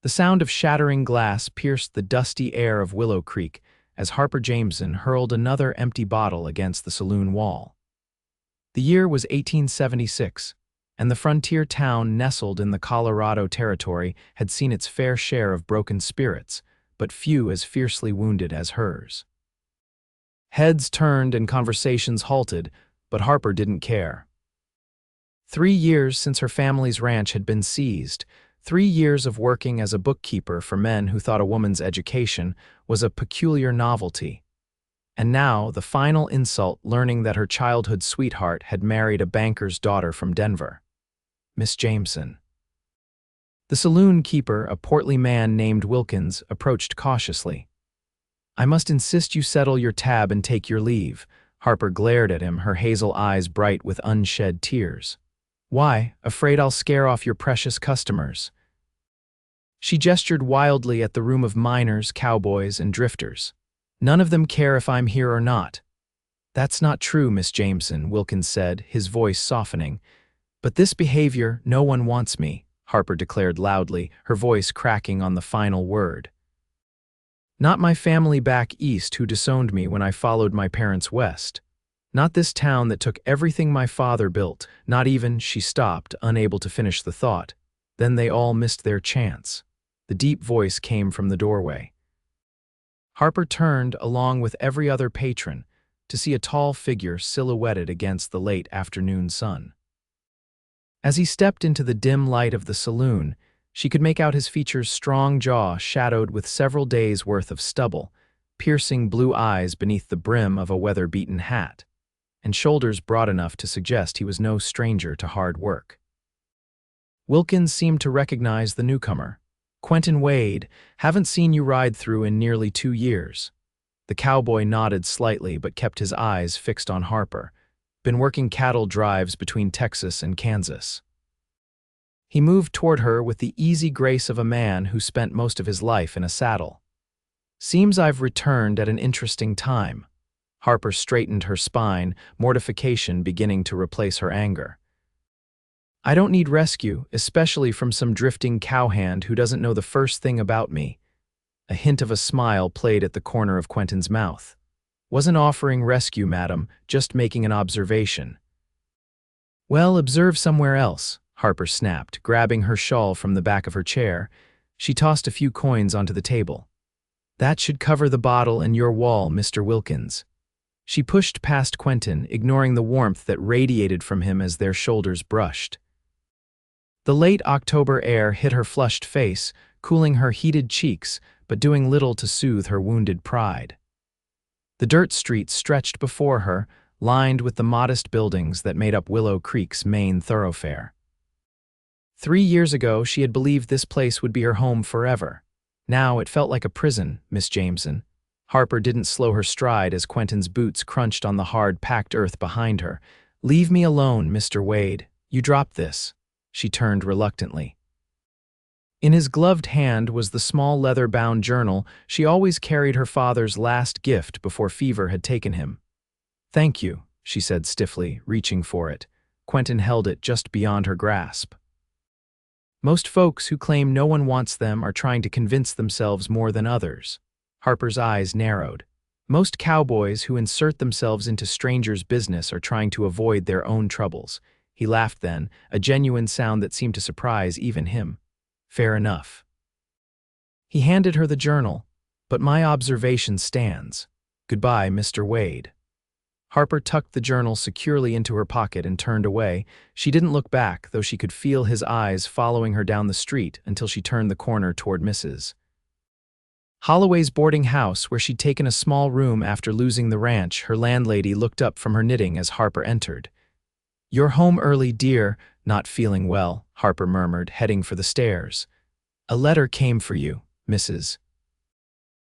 The sound of shattering glass pierced the dusty air of Willow Creek as Harper Jameson hurled another empty bottle against the saloon wall. The year was 1876, and the frontier town nestled in the Colorado Territory had seen its fair share of broken spirits, but few as fiercely wounded as hers. Heads turned and conversations halted, but Harper didn't care. 3 years since her family's ranch had been seized, 3 years of working as a bookkeeper for men who thought a woman's education was a peculiar novelty. And now, the final insult, learning that her childhood sweetheart had married a banker's daughter from Denver. Miss Jameson. The saloon keeper, a portly man named Wilkins, approached cautiously. "I must insist you settle your tab and take your leave." Harper glared at him, her hazel eyes bright with unshed tears. "Why? Afraid I'll scare off your precious customers?" She gestured wildly at the room of miners, cowboys, and drifters. "None of them care if I'm here or not." "That's not true, Miss Jameson," Wilkins said, his voice softening. "But this behavior, no one wants me," Harper declared loudly, her voice cracking on the final word. "Not my family back east who disowned me when I followed my parents west. Not this town that took everything my father built, not even," she stopped, unable to finish the thought. Then they all missed their chance. The deep voice came from the doorway. Harper turned, along with every other patron, to see a tall figure silhouetted against the late afternoon sun. As he stepped into the dim light of the saloon, she could make out his features' strong jaw shadowed with several days' worth of stubble, piercing blue eyes beneath the brim of a weather-beaten hat, and shoulders broad enough to suggest he was no stranger to hard work. Wilkins seemed to recognize the newcomer. "Quentin Wade, haven't seen you ride through in nearly 2 years." The cowboy nodded slightly but kept his eyes fixed on Harper. "Been working cattle drives between Texas and Kansas." He moved toward her with the easy grace of a man who spent most of his life in a saddle. "Seems I've returned at an interesting time." Harper straightened her spine, mortification beginning to replace her anger. "I don't need rescue, especially from some drifting cowhand who doesn't know the first thing about me." A hint of a smile played at the corner of Quentin's mouth. "Wasn't offering rescue, madam, just making an observation." "Well, observe somewhere else," Harper snapped, grabbing her shawl from the back of her chair. She tossed a few coins onto the table. "That should cover the bottle and your wall, Mr. Wilkins." She pushed past Quentin, ignoring the warmth that radiated from him as their shoulders brushed. The late October air hit her flushed face, cooling her heated cheeks, but doing little to soothe her wounded pride. The dirt streets stretched before her, lined with the modest buildings that made up Willow Creek's main thoroughfare. 3 years ago, she had believed this place would be her home forever. Now it felt like a prison, Miss Jameson. Harper didn't slow her stride as Quentin's boots crunched on the hard, packed earth behind her. "Leave me alone, Mr. Wade. You dropped this." She turned reluctantly. In his gloved hand was the small leather-bound journal she always carried, her father's last gift before fever had taken him. "Thank you," she said stiffly, reaching for it. Quentin held it just beyond her grasp. "Most folks who claim no one wants them are trying to convince themselves more than others." Harper's eyes narrowed. "Most cowboys who insert themselves into strangers' business are trying to avoid their own troubles." He laughed then, a genuine sound that seemed to surprise even him. "Fair enough." He handed her the journal. "But my observation stands. Goodbye, Mr. Wade." Harper tucked the journal securely into her pocket and turned away. She didn't look back, though she could feel his eyes following her down the street until she turned the corner toward Mrs. Holloway's boarding house, where she'd taken a small room after losing the ranch. Her landlady looked up from her knitting as Harper entered. "You're home early, dear." "Not feeling well," Harper murmured, heading for the stairs. "A letter came for you, Mrs."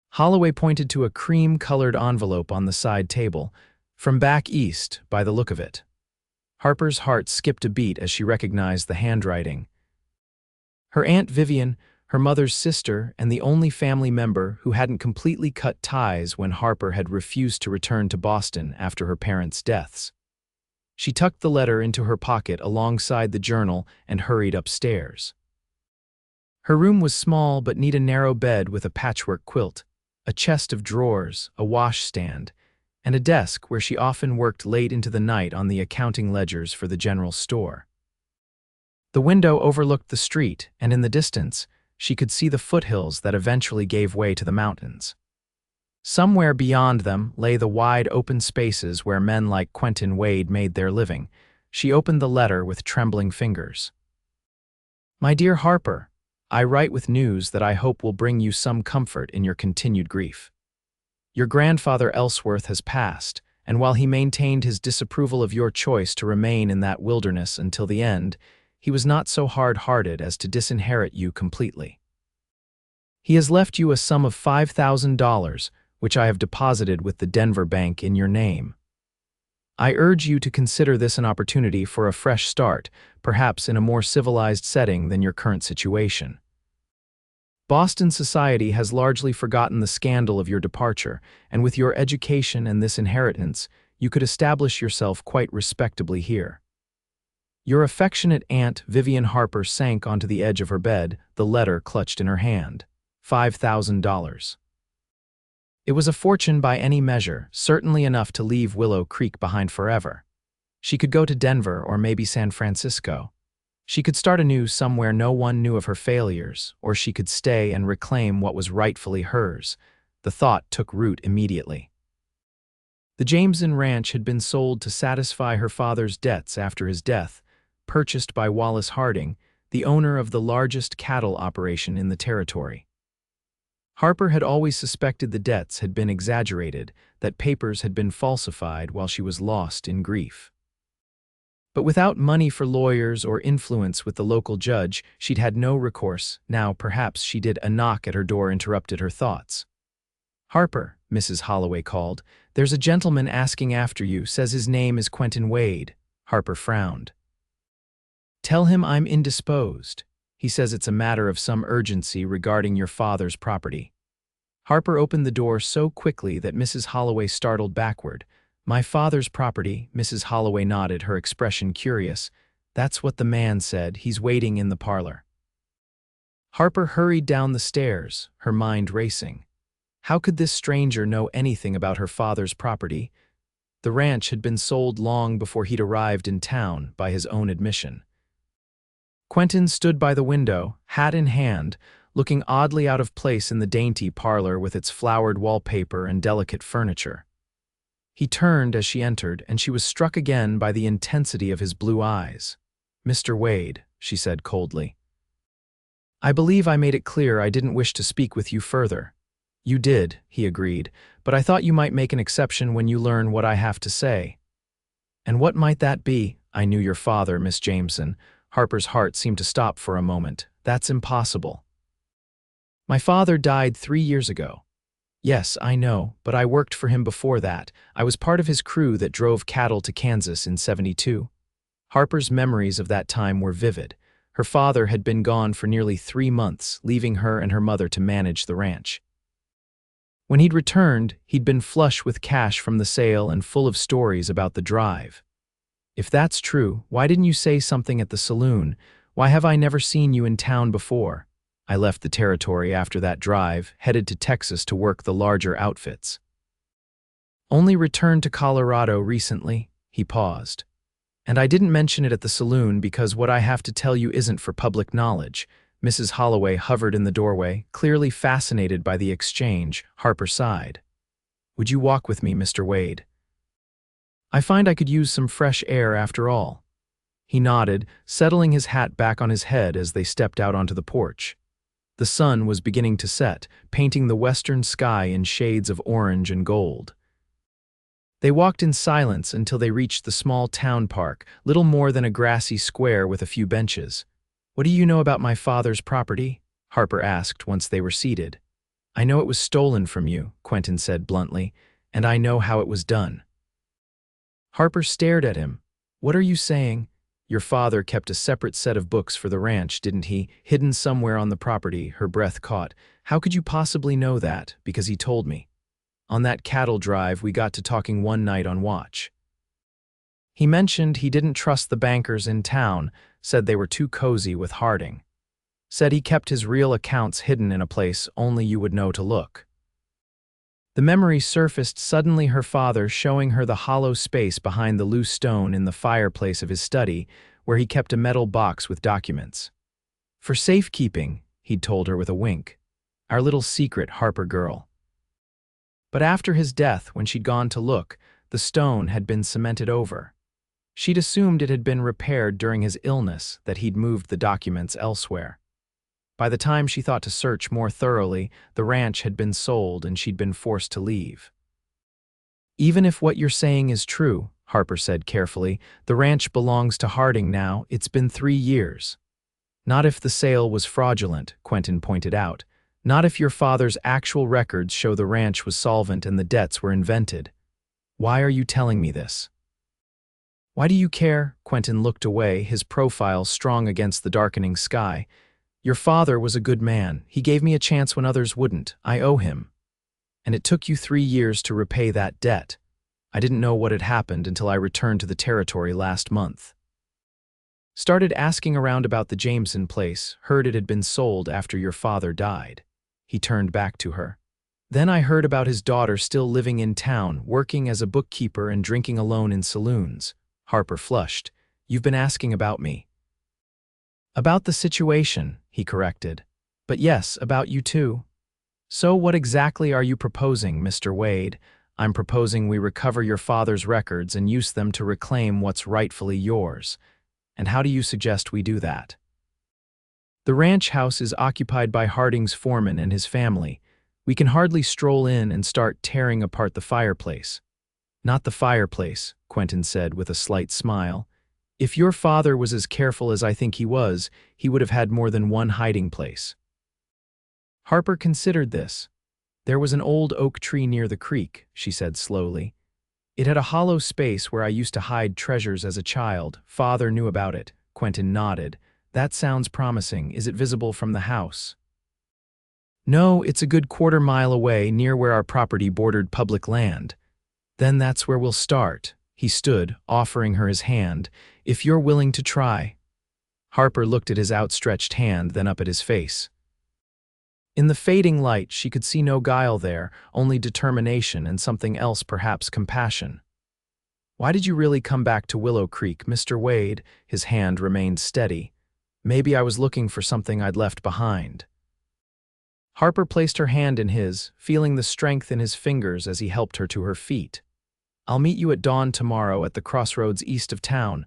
Holloway pointed to a cream-colored envelope on the side table. "From back east, by the look of it." Harper's heart skipped a beat as she recognized the handwriting. Her Aunt Vivian, her mother's sister, and the only family member who hadn't completely cut ties when Harper had refused to return to Boston after her parents' deaths. She tucked the letter into her pocket alongside the journal and hurried upstairs. Her room was small but neat, a narrow bed with a patchwork quilt, a chest of drawers, a washstand, and a desk where she often worked late into the night on the accounting ledgers for the general store. The window overlooked the street, and in the distance, she could see the foothills that eventually gave way to the mountains. Somewhere beyond them lay the wide open spaces where men like Quentin Wade made their living. She opened the letter with trembling fingers. "My dear Harper, I write with news that I hope will bring you some comfort in your continued grief. Your grandfather Ellsworth has passed, and while he maintained his disapproval of your choice to remain in that wilderness until the end, he was not so hard-hearted as to disinherit you completely. He has left you a sum of $5,000, which I have deposited with the Denver Bank in your name. I urge you to consider this an opportunity for a fresh start, perhaps in a more civilized setting than your current situation. Boston society has largely forgotten the scandal of your departure, and with your education and this inheritance, you could establish yourself quite respectably here. Your affectionate Aunt Vivian." Harper sank onto the edge of her bed, the letter clutched in her hand. $5,000. It was a fortune by any measure, certainly enough to leave Willow Creek behind forever. She could go to Denver or maybe San Francisco. She could start anew somewhere no one knew of her failures, or she could stay and reclaim what was rightfully hers. The thought took root immediately. The Jameson Ranch had been sold to satisfy her father's debts after his death, purchased by Wallace Harding, the owner of the largest cattle operation in the territory. Harper had always suspected the debts had been exaggerated, that papers had been falsified while she was lost in grief. But without money for lawyers or influence with the local judge, she'd had no recourse. Now, perhaps she did. A knock at her door interrupted her thoughts. "Harper," Mrs. Holloway called, "there's a gentleman asking after you, says his name is Quentin Wade." Harper frowned. "Tell him I'm indisposed. He says it's a matter of some urgency regarding your father's property." Harper opened the door so quickly that Mrs. Holloway startled backward. "My father's property?" Mrs. Holloway nodded, her expression curious. "That's what the man said. He's waiting in the parlor." Harper hurried down the stairs, her mind racing. How could this stranger know anything about her father's property? The ranch had been sold long before he'd arrived in town, by his own admission. Quentin stood by the window, hat in hand, looking oddly out of place in the dainty parlor with its flowered wallpaper and delicate furniture. He turned as she entered, and she was struck again by the intensity of his blue eyes. "Mr. Wade," she said coldly. "I believe I made it clear I didn't wish to speak with you further." "You did," he agreed, "but I thought you might make an exception when you learn what I have to say." "And what might that be?" "I knew your father, Miss Jameson." Harper's heart seemed to stop for a moment. "That's impossible." "My father died 3 years ago." "Yes, I know, but I worked for him before that. I was part of his crew that drove cattle to Kansas in '72. Harper's memories of that time were vivid. Her father had been gone for nearly 3 months, leaving her and her mother to manage the ranch. When he'd returned, he'd been flush with cash from the sale and full of stories about the drive. "If that's true, why didn't you say something at the saloon? Why have I never seen you in town before?" "I left the territory after that drive, headed to Texas to work the larger outfits. Only returned to Colorado recently." He paused. "And I didn't mention it at the saloon because what I have to tell you isn't for public knowledge." Mrs. Holloway hovered in the doorway, clearly fascinated by the exchange. Harper sighed. "Would you walk with me, Mr. Wade? I find I could use some fresh air after all." He nodded, settling his hat back on his head as they stepped out onto the porch. The sun was beginning to set, painting the western sky in shades of orange and gold. They walked in silence until they reached the small town park, little more than a grassy square with a few benches. "What do you know about my father's property?" Harper asked once they were seated. "I know it was stolen from you," Quentin said bluntly, "and I know how it was done." Harper stared at him. "What are you saying?" "Your father kept a separate set of books for the ranch, didn't he? Hidden somewhere on the property." Her breath caught. "How could you possibly know that?" "Because he told me. On that cattle drive, we got to talking one night on watch. He mentioned he didn't trust the bankers in town, said they were too cozy with Harding. Said he kept his real accounts hidden in a place only you would know to look. The memory surfaced suddenly, her father showing her the hollow space behind the loose stone in the fireplace of his study, where he kept a metal box with documents. For safekeeping, he'd told her with a wink. Our little secret, Harper girl. But after his death, when she'd gone to look, the stone had been cemented over. She'd assumed it had been repaired during his illness, that he'd moved the documents elsewhere. By the time she thought to search more thoroughly, the ranch had been sold and she'd been forced to leave. Even if what you're saying is true, Harper said carefully, the ranch belongs to Harding now. It's been 3 years. Not if the sale was fraudulent, Quentin pointed out. Not if your father's actual records show the ranch was solvent and the debts were invented. Why are you telling me this? Why do you care? Quentin looked away, his profile strong against the darkening sky. Your father was a good man. He gave me a chance when others wouldn't. I owe him. And it took you 3 years to repay that debt. I didn't know what had happened until I returned to the territory last month. Started asking around about the Jameson place, heard it had been sold after your father died. He turned back to her. Then I heard about his daughter still living in town, working as a bookkeeper and drinking alone in saloons. Harper flushed. You've been asking about me. About the situation, he corrected. But yes, about you too. So what exactly are you proposing, Mr. Wade? I'm proposing we recover your father's records and use them to reclaim what's rightfully yours. And how do you suggest we do that? The ranch house is occupied by Harding's foreman and his family. We can hardly stroll in and start tearing apart the fireplace. Not the fireplace, Quentin said with a slight smile. If your father was as careful as I think he was, he would have had more than one hiding place. Harper considered this. There was an old oak tree near the creek, she said slowly. It had a hollow space where I used to hide treasures as a child. Father knew about it. Quentin nodded. That sounds promising. Is it visible from the house? No, it's a good quarter-mile away, near where our property bordered public land. Then that's where we'll start. He stood, offering her his hand. If you're willing to try. Harper looked at his outstretched hand, then up at his face. In the fading light, she could see no guile there, only determination and something else, perhaps compassion. Why did you really come back to Willow Creek, Mr. Wade? His hand remained steady. Maybe I was looking for something I'd left behind. Harper placed her hand in his, feeling the strength in his fingers as he helped her to her feet. I'll meet you at dawn tomorrow at the crossroads east of town.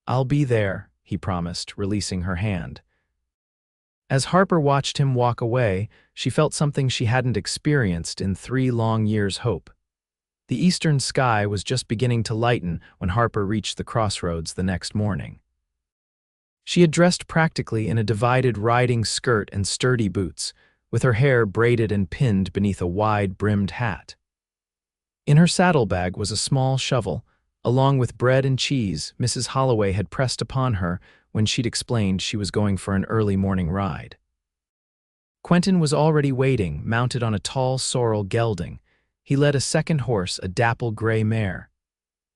I'll be there, he promised, releasing her hand. As Harper watched him walk away, she felt something she hadn't experienced in 3 long years' hope. The eastern sky was just beginning to lighten when Harper reached the crossroads the next morning. She had dressed practically in a divided riding skirt and sturdy boots, with her hair braided and pinned beneath a wide-brimmed hat. In her saddlebag was a small shovel, along with bread and cheese Mrs. Holloway had pressed upon her when she'd explained she was going for an early morning ride. Quentin was already waiting, mounted on a tall sorrel gelding. He led a second horse, a dapple gray mare.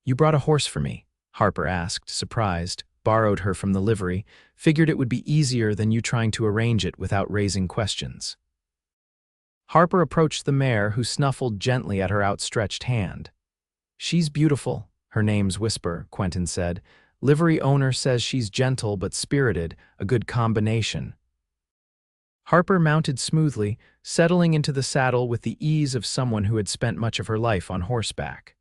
You brought a horse for me? Harper asked, surprised, borrowed her from the livery, figured it would be easier than you trying to arrange it without raising questions. Harper approached the mare, who snuffled gently at her outstretched hand. She's beautiful, her name's Whisper, Quentin said. Livery owner says she's gentle but spirited, a good combination. Harper mounted smoothly, settling into the saddle with the ease of someone who had spent much of her life on horseback.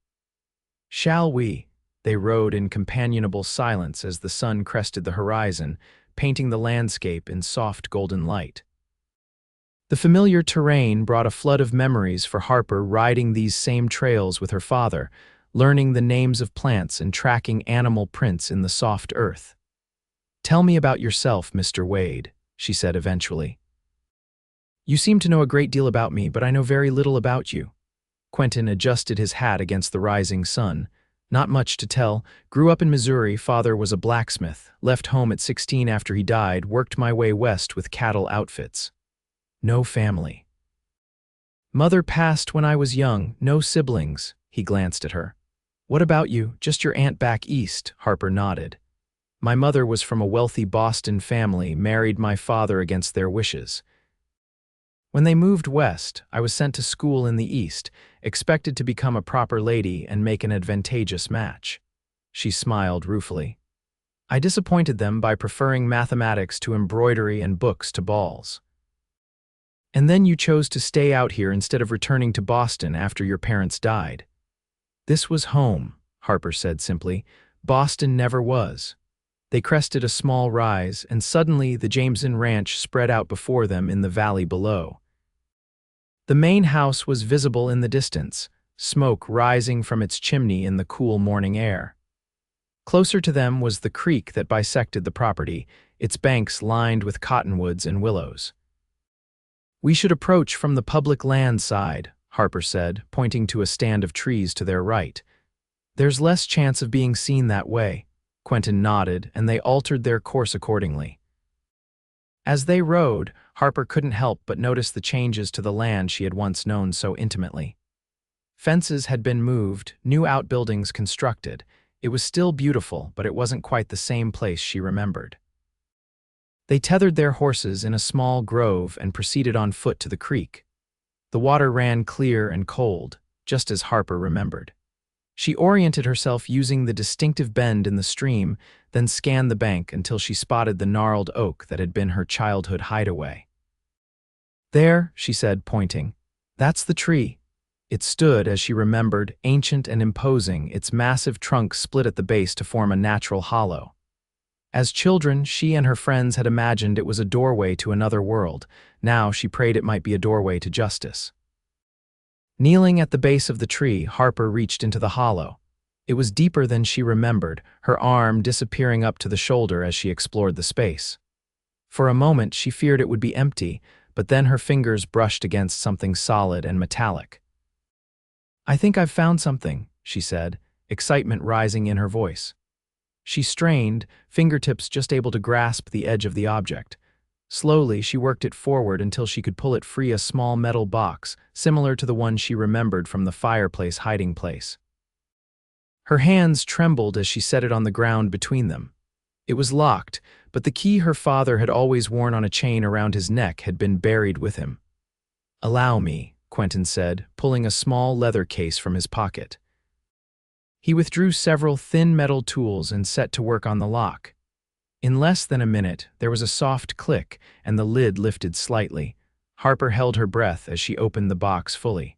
Shall we? They rode in companionable silence as the sun crested the horizon, painting the landscape in soft golden light. The familiar terrain brought a flood of memories for Harper, riding these same trails with her father, learning the names of plants and tracking animal prints in the soft earth. Tell me about yourself, Mr. Wade, she said eventually. You seem to know a great deal about me, but I know very little about you. Quentin adjusted his hat against the rising sun. Not much to tell. Grew up in Missouri, father was a blacksmith, left home at 16 after he died, worked my way west with cattle outfits. No family. Mother passed when I was young, no siblings. He glanced at her. What about you? Just your aunt back east, Harper nodded. My mother was from a wealthy Boston family, married my father against their wishes. When they moved west, I was sent to school in the East, expected to become a proper lady and make an advantageous match. She smiled ruefully. I disappointed them by preferring mathematics to embroidery and books to balls. And then you chose to stay out here instead of returning to Boston after your parents died. This was home, Harper said simply. Boston never was. They crested a small rise, and suddenly the Jameson Ranch spread out before them in the valley below. The main house was visible in the distance, smoke rising from its chimney in the cool morning air. Closer to them was the creek that bisected the property, its banks lined with cottonwoods and willows. We should approach from the public land side, Harper said, pointing to a stand of trees to their right. There's less chance of being seen that way. Quentin nodded, and they altered their course accordingly. As they rode, Harper couldn't help but notice the changes to the land she had once known so intimately. Fences had been moved, new outbuildings constructed. It was still beautiful, but it wasn't quite the same place she remembered. They tethered their horses in a small grove and proceeded on foot to the creek. The water ran clear and cold, just as Harper remembered. She oriented herself using the distinctive bend in the stream, then scanned the bank until she spotted the gnarled oak that had been her childhood hideaway. There, she said, pointing. That's the tree. It stood, as she remembered, ancient and imposing, its massive trunk split at the base to form a natural hollow. As children, she and her friends had imagined it was a doorway to another world. Now she prayed it might be a doorway to justice. Kneeling at the base of the tree, Harper reached into the hollow. It was deeper than she remembered, her arm disappearing up to the shoulder as she explored the space. For a moment, she feared it would be empty, but then her fingers brushed against something solid and metallic. I think I've found something, she said, excitement rising in her voice. She strained, fingertips just able to grasp the edge of the object. Slowly, she worked it forward until she could pull it free, a small metal box, similar to the one she remembered from the fireplace hiding place. Her hands trembled as she set it on the ground between them. It was locked, but the key her father had always worn on a chain around his neck had been buried with him. "Allow me," Quentin said, pulling a small leather case from his pocket. He withdrew several thin metal tools and set to work on the lock. In less than a minute, there was a soft click, and the lid lifted slightly. Harper held her breath as she opened the box fully.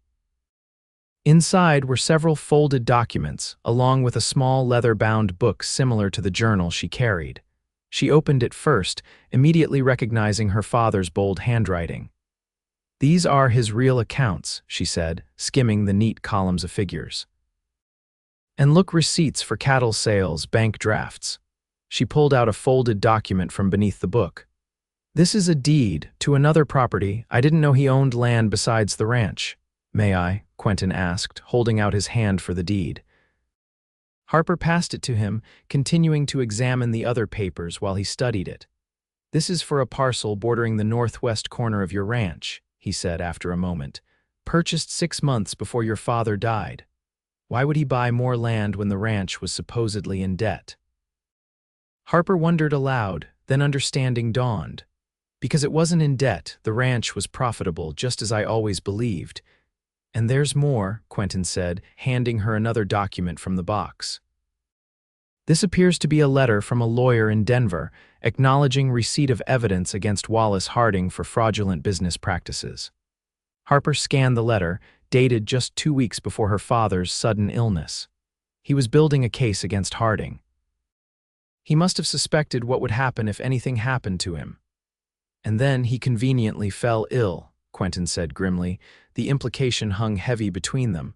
Inside were several folded documents, along with a small leather-bound book similar to the journal she carried. She opened it first, immediately recognizing her father's bold handwriting. "These are his real accounts," she said, skimming the neat columns of figures. "And look, receipts for cattle sales, bank drafts." She pulled out a folded document from beneath the book. "This is a deed to another property. I didn't know he owned land besides the ranch." "May I?" Quentin asked, holding out his hand for the deed. Harper passed it to him, continuing to examine the other papers while he studied it. "This is for a parcel bordering the northwest corner of your ranch," he said after a moment. "Purchased 6 months before your father died. Why would he buy more land when the ranch was supposedly in debt?" Harper wondered aloud, then understanding dawned. "Because it wasn't in debt, the ranch was profitable, just as I always believed." "And there's more," Quentin said, handing her another document from the box. "This appears to be a letter from a lawyer in Denver, acknowledging receipt of evidence against Wallace Harding for fraudulent business practices." Harper scanned the letter, dated just 2 weeks before her father's sudden illness. He was building a case against Harding. He must have suspected what would happen if anything happened to him. "And then he conveniently fell ill," Quentin said grimly. The implication hung heavy between them.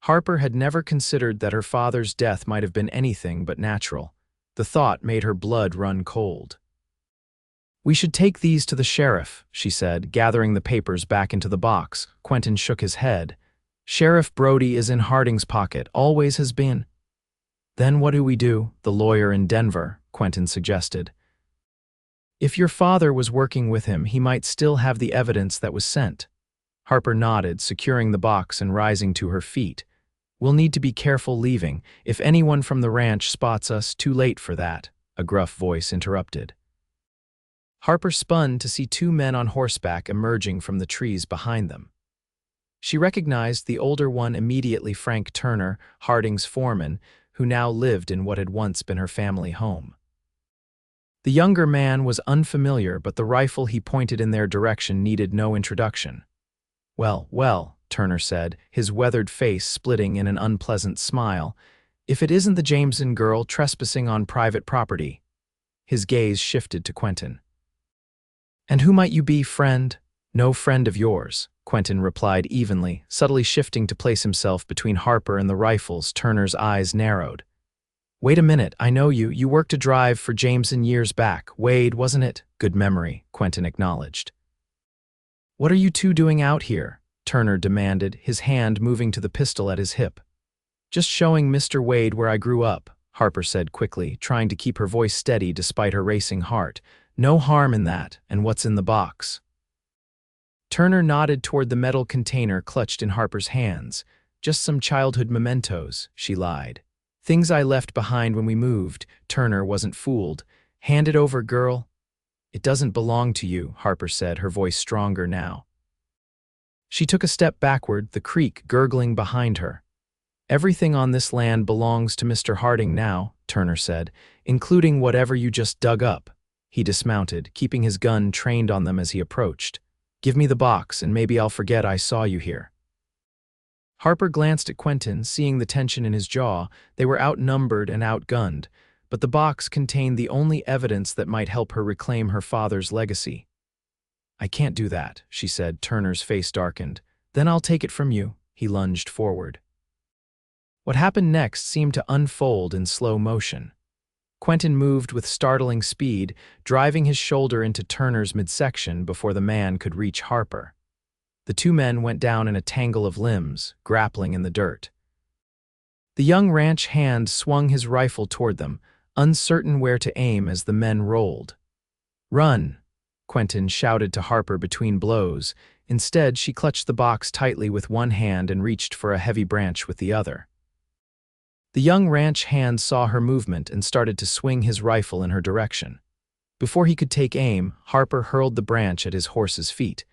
Harper had never considered that her father's death might have been anything but natural. The thought made her blood run cold. "We should take these to the sheriff," she said, gathering the papers back into the box. Quentin shook his head. "Sheriff Brody is in Harding's pocket, always has been." "Then what do we do?" the lawyer in Denver, Quentin suggested. "If your father was working with him, he might still have the evidence that was sent." Harper nodded, securing the box and rising to her feet. "We'll need to be careful leaving. If anyone from the ranch spots us, too late for that." a gruff voice interrupted. Harper spun to see two men on horseback emerging from the trees behind them. She recognized the older one immediately, Frank Turner, Harding's foreman, who now lived in what had once been her family home. The younger man was unfamiliar, but the rifle he pointed in their direction needed no introduction. "Well, well," Turner said, his weathered face splitting in an unpleasant smile, "if it isn't the Jameson girl trespassing on private property." His gaze shifted to Quentin. "And who might you be, friend?" "No friend of yours," Quentin replied evenly, subtly shifting to place himself between Harper and the rifles. Turner's eyes narrowed. "Wait a minute, I know you. You worked a drive for Jameson years back. Wade, wasn't it?" "Good memory," Quentin acknowledged. "What are you two doing out here?" Turner demanded, his hand moving to the pistol at his hip. "Just showing Mr. Wade where I grew up," Harper said quickly, trying to keep her voice steady despite her racing heart. "No harm in that, and what's in the box?" Turner nodded toward the metal container clutched in Harper's hands. "Just some childhood mementos," she lied. "Things I left behind when we moved." Turner wasn't fooled. "Hand it over, girl." "It doesn't belong to you," Harper said, her voice stronger now. She took a step backward, the creek gurgling behind her. "Everything on this land belongs to Mr. Harding now," Turner said, "including whatever you just dug up." He dismounted, keeping his gun trained on them as he approached. "Give me the box, and maybe I'll forget I saw you here." Harper glanced at Quentin, seeing the tension in his jaw. They were outnumbered and outgunned, but the box contained the only evidence that might help her reclaim her father's legacy. "I can't do that," she said. Turner's face darkened. "Then I'll take it from you." He lunged forward. What happened next seemed to unfold in slow motion. Quentin moved with startling speed, driving his shoulder into Turner's midsection before the man could reach Harper. The two men went down in a tangle of limbs, grappling in the dirt. The young ranch hand swung his rifle toward them, uncertain where to aim as the men rolled. "Run!" Quentin shouted to Harper between blows. Instead, she clutched the box tightly with one hand and reached for a heavy branch with the other. The young ranch hand saw her movement and started to swing his rifle in her direction. Before he could take aim, Harper hurled the branch at his horse's feet.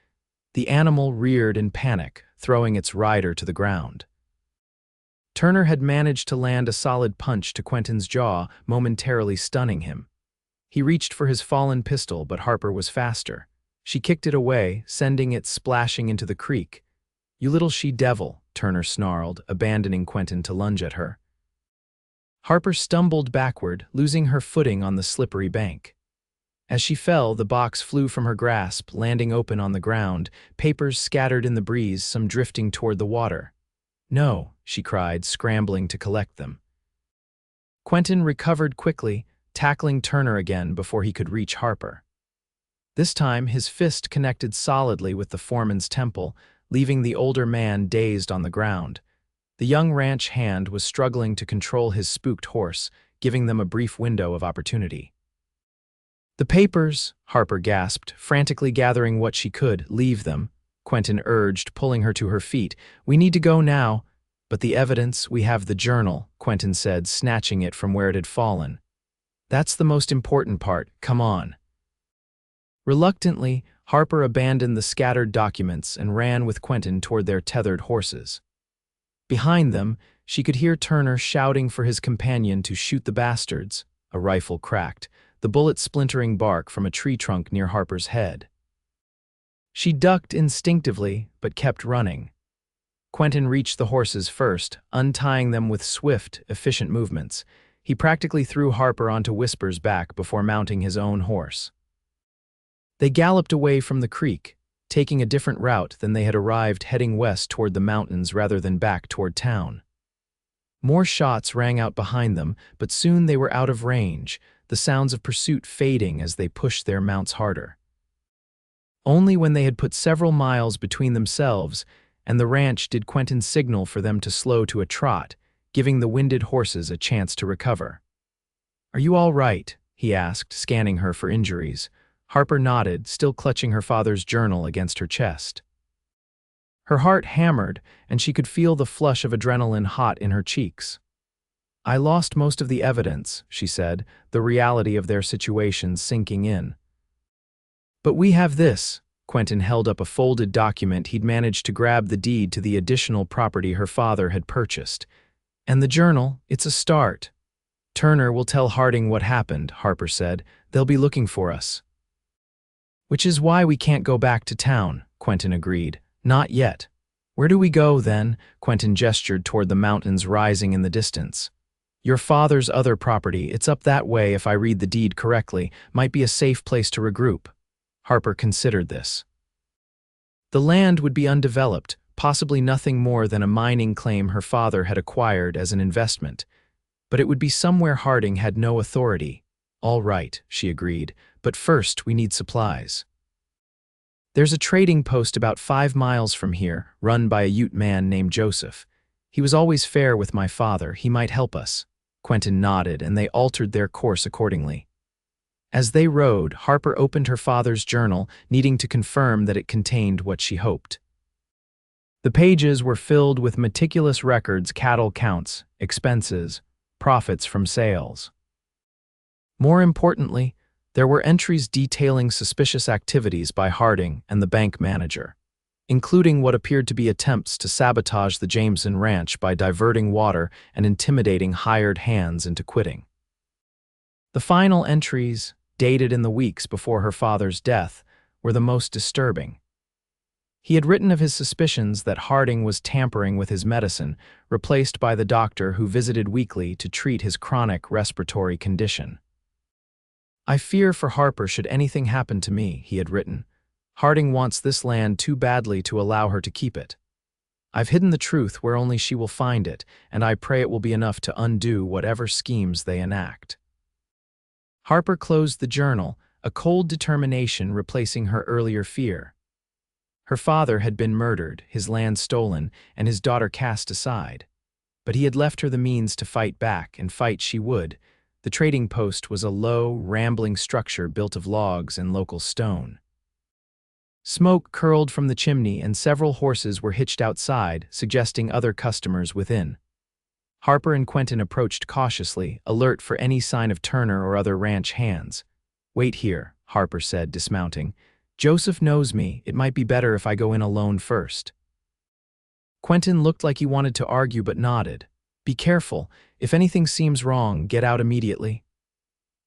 The animal reared in panic, throwing its rider to the ground. Turner had managed to land a solid punch to Quentin's jaw, momentarily stunning him. He reached for his fallen pistol, but Harper was faster. She kicked it away, sending it splashing into the creek. "You little she-devil," Turner snarled, abandoning Quentin to lunge at her. Harper stumbled backward, losing her footing on the slippery bank. As she fell, the box flew from her grasp, landing open on the ground, papers scattered in the breeze, some drifting toward the water. "No," she cried, scrambling to collect them. Quentin recovered quickly, tackling Turner again before he could reach Harper. This time, his fist connected solidly with the foreman's temple, leaving the older man dazed on the ground. The young ranch hand was struggling to control his spooked horse, giving them a brief window of opportunity. "The papers," Harper gasped, frantically gathering what she could. "Leave them," Quentin urged, pulling her to her feet. "We need to go now." "But the evidence, we have the journal," Quentin said, snatching it from where it had fallen. "That's the most important part. Come on." Reluctantly, Harper abandoned the scattered documents and ran with Quentin toward their tethered horses. Behind them, she could hear Turner shouting for his companion to shoot the bastards. A rifle cracked, the bullet splintering bark from a tree trunk near Harper's head. She ducked instinctively, but kept running. Quentin reached the horses first, untying them with swift, efficient movements. He practically threw Harper onto Whisper's back before mounting his own horse. They galloped away from the creek, taking a different route than they had arrived, heading west toward the mountains rather than back toward town. More shots rang out behind them, but soon they were out of range, the sounds of pursuit fading as they pushed their mounts harder. Only when they had put several miles between themselves and the ranch did Quentin signal for them to slow to a trot, giving the winded horses a chance to recover. "Are you all right?" he asked, scanning her for injuries. Harper nodded, still clutching her father's journal against her chest. Her heart hammered, and she could feel the flush of adrenaline hot in her cheeks. I lost most of the evidence, she said, the reality of their situation sinking in. But we have this. Quentin held up a folded document he'd managed to grab the deed to the additional property her father had purchased. And the journal, it's a start. Turner will tell Harding what happened, Harper said. They'll be looking for us. Which is why we can't go back to town, Quentin agreed. Not yet. Where do we go, then? Quentin gestured toward the mountains rising in the distance. Your father's other property, it's up that way if I read the deed correctly, might be a safe place to regroup. Harper considered this. The land would be undeveloped, possibly nothing more than a mining claim her father had acquired as an investment. But it would be somewhere Harding had no authority. All right, she agreed, but first we need supplies. There's a trading post about 5 miles from here, run by a Ute man named Joseph. He was always fair with my father, he might help us. Quentin nodded, and they altered their course accordingly. As they rode, Harper opened her father's journal, needing to confirm that it contained what she hoped. The pages were filled with meticulous records, cattle counts, expenses, profits from sales. More importantly, there were entries detailing suspicious activities by Harding and the bank manager, including what appeared to be attempts to sabotage the Jameson ranch by diverting water and intimidating hired hands into quitting. The final entries, dated in the weeks before her father's death, were the most disturbing. He had written of his suspicions that Harding was tampering with his medicine, replaced by the doctor who visited weekly to treat his chronic respiratory condition. I fear for Harper should anything happen to me, he had written. Harding wants this land too badly to allow her to keep it. I've hidden the truth where only she will find it, and I pray it will be enough to undo whatever schemes they enact. Harper closed the journal, a cold determination replacing her earlier fear. Her father had been murdered, his land stolen, and his daughter cast aside. But he had left her the means to fight back, and fight she would. The trading post was a low, rambling structure built of logs and local stone. Smoke curled from the chimney, and several horses were hitched outside, suggesting other customers within. Harper and Quentin approached cautiously, alert for any sign of Turner or other ranch hands. Wait here, Harper said, dismounting. Joseph knows me. It might be better if I go in alone first. Quentin looked like he wanted to argue but nodded. Be careful. If anything seems wrong, get out immediately.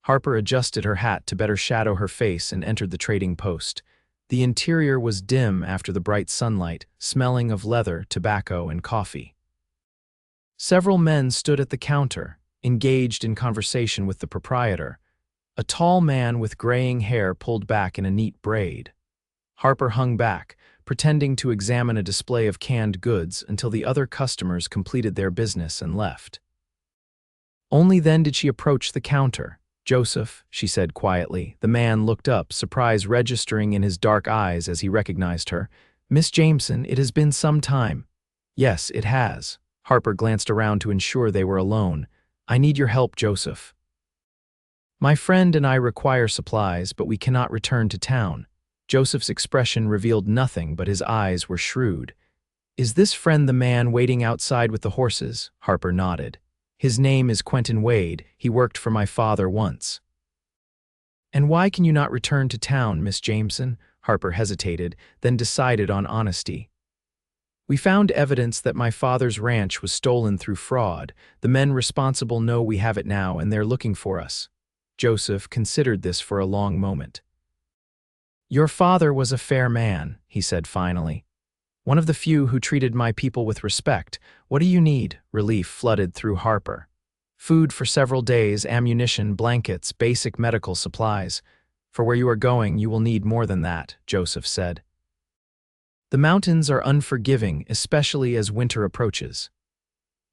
Harper adjusted her hat to better shadow her face and entered the trading post. The interior was dim after the bright sunlight, smelling of leather, tobacco, and coffee. Several men stood at the counter, engaged in conversation with the proprietor. A tall man with graying hair pulled back in a neat braid. Harper hung back, pretending to examine a display of canned goods until the other customers completed their business and left. Only then did she approach the counter. Joseph, she said quietly. The man looked up, surprise registering in his dark eyes as he recognized her. Miss Jameson, it has been some time. Yes, it has. Harper glanced around to ensure they were alone. I need your help, Joseph. My friend and I require supplies, but we cannot return to town. Joseph's expression revealed nothing, but his eyes were shrewd. Is this friend the man waiting outside with the horses? Harper nodded. His name is Quentin Wade. He worked for my father once. And why can you not return to town, Miss Jameson? Harper hesitated, then decided on honesty. We found evidence that my father's ranch was stolen through fraud. The men responsible know we have it now, and they're looking for us. Joseph considered this for a long moment. Your father was a fair man, he said finally. One of the few who treated my people with respect. What do you need? Relief flooded through Harper. Food for several days, ammunition, blankets, basic medical supplies. For where you are going, you will need more than that, Joseph said. The mountains are unforgiving, especially as winter approaches.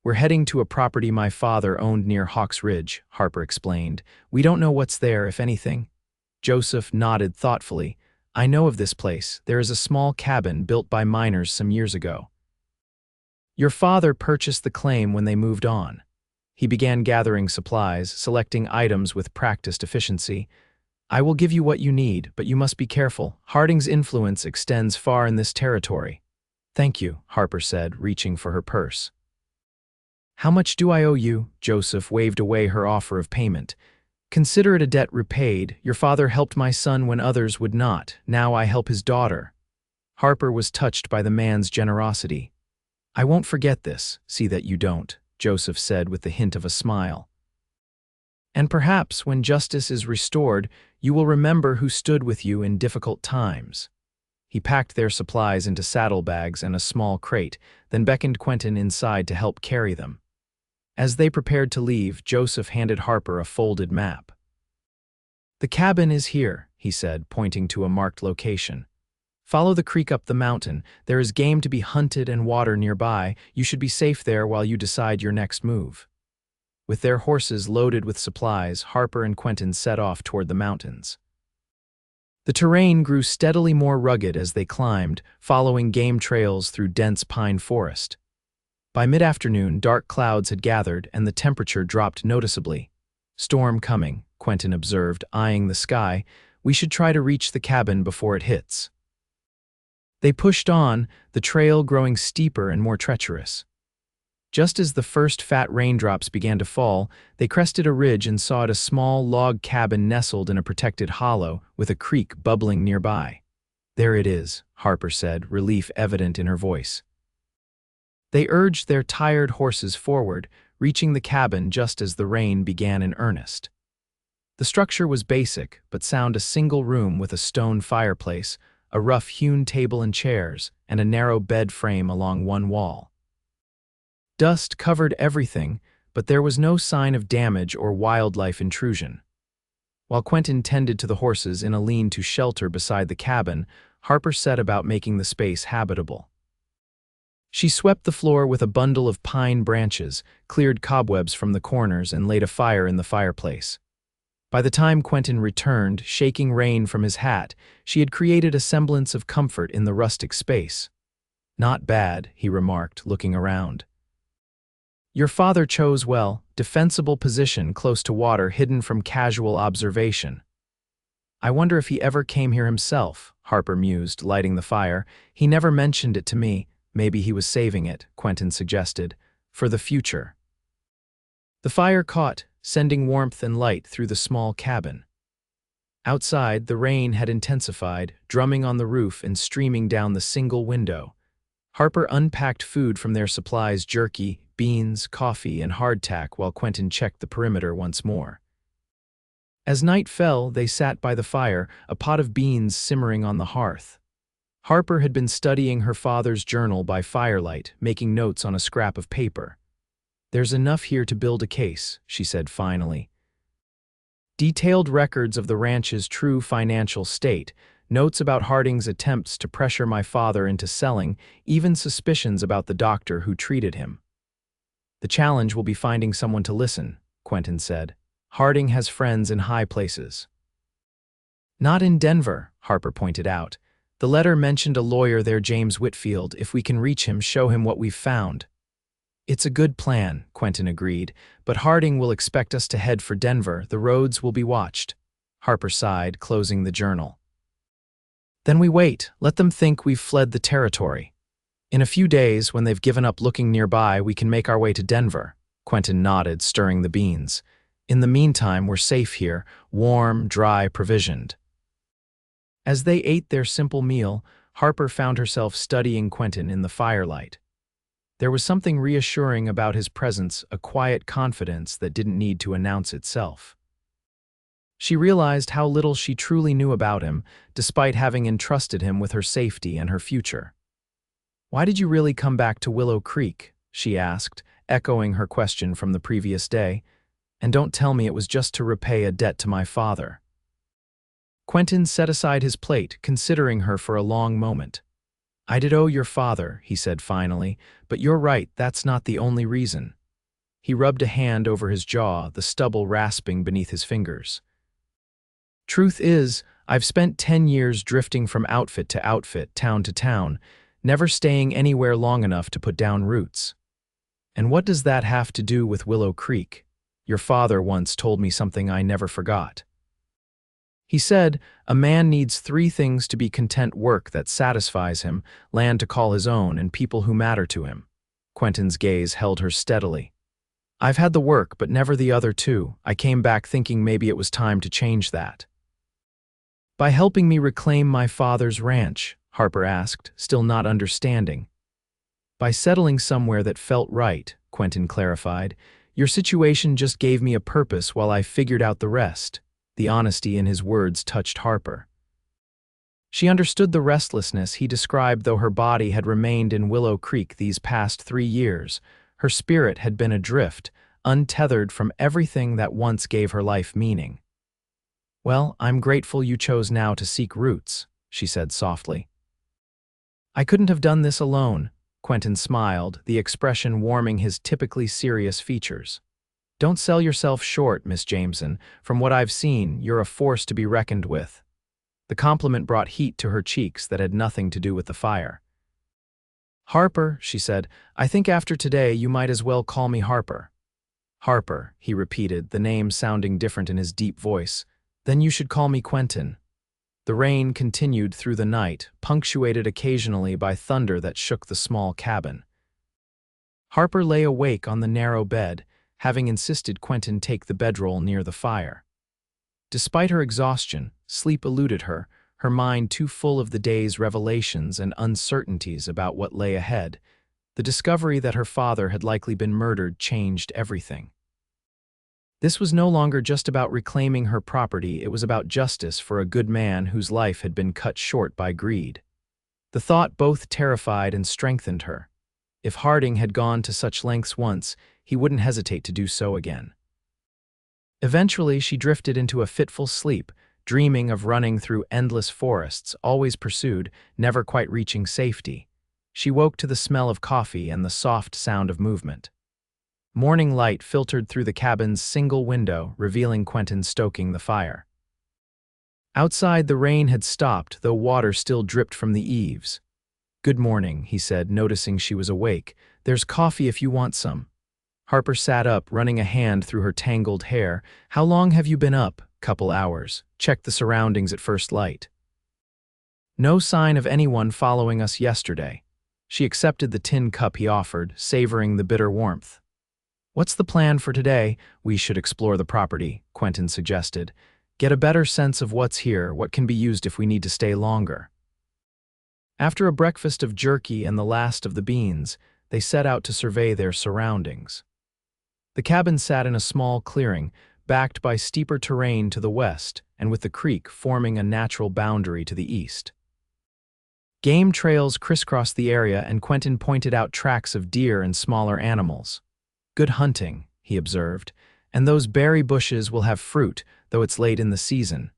We're heading to a property my father owned near Hawks Ridge, Harper explained. We don't know what's there, if anything. Joseph nodded thoughtfully. I know of this place. There is a small cabin built by miners some years ago. Your father purchased the claim when they moved on. He began gathering supplies, selecting items with practiced efficiency. I will give you what you need, but you must be careful. Harding's influence extends far in this territory. Thank you, Harper said, reaching for her purse. How much do I owe you? Joseph waved away her offer of payment. Consider it a debt repaid. Your father helped my son when others would not. Now I help his daughter. Harper was touched by the man's generosity. I won't forget this. See that you don't, Joseph said with the hint of a smile. And perhaps when justice is restored, you will remember who stood with you in difficult times. He packed their supplies into saddlebags and a small crate, then beckoned Quentin inside to help carry them. As they prepared to leave, Joseph handed Harper a folded map. The cabin is here, he said, pointing to a marked location. Follow the creek up the mountain. There is game to be hunted and water nearby. You should be safe there while you decide your next move. With their horses loaded with supplies, Harper and Quentin set off toward the mountains. The terrain grew steadily more rugged as they climbed, following game trails through dense pine forest. By mid-afternoon, dark clouds had gathered and the temperature dropped noticeably. Storm coming, Quentin observed, eyeing the sky. We should try to reach the cabin before it hits. They pushed on, the trail growing steeper and more treacherous. Just as the first fat raindrops began to fall, they crested a ridge and saw a small log cabin nestled in a protected hollow with a creek bubbling nearby. There it is, Harper said, relief evident in her voice. They urged their tired horses forward, reaching the cabin just as the rain began in earnest. The structure was basic, but sound a single room with a stone fireplace, a rough-hewn table and chairs, and a narrow bed frame along one wall. Dust covered everything, but there was no sign of damage or wildlife intrusion. While Quentin tended to the horses in a lean-to shelter beside the cabin, Harper set about making the space habitable. She swept the floor with a bundle of pine branches, cleared cobwebs from the corners, and laid a fire in the fireplace. By the time Quentin returned, shaking rain from his hat, she had created a semblance of comfort in the rustic space. Not bad, he remarked, looking around. Your father chose well, defensible position close to water hidden from casual observation. I wonder if he ever came here himself, Harper mused, lighting the fire. He never mentioned it to me. Maybe he was saving it, Quentin suggested, for the future. The fire caught, sending warmth and light through the small cabin. Outside, the rain had intensified, drumming on the roof and streaming down the single window. Harper unpacked food from their supplies: jerky, beans, coffee, and hardtack, while Quentin checked the perimeter once more. As night fell, they sat by the fire, a pot of beans simmering on the hearth. Harper had been studying her father's journal by firelight, making notes on a scrap of paper. There's enough here to build a case, she said finally. Detailed records of the ranch's true financial state, notes about Harding's attempts to pressure my father into selling, even suspicions about the doctor who treated him. The challenge will be finding someone to listen, Quentin said. Harding has friends in high places. Not in Denver, Harper pointed out. The letter mentioned a lawyer there, James Whitfield. If we can reach him, show him what we've found. It's a good plan, Quentin agreed, but Harding will expect us to head for Denver. The roads will be watched. Harper sighed, closing the journal. Then we wait. Let them think we've fled the territory. In a few days, when they've given up looking nearby, we can make our way to Denver. Quentin nodded, stirring the beans. In the meantime, we're safe here, warm, dry, provisioned. As they ate their simple meal, Harper found herself studying Quentin in the firelight. There was something reassuring about his presence, a quiet confidence that didn't need to announce itself. She realized how little she truly knew about him, despite having entrusted him with her safety and her future. Why did you really come back to Willow Creek? She asked, echoing her question from the previous day. And don't tell me it was just to repay a debt to my father. Quentin set aside his plate, considering her for a long moment. I did owe your father, he said finally, but you're right, that's not the only reason. He rubbed a hand over his jaw, the stubble rasping beneath his fingers. Truth is, I've spent 10 years drifting from outfit to outfit, town to town, never staying anywhere long enough to put down roots. And what does that have to do with Willow Creek? Your father once told me something I never forgot. He said, a man needs 3 things to be content: work that satisfies him, land to call his own, and people who matter to him. Quentin's gaze held her steadily. I've had the work, but never the other two. I came back thinking maybe it was time to change that. By helping me reclaim my father's ranch, Harper asked, still not understanding. By settling somewhere that felt right, Quentin clarified. Your situation just gave me a purpose while I figured out the rest. The honesty in his words touched Harper. She understood the restlessness he described, though her body had remained in Willow Creek these past 3 years. Her spirit had been adrift, untethered from everything that once gave her life meaning. Well, I'm grateful you chose now to seek roots, she said softly. I couldn't have done this alone, Quentin smiled, the expression warming his typically serious features. Don't sell yourself short, Miss Jameson. From what I've seen, you're a force to be reckoned with. The compliment brought heat to her cheeks that had nothing to do with the fire. Harper, she said, I think after today you might as well call me Harper. Harper, he repeated, the name sounding different in his deep voice. Then you should call me Quentin. The rain continued through the night, punctuated occasionally by thunder that shook the small cabin. Harper lay awake on the narrow bed, having insisted Quentin take the bedroll near the fire. Despite her exhaustion, sleep eluded her, her mind too full of the day's revelations and uncertainties about what lay ahead. The discovery that her father had likely been murdered changed everything. This was no longer just about reclaiming her property, it was about justice for a good man whose life had been cut short by greed. The thought both terrified and strengthened her. If Harding had gone to such lengths once, he wouldn't hesitate to do so again. Eventually, she drifted into a fitful sleep, dreaming of running through endless forests, always pursued, never quite reaching safety. She woke to the smell of coffee and the soft sound of movement. Morning light filtered through the cabin's single window, revealing Quentin stoking the fire. Outside, the rain had stopped, though water still dripped from the eaves. Good morning, he said, noticing she was awake. There's coffee if you want some. Harper sat up, running a hand through her tangled hair. How long have you been up? Couple hours. Checked the surroundings at first light. No sign of anyone following us yesterday. She accepted the tin cup he offered, savoring the bitter warmth. What's the plan for today? We should explore the property, Quentin suggested. Get a better sense of what's here, what can be used if we need to stay longer. After a breakfast of jerky and the last of the beans, they set out to survey their surroundings. The cabin sat in a small clearing, backed by steeper terrain to the west and with the creek forming a natural boundary to the east. Game trails crisscrossed the area, and Quentin pointed out tracks of deer and smaller animals. Good hunting, he observed, and those berry bushes will have fruit, though it's late in the season.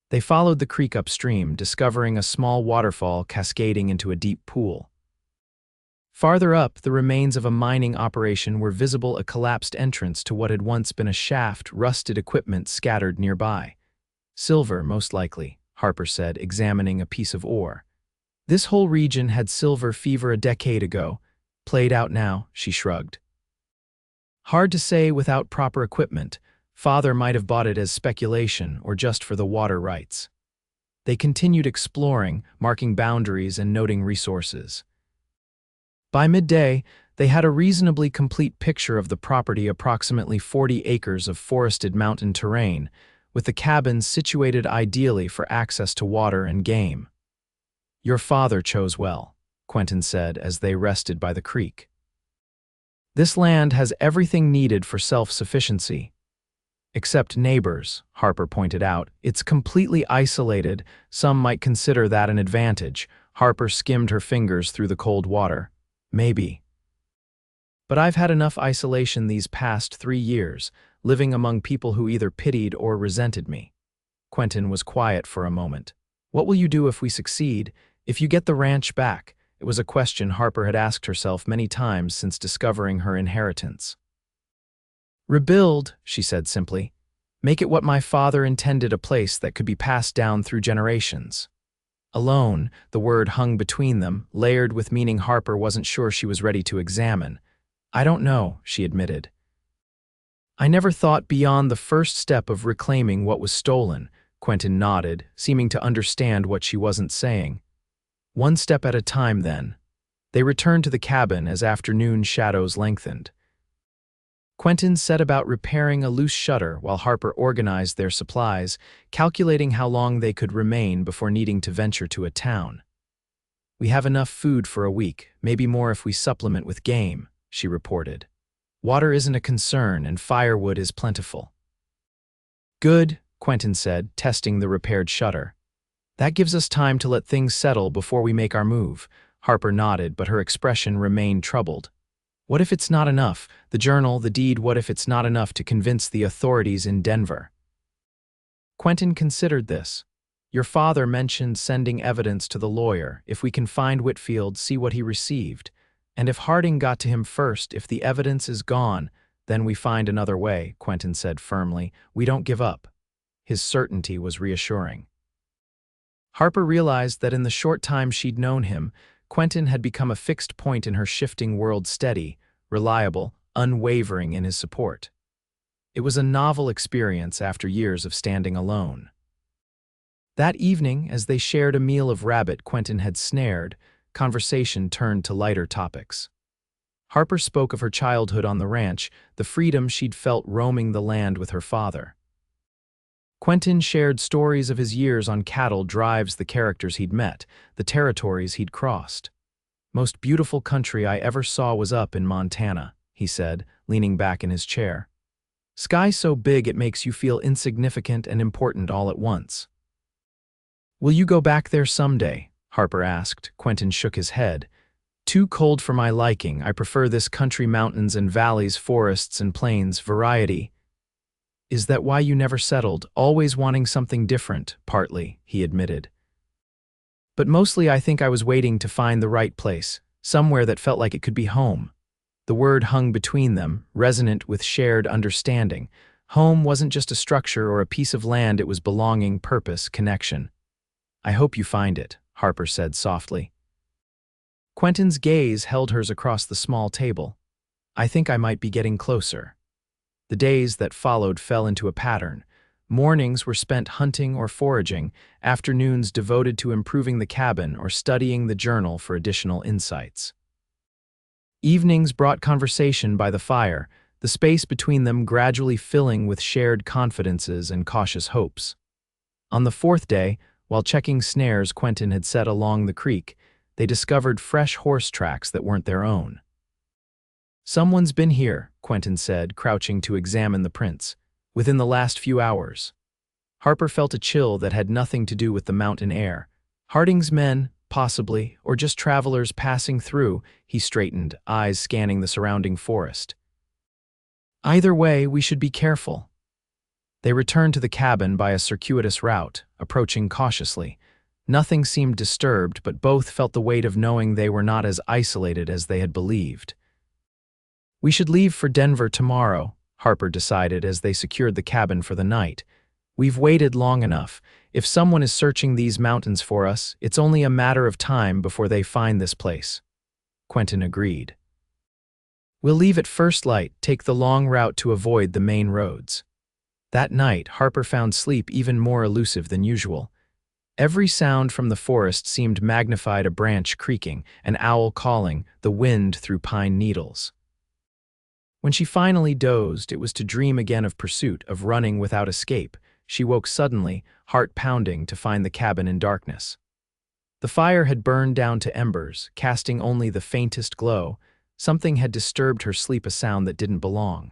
They followed the creek upstream, discovering a small waterfall cascading into a deep pool. Farther up, the remains of a mining operation were visible, a collapsed entrance to what had once been a shaft, rusted equipment scattered nearby. Silver, most likely, Harper said, examining a piece of ore. This whole region had silver fever a decade ago. Played out now, she shrugged. Hard to say without proper equipment. Father might have bought it as speculation or just for the water rights. They continued exploring, marking boundaries and noting resources. By midday, they had a reasonably complete picture of the property, approximately 40 acres of forested mountain terrain, with the cabins situated ideally for access to water and game. Your father chose well, Quentin said as they rested by the creek. This land has everything needed for self-sufficiency. Except neighbors, Harper pointed out. It's completely isolated. Some might consider that an advantage. Harper skimmed her fingers through the cold water. Maybe. But I've had enough isolation these past 3 years, living among people who either pitied or resented me. Quentin was quiet for a moment. What will you do if we succeed? If you get the ranch back? It was a question Harper had asked herself many times since discovering her inheritance. Rebuild, she said simply. Make it what my father intended, a place that could be passed down through generations. Alone, the word hung between them, layered with meaning Harper wasn't sure she was ready to examine. I don't know, she admitted. I never thought beyond the first step of reclaiming what was stolen, Quentin nodded, seeming to understand what she wasn't saying. One step at a time, then. They returned to the cabin as afternoon shadows lengthened. Quentin set about repairing a loose shutter while Harper organized their supplies, calculating how long they could remain before needing to venture to a town. "We have enough food for a week, maybe more if we supplement with game," she reported. "Water isn't a concern and firewood is plentiful." "Good," Quentin said, testing the repaired shutter. "That gives us time to let things settle before we make our move." Harper nodded, but her expression remained troubled. "What if it's not enough? The journal, the deed, what if it's not enough to convince the authorities in Denver?" Quentin considered this. "Your father mentioned sending evidence to the lawyer. If we can find Whitfield, see what he received. And if Harding got to him first, if the evidence is gone, then we find another way," Quentin said firmly. "We don't give up." His certainty was reassuring. Harper realized that in the short time she'd known him, Quentin had become a fixed point in her shifting world, steady, reliable, unwavering in his support. It was a novel experience after years of standing alone. That evening, as they shared a meal of rabbit Quentin had snared, conversation turned to lighter topics. Harper spoke of her childhood on the ranch, the freedom she'd felt roaming the land with her father. Quentin shared stories of his years on cattle drives, the characters he'd met, the territories he'd crossed. "Most beautiful country I ever saw was up in Montana," he said, leaning back in his chair. "Sky so big it makes you feel insignificant and important all at once." "Will you go back there someday?" Harper asked. Quentin shook his head. "Too cold for my liking. I prefer this country, mountains and valleys, forests and plains, variety." "Is that why you never settled, always wanting something different?" "Partly," he admitted. "But mostly I think I was waiting to find the right place, somewhere that felt like it could be home." The word hung between them, resonant with shared understanding. Home wasn't just a structure or a piece of land, it was belonging, purpose, connection. "I hope you find it," Harper said softly. Quentin's gaze held hers across the small table. "I think I might be getting closer." The days that followed fell into a pattern. Mornings were spent hunting or foraging, afternoons devoted to improving the cabin or studying the journal for additional insights. Evenings brought conversation by the fire, the space between them gradually filling with shared confidences and cautious hopes. On the fourth day, while checking snares Quentin had set along the creek, they discovered fresh horse tracks that weren't their own. "Someone's been here," Quentin said, crouching to examine the prints, "within the last few hours." Harper felt a chill that had nothing to do with the mountain air. Harding's men, possibly, or just travelers passing through. He straightened, eyes scanning the surrounding forest. "Either way, we should be careful." They returned to the cabin by a circuitous route, approaching cautiously. Nothing seemed disturbed, but both felt the weight of knowing they were not as isolated as they had believed. "We should leave for Denver tomorrow," Harper decided as they secured the cabin for the night. "We've waited long enough. If someone is searching these mountains for us, it's only a matter of time before they find this place." Quentin agreed. "We'll leave at first light, take the long route to avoid the main roads." That night, Harper found sleep even more elusive than usual. Every sound from the forest seemed magnified: a branch creaking, an owl calling, the wind through pine needles. When she finally dozed, it was to dream again of pursuit, of running without escape. She woke suddenly, heart pounding, to find the cabin in darkness. The fire had burned down to embers, casting only the faintest glow. Something had disturbed her sleep, a sound that didn't belong.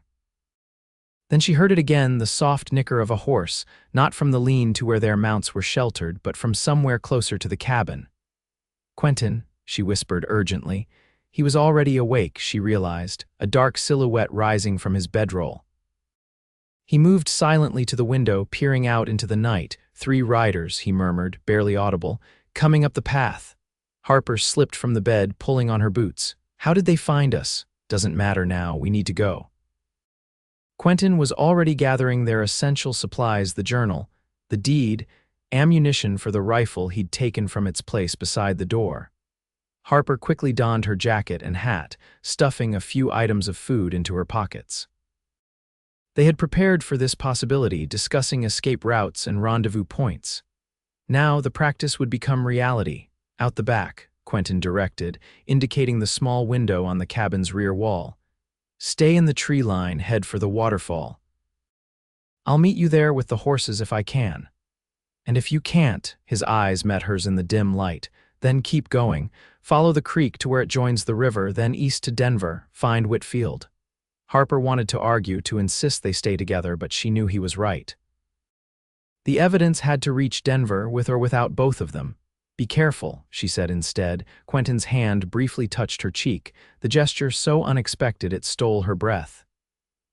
Then she heard it again, the soft nicker of a horse, not from the lean-to where their mounts were sheltered, but from somewhere closer to the cabin. "Quentin," she whispered urgently. He was already awake, she realized, a dark silhouette rising from his bedroll. He moved silently to the window, peering out into the night. "3 riders," he murmured, barely audible, "coming up the path." Harper slipped from the bed, pulling on her boots. "How did they find us?" "Doesn't matter now, we need to go." Quentin was already gathering their essential supplies: the journal, the deed, ammunition for the rifle he'd taken from its place beside the door. Harper quickly donned her jacket and hat, stuffing a few items of food into her pockets. They had prepared for this possibility, discussing escape routes and rendezvous points. Now the practice would become reality. "Out the back," Quentin directed, indicating the small window on the cabin's rear wall. Stay in the tree line, head for the waterfall. I'll meet you there with the horses if I can. And if you can't, his eyes met hers in the dim light, then keep going. Follow the creek to where it joins the river, then east to Denver, find Whitfield. Harper wanted to argue, to insist they stay together, but she knew he was right. The evidence had to reach Denver with or without both of them. Be careful, she said instead. Quentin's hand briefly touched her cheek, the gesture so unexpected it stole her breath.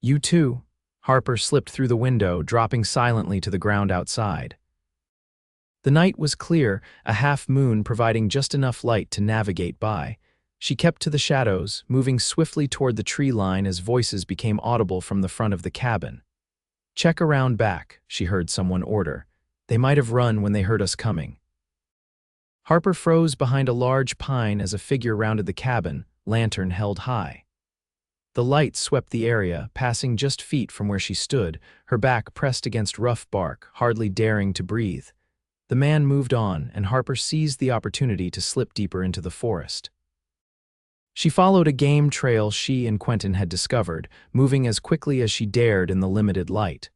You too. Harper slipped through the window, dropping silently to the ground outside. The night was clear, a half-moon providing just enough light to navigate by. She kept to the shadows, moving swiftly toward the tree line as voices became audible from the front of the cabin. Check around back, she heard someone order. They might have run when they heard us coming. Harper froze behind a large pine as a figure rounded the cabin, lantern held high. The light swept the area, passing just feet from where she stood, her back pressed against rough bark, hardly daring to breathe. The man moved on, and Harper seized the opportunity to slip deeper into the forest. She followed a game trail she and Quentin had discovered, moving as quickly as she dared in the limited light.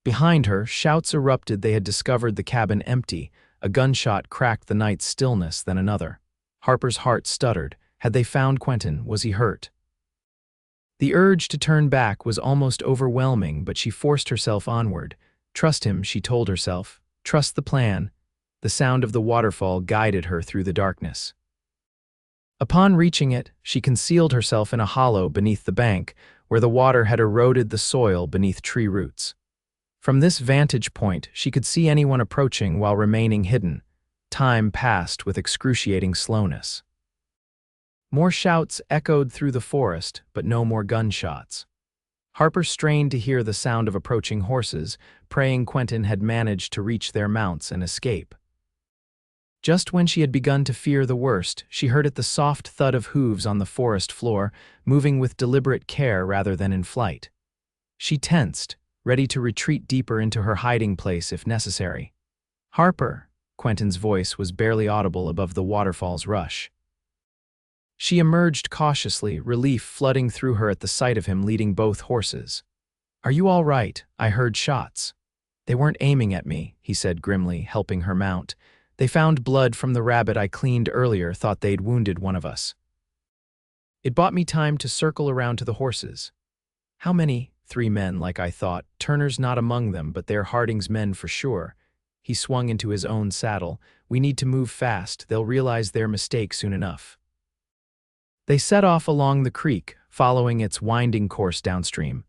Behind her, shouts erupted. They had discovered the cabin empty. A gunshot cracked the night's stillness, then another. Harper's heart stuttered. Had they found Quentin? Was he hurt? The urge to turn back was almost overwhelming, but she forced herself onward. Trust him, she told herself. Trust the plan. The sound of the waterfall guided her through the darkness. Upon reaching it, she concealed herself in a hollow beneath the bank, where the water had eroded the soil beneath tree roots. From this vantage point, she could see anyone approaching while remaining hidden. Time passed with excruciating slowness. More shouts echoed through the forest, but no more gunshots. Harper strained to hear the sound of approaching horses, praying Quentin had managed to reach their mounts and escape. Just when she had begun to fear the worst, she heard the soft thud of hooves on the forest floor, moving with deliberate care rather than in flight. She tensed, ready to retreat deeper into her hiding place if necessary. Harper, Quentin's voice was barely audible above the waterfall's rush. She emerged cautiously, relief flooding through her at the sight of him leading both horses. Are you all right? I heard shots. They weren't aiming at me, he said grimly, helping her mount. They found blood from the rabbit I cleaned earlier, thought they'd wounded one of us. It bought me time to circle around to the horses. How many? 3 men, like I thought. Turner's not among them, but they're Harding's men for sure. He swung into his own saddle. We need to move fast. They'll realize their mistake soon enough. They set off along the creek, following its winding course downstream.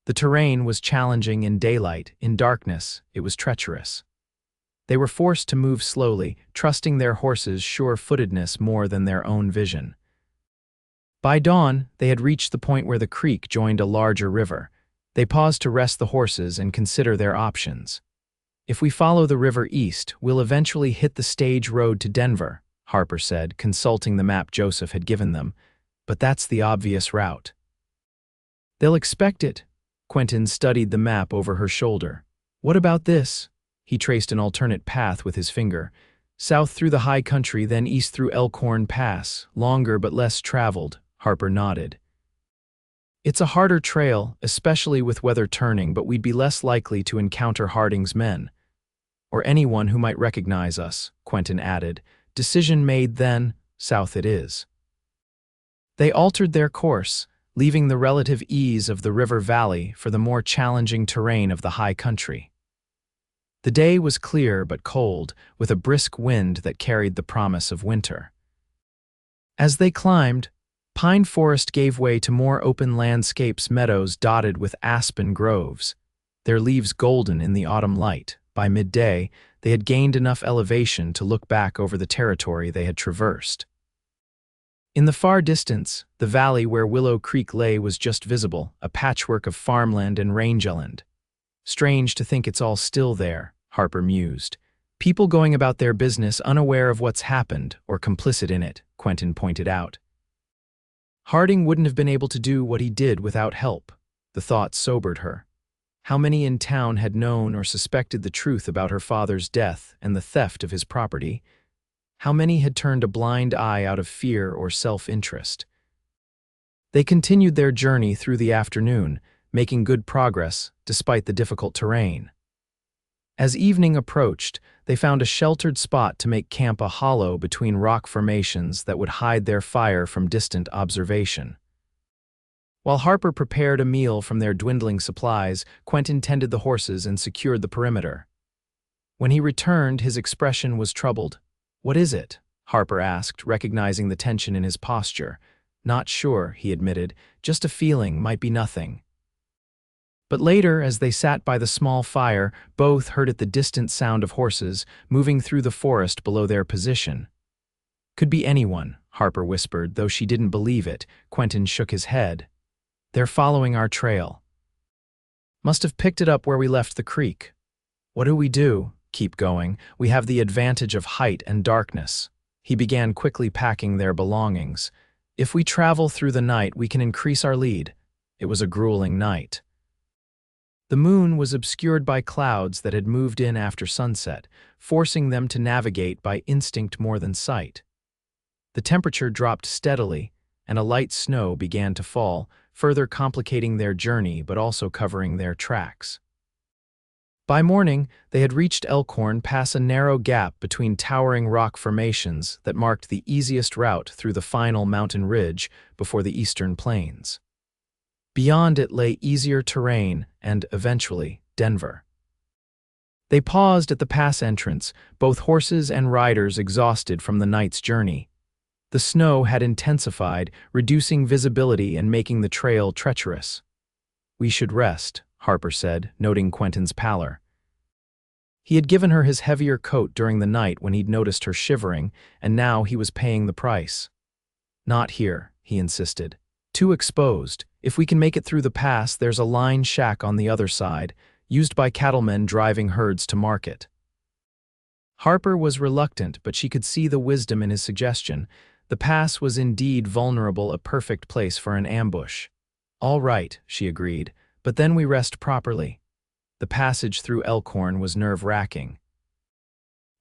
The terrain was challenging in daylight. In darkness, it was treacherous. They were forced to move slowly, trusting their horses' sure-footedness more than their own vision. By dawn, they had reached the point where the creek joined a larger river. They paused to rest the horses and consider their options. If we follow the river east, we'll eventually hit the stage road to Denver, Harper said, consulting the map Joseph had given them. But that's the obvious route. They'll expect it. Quentin studied the map over her shoulder. What about this? He traced an alternate path with his finger. South through the high country, then east through Elkhorn Pass, longer but less traveled, Harper nodded. It's a harder trail, especially with weather turning, but we'd be less likely to encounter Harding's men. Or anyone who might recognize us, Quentin added. Decision made then, south it is. They altered their course, leaving the relative ease of the river valley for the more challenging terrain of the high country. The day was clear but cold, with a brisk wind that carried the promise of winter. As they climbed, pine forest gave way to more open landscapes, meadows dotted with aspen groves, their leaves golden in the autumn light. By midday, they had gained enough elevation to look back over the territory they had traversed. In the far distance, the valley where Willow Creek lay was just visible, a patchwork of farmland and rangeland. Strange to think it's all still there, Harper mused. People going about their business unaware of what's happened or complicit in it, Quentin pointed out. Harding wouldn't have been able to do what he did without help. The thought sobered her. How many in town had known or suspected the truth about her father's death and the theft of his property? How many had turned a blind eye out of fear or self-interest? They continued their journey through the afternoon, making good progress despite the difficult terrain. As evening approached, they found a sheltered spot to make camp, a hollow between rock formations that would hide their fire from distant observation. While Harper prepared a meal from their dwindling supplies, Quentin tended the horses and secured the perimeter. When he returned, his expression was troubled. "What is it?" Harper asked, recognizing the tension in his posture. "Not sure," he admitted. "Just a feeling, might be nothing." But later, as they sat by the small fire, both heard the distant sound of horses moving through the forest below their position. "Could be anyone," Harper whispered, though she didn't believe it. Quentin shook his head. "They're following our trail. Must have picked it up where we left the creek." "What do we do?" "Keep going. We have the advantage of height and darkness." He began quickly packing their belongings. "If we travel through the night, we can increase our lead." It was a grueling night. The moon was obscured by clouds that had moved in after sunset, forcing them to navigate by instinct more than sight. The temperature dropped steadily, and a light snow began to fall, further complicating their journey but also covering their tracks. By morning, they had reached Elkhorn, past a narrow gap between towering rock formations that marked the easiest route through the final mountain ridge before the eastern plains. Beyond it lay easier terrain and, eventually, Denver. They paused at the pass entrance, both horses and riders exhausted from the night's journey. The snow had intensified, reducing visibility and making the trail treacherous. "We should rest," Harper said, noting Quentin's pallor. He had given her his heavier coat during the night when he'd noticed her shivering, and now he was paying the price. "Not here," he insisted. "Too exposed. If we can make it through the pass, there's a line shack on the other side, used by cattlemen driving herds to market." Harper was reluctant, but she could see the wisdom in his suggestion. The pass was indeed vulnerable, a perfect place for an ambush. "All right," she agreed, "but then we rest properly." The passage through Elkhorn was nerve-wracking.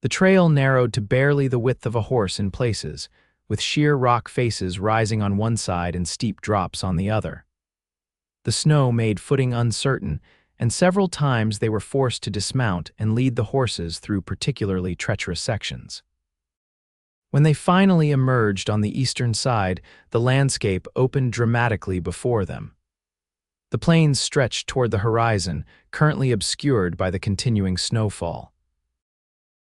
The trail narrowed to barely the width of a horse in places, with sheer rock faces rising on one side and steep drops on the other. The snow made footing uncertain, and several times they were forced to dismount and lead the horses through particularly treacherous sections. When they finally emerged on the eastern side, the landscape opened dramatically before them. The plains stretched toward the horizon, currently obscured by the continuing snowfall.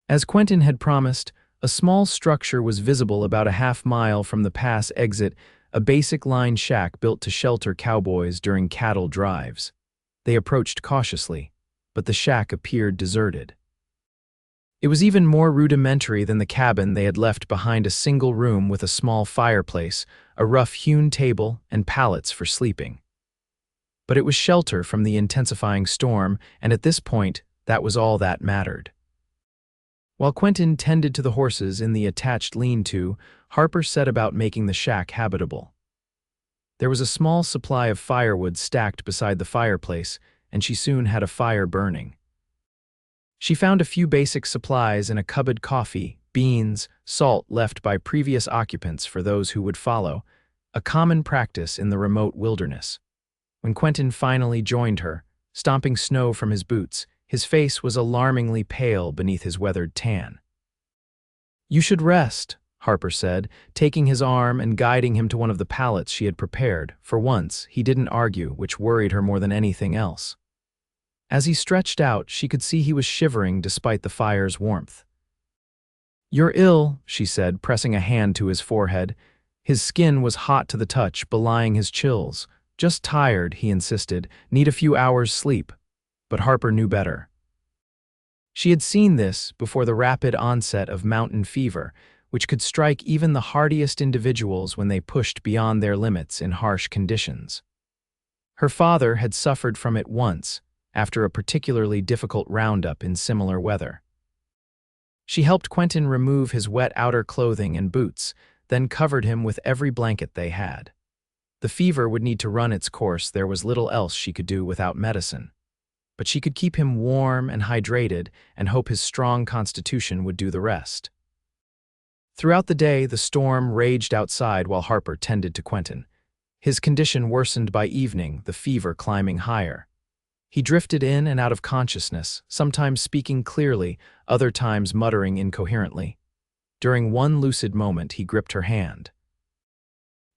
As Quentin had promised, a small structure was visible about a half-mile from the pass exit, a basic line shack built to shelter cowboys during cattle drives. They approached cautiously, but the shack appeared deserted. It was even more rudimentary than the cabin they had left behind, a single room with a small fireplace, a rough-hewn table, and pallets for sleeping. But it was shelter from the intensifying storm, and at this point, that was all that mattered. While Quentin tended to the horses in the attached lean-to, Harper set about making the shack habitable. There was a small supply of firewood stacked beside the fireplace, and she soon had a fire burning. She found a few basic supplies in a cupboard: coffee, beans, salt left by previous occupants for those who would follow, a common practice in the remote wilderness. When Quentin finally joined her, stomping snow from his boots, his face was alarmingly pale beneath his weathered tan. "You should rest," Harper said, taking his arm and guiding him to one of the pallets she had prepared. For once, he didn't argue, which worried her more than anything else. As he stretched out, she could see he was shivering despite the fire's warmth. "You're ill," she said, pressing a hand to his forehead. His skin was hot to the touch, belying his chills. "Just tired," he insisted. "Need a few hours' sleep." But Harper knew better. She had seen this before: the rapid onset of mountain fever, which could strike even the hardiest individuals when they pushed beyond their limits in harsh conditions. Her father had suffered from it once, after a particularly difficult roundup in similar weather. She helped Quentin remove his wet outer clothing and boots, then covered him with every blanket they had. The fever would need to run its course. There was little else she could do without medicine. But she could keep him warm and hydrated and hope his strong constitution would do the rest. Throughout the day, the storm raged outside while Harper tended to Quentin. His condition worsened by evening, the fever climbing higher. He drifted in and out of consciousness, sometimes speaking clearly, other times muttering incoherently. During one lucid moment, he gripped her hand.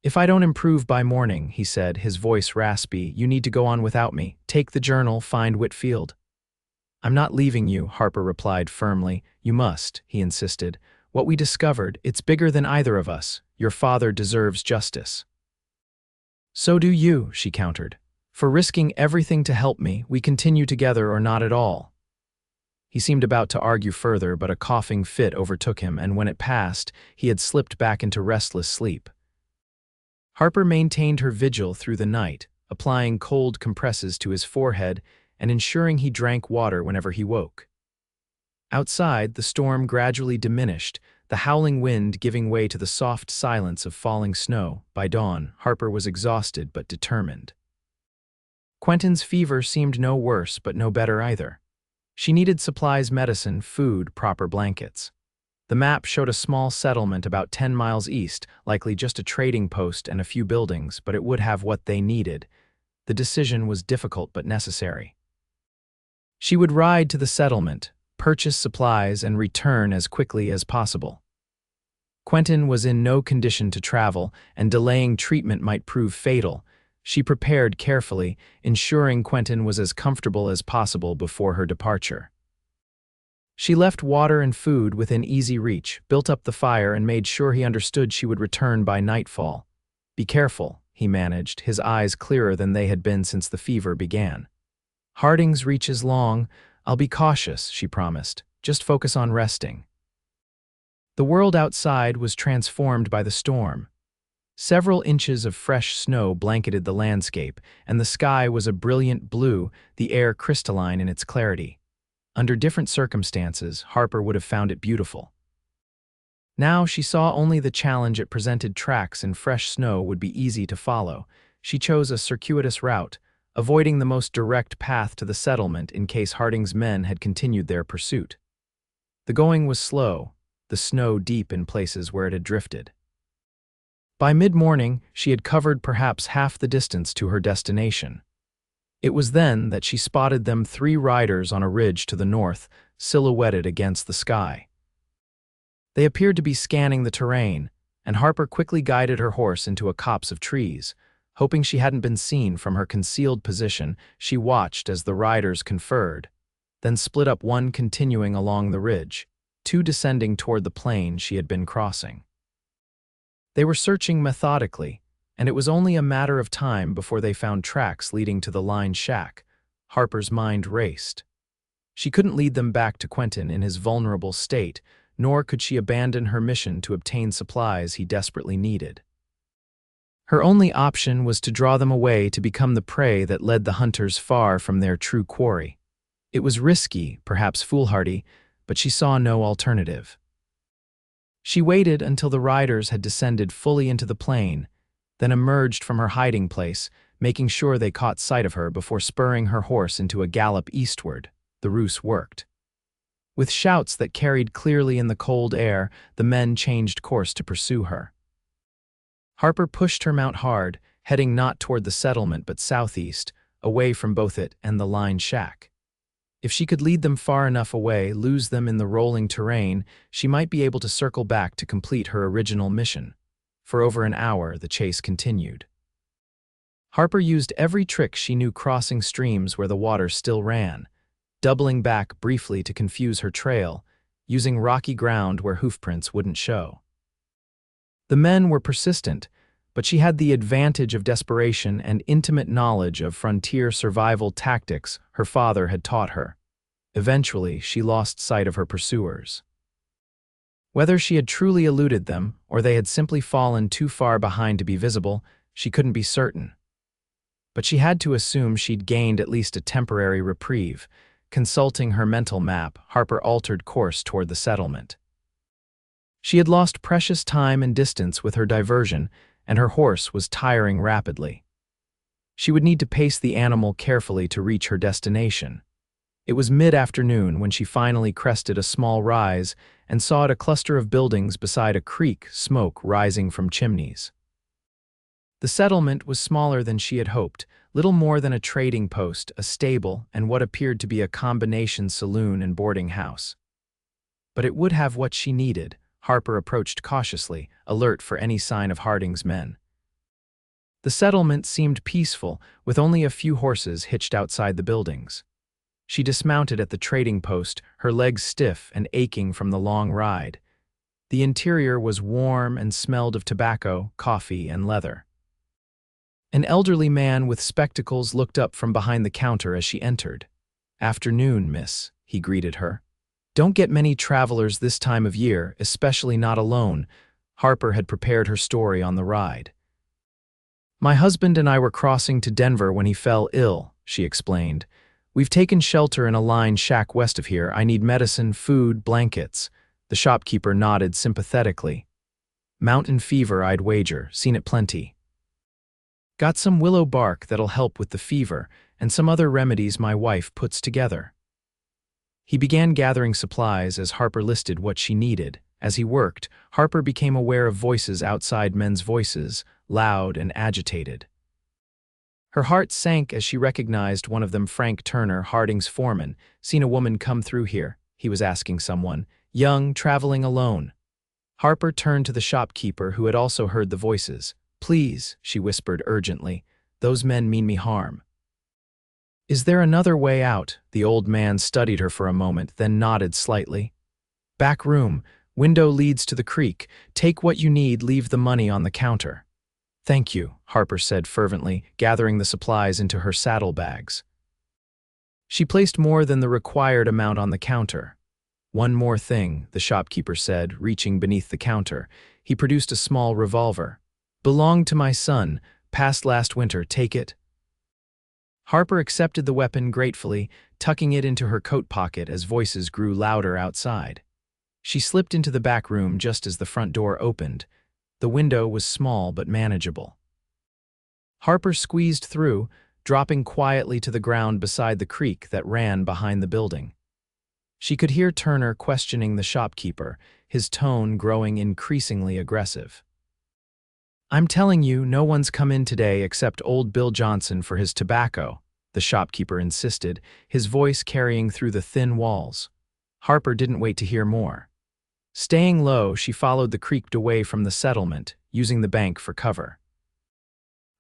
"If I don't improve by morning," he said, his voice raspy, "you need to go on without me. Take the journal, find Whitfield." "I'm not leaving you," Harper replied firmly. "You must," he insisted. "What we discovered, it's bigger than either of us. Your father deserves justice." "So do you," she countered. "For risking everything to help me, we continue together or not at all." He seemed about to argue further, but a coughing fit overtook him, and when it passed, he had slipped back into restless sleep. Harper maintained her vigil through the night, applying cold compresses to his forehead and ensuring he drank water whenever he woke. Outside, the storm gradually diminished, the howling wind giving way to the soft silence of falling snow. By dawn, Harper was exhausted but determined. Quentin's fever seemed no worse, but no better either. She needed supplies, medicine, food, proper blankets. The map showed a small settlement about 10 miles east, likely just a trading post and a few buildings, but it would have what they needed. The decision was difficult but necessary. She would ride to the settlement, purchase supplies, and return as quickly as possible. Quentin was in no condition to travel, and delaying treatment might prove fatal. She prepared carefully, ensuring Quentin was as comfortable as possible before her departure. She left water and food within easy reach, built up the fire, and made sure he understood she would return by nightfall. "Be careful," he managed, his eyes clearer than they had been since the fever began. "Harding's reach is long. I'll be cautious," she promised. "Just focus on resting." The world outside was transformed by the storm. Several inches of fresh snow blanketed the landscape, and the sky was a brilliant blue, the air crystalline in its clarity. Under different circumstances, Harper would have found it beautiful. Now she saw only the challenge it presented. Tracks in fresh snow would be easy to follow. She chose a circuitous route, avoiding the most direct path to the settlement in case Harding's men had continued their pursuit. The going was slow, the snow deep in places where it had drifted. By mid-morning, she had covered perhaps half the distance to her destination. It was then that she spotted them, 3 riders on a ridge to the north, silhouetted against the sky. They appeared to be scanning the terrain, and Harper quickly guided her horse into a copse of trees. Hoping she hadn't been seen from her concealed position, she watched as the riders conferred, then split up, one continuing along the ridge, 2 descending toward the plain she had been crossing. They were searching methodically, and it was only a matter of time before they found tracks leading to the line shack. Harper's mind raced. She couldn't lead them back to Quentin in his vulnerable state, nor could she abandon her mission to obtain supplies he desperately needed. Her only option was to draw them away, to become the prey that led the hunters far from their true quarry. It was risky, perhaps foolhardy, but she saw no alternative. She waited until the riders had descended fully into the plain, then emerged from her hiding place, making sure they caught sight of her before spurring her horse into a gallop eastward. The ruse worked. With shouts that carried clearly in the cold air, the men changed course to pursue her. Harper pushed her mount hard, heading not toward the settlement but southeast, away from both it and the line shack. If she could lead them far enough away, lose them in the rolling terrain, she might be able to circle back to complete her original mission. For over an hour, the chase continued. Harper used every trick she knew, crossing streams where the water still ran, doubling back briefly to confuse her trail, using rocky ground where hoofprints wouldn't show. The men were persistent, but she had the advantage of desperation and intimate knowledge of frontier survival tactics her father had taught her. Eventually, she lost sight of her pursuers. Whether she had truly eluded them, or they had simply fallen too far behind to be visible, she couldn't be certain. But she had to assume she'd gained at least a temporary reprieve. Consulting her mental map, Harper altered course toward the settlement. She had lost precious time and distance with her diversion, and her horse was tiring rapidly. She would need to pace the animal carefully to reach her destination. It was mid-afternoon when she finally crested a small rise and saw a cluster of buildings beside a creek, smoke rising from chimneys. The settlement was smaller than she had hoped, little more than a trading post, a stable, and what appeared to be a combination saloon and boarding house. But it would have what she needed. Harper approached cautiously, alert for any sign of Harding's men. The settlement seemed peaceful, with only a few horses hitched outside the buildings. She dismounted at the trading post, her legs stiff and aching from the long ride. The interior was warm and smelled of tobacco, coffee, and leather. An elderly man with spectacles looked up from behind the counter as she entered. "Afternoon, miss," he greeted her. "Don't get many travelers this time of year, especially not alone." Harper had prepared her story on the ride. "My husband and I were crossing to Denver when he fell ill," she explained. "We've taken shelter in a line shack west of here. I need medicine, food, blankets." The shopkeeper nodded sympathetically. "Mountain fever, I'd wager. Seen it plenty. Got some willow bark that'll help with the fever, and some other remedies my wife puts together." He began gathering supplies as Harper listed what she needed. As he worked, Harper became aware of voices outside, men's voices, loud and agitated. Her heart sank as she recognized one of them, Frank Turner, Harding's foreman. "Seen a woman come through here," he was asking someone. "Young, traveling alone." Harper turned to the shopkeeper, who had also heard the voices. "Please," she whispered urgently, "those men mean me harm." "Is there another way out?" The old man studied her for a moment, then nodded slightly. "Back room. Window leads to the creek. Take what you need, leave the money on the counter." "Thank you," Harper said fervently, gathering the supplies into her saddlebags. She placed more than the required amount on the counter. "One more thing," the shopkeeper said, reaching beneath the counter. He produced a small revolver. "Belonged to my son. Passed last winter. Take it." Harper accepted the weapon gratefully, tucking it into her coat pocket as voices grew louder outside. She slipped into the back room just as the front door opened. The window was small but manageable. Harper squeezed through, dropping quietly to the ground beside the creek that ran behind the building. She could hear Turner questioning the shopkeeper, his tone growing increasingly aggressive. "I'm telling you, no one's come in today except old Bill Johnson for his tobacco," the shopkeeper insisted, his voice carrying through the thin walls. Harper didn't wait to hear more. Staying low, she followed the creek away from the settlement, using the bank for cover.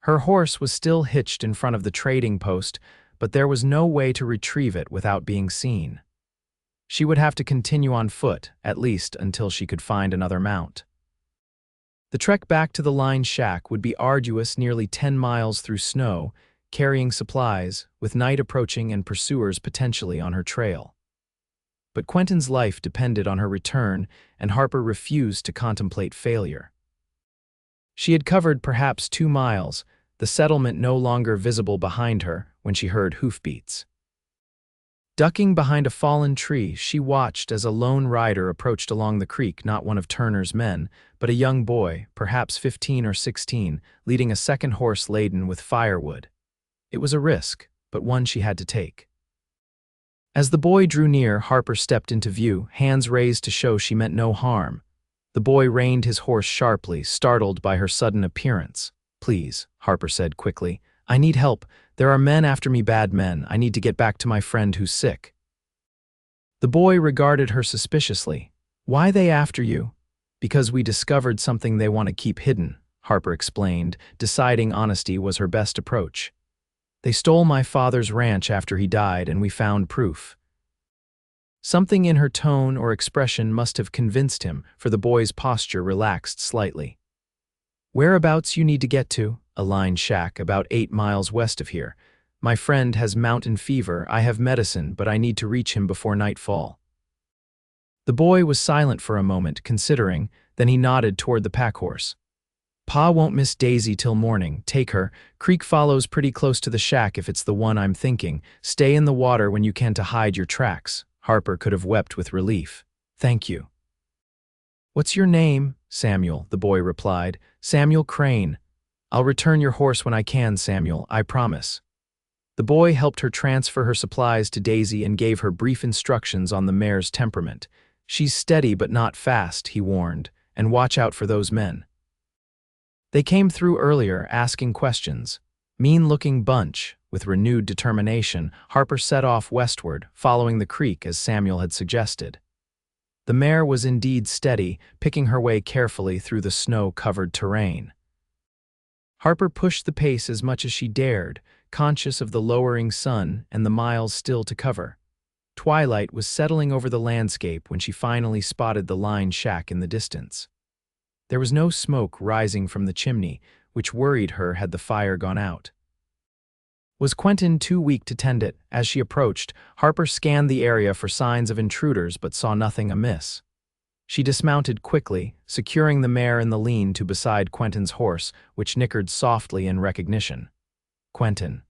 Her horse was still hitched in front of the trading post, but there was no way to retrieve it without being seen. She would have to continue on foot, at least until she could find another mount. The trek back to the line shack would be arduous, nearly 10 miles through snow, carrying supplies, with night approaching and pursuers potentially on her trail. But Quentin's life depended on her return, and Harper refused to contemplate failure. She had covered perhaps 2 miles, the settlement no longer visible behind her, when she heard hoofbeats. Ducking behind a fallen tree, she watched as a lone rider approached along the creek, not one of Turner's men, but a young boy, perhaps 15 or 16, leading a second horse laden with firewood. It was a risk, but one she had to take. As the boy drew near, Harper stepped into view, hands raised to show she meant no harm. The boy reined his horse sharply, startled by her sudden appearance. "Please," Harper said quickly, "I need help. There are men after me, bad men. I need to get back to my friend who's sick." The boy regarded her suspiciously. "Why they after you?" "Because we discovered something they want to keep hidden," Harper explained, deciding honesty was her best approach. "They stole my father's ranch after he died, and we found proof." Something in her tone or expression must have convinced him, for the boy's posture relaxed slightly. "Whereabouts you need to get to?" "A line shack about 8 miles west of here. My friend has mountain fever. I have medicine, but I need to reach him before nightfall." The boy was silent for a moment, considering, then he nodded toward the packhorse. "Pa won't miss Daisy till morning. Take her. Creek follows pretty close to the shack if it's the one I'm thinking. Stay in the water when you can to hide your tracks." Harper could have wept with relief. "Thank you." "What's your name?" "Samuel," the boy replied. "Samuel Crane." "I'll return your horse when I can, Samuel, I promise." The boy helped her transfer her supplies to Daisy and gave her brief instructions on the mare's temperament. "She's steady but not fast," he warned, "and watch out for those men." They came through earlier, asking questions. Mean-looking bunch. With renewed determination, Harper set off westward, following the creek as Samuel had suggested. The mare was indeed steady, picking her way carefully through the snow-covered terrain. Harper pushed the pace as much as she dared, conscious of the lowering sun and the miles still to cover. Twilight was settling over the landscape when she finally spotted the line shack in the distance. There was no smoke rising from the chimney, which worried her had the fire gone out. Was Quentin too weak to tend it? As she approached, Harper scanned the area for signs of intruders but saw nothing amiss. She dismounted quickly, securing the mare in the lean-to beside Quentin's horse, which nickered softly in recognition. "Quentin."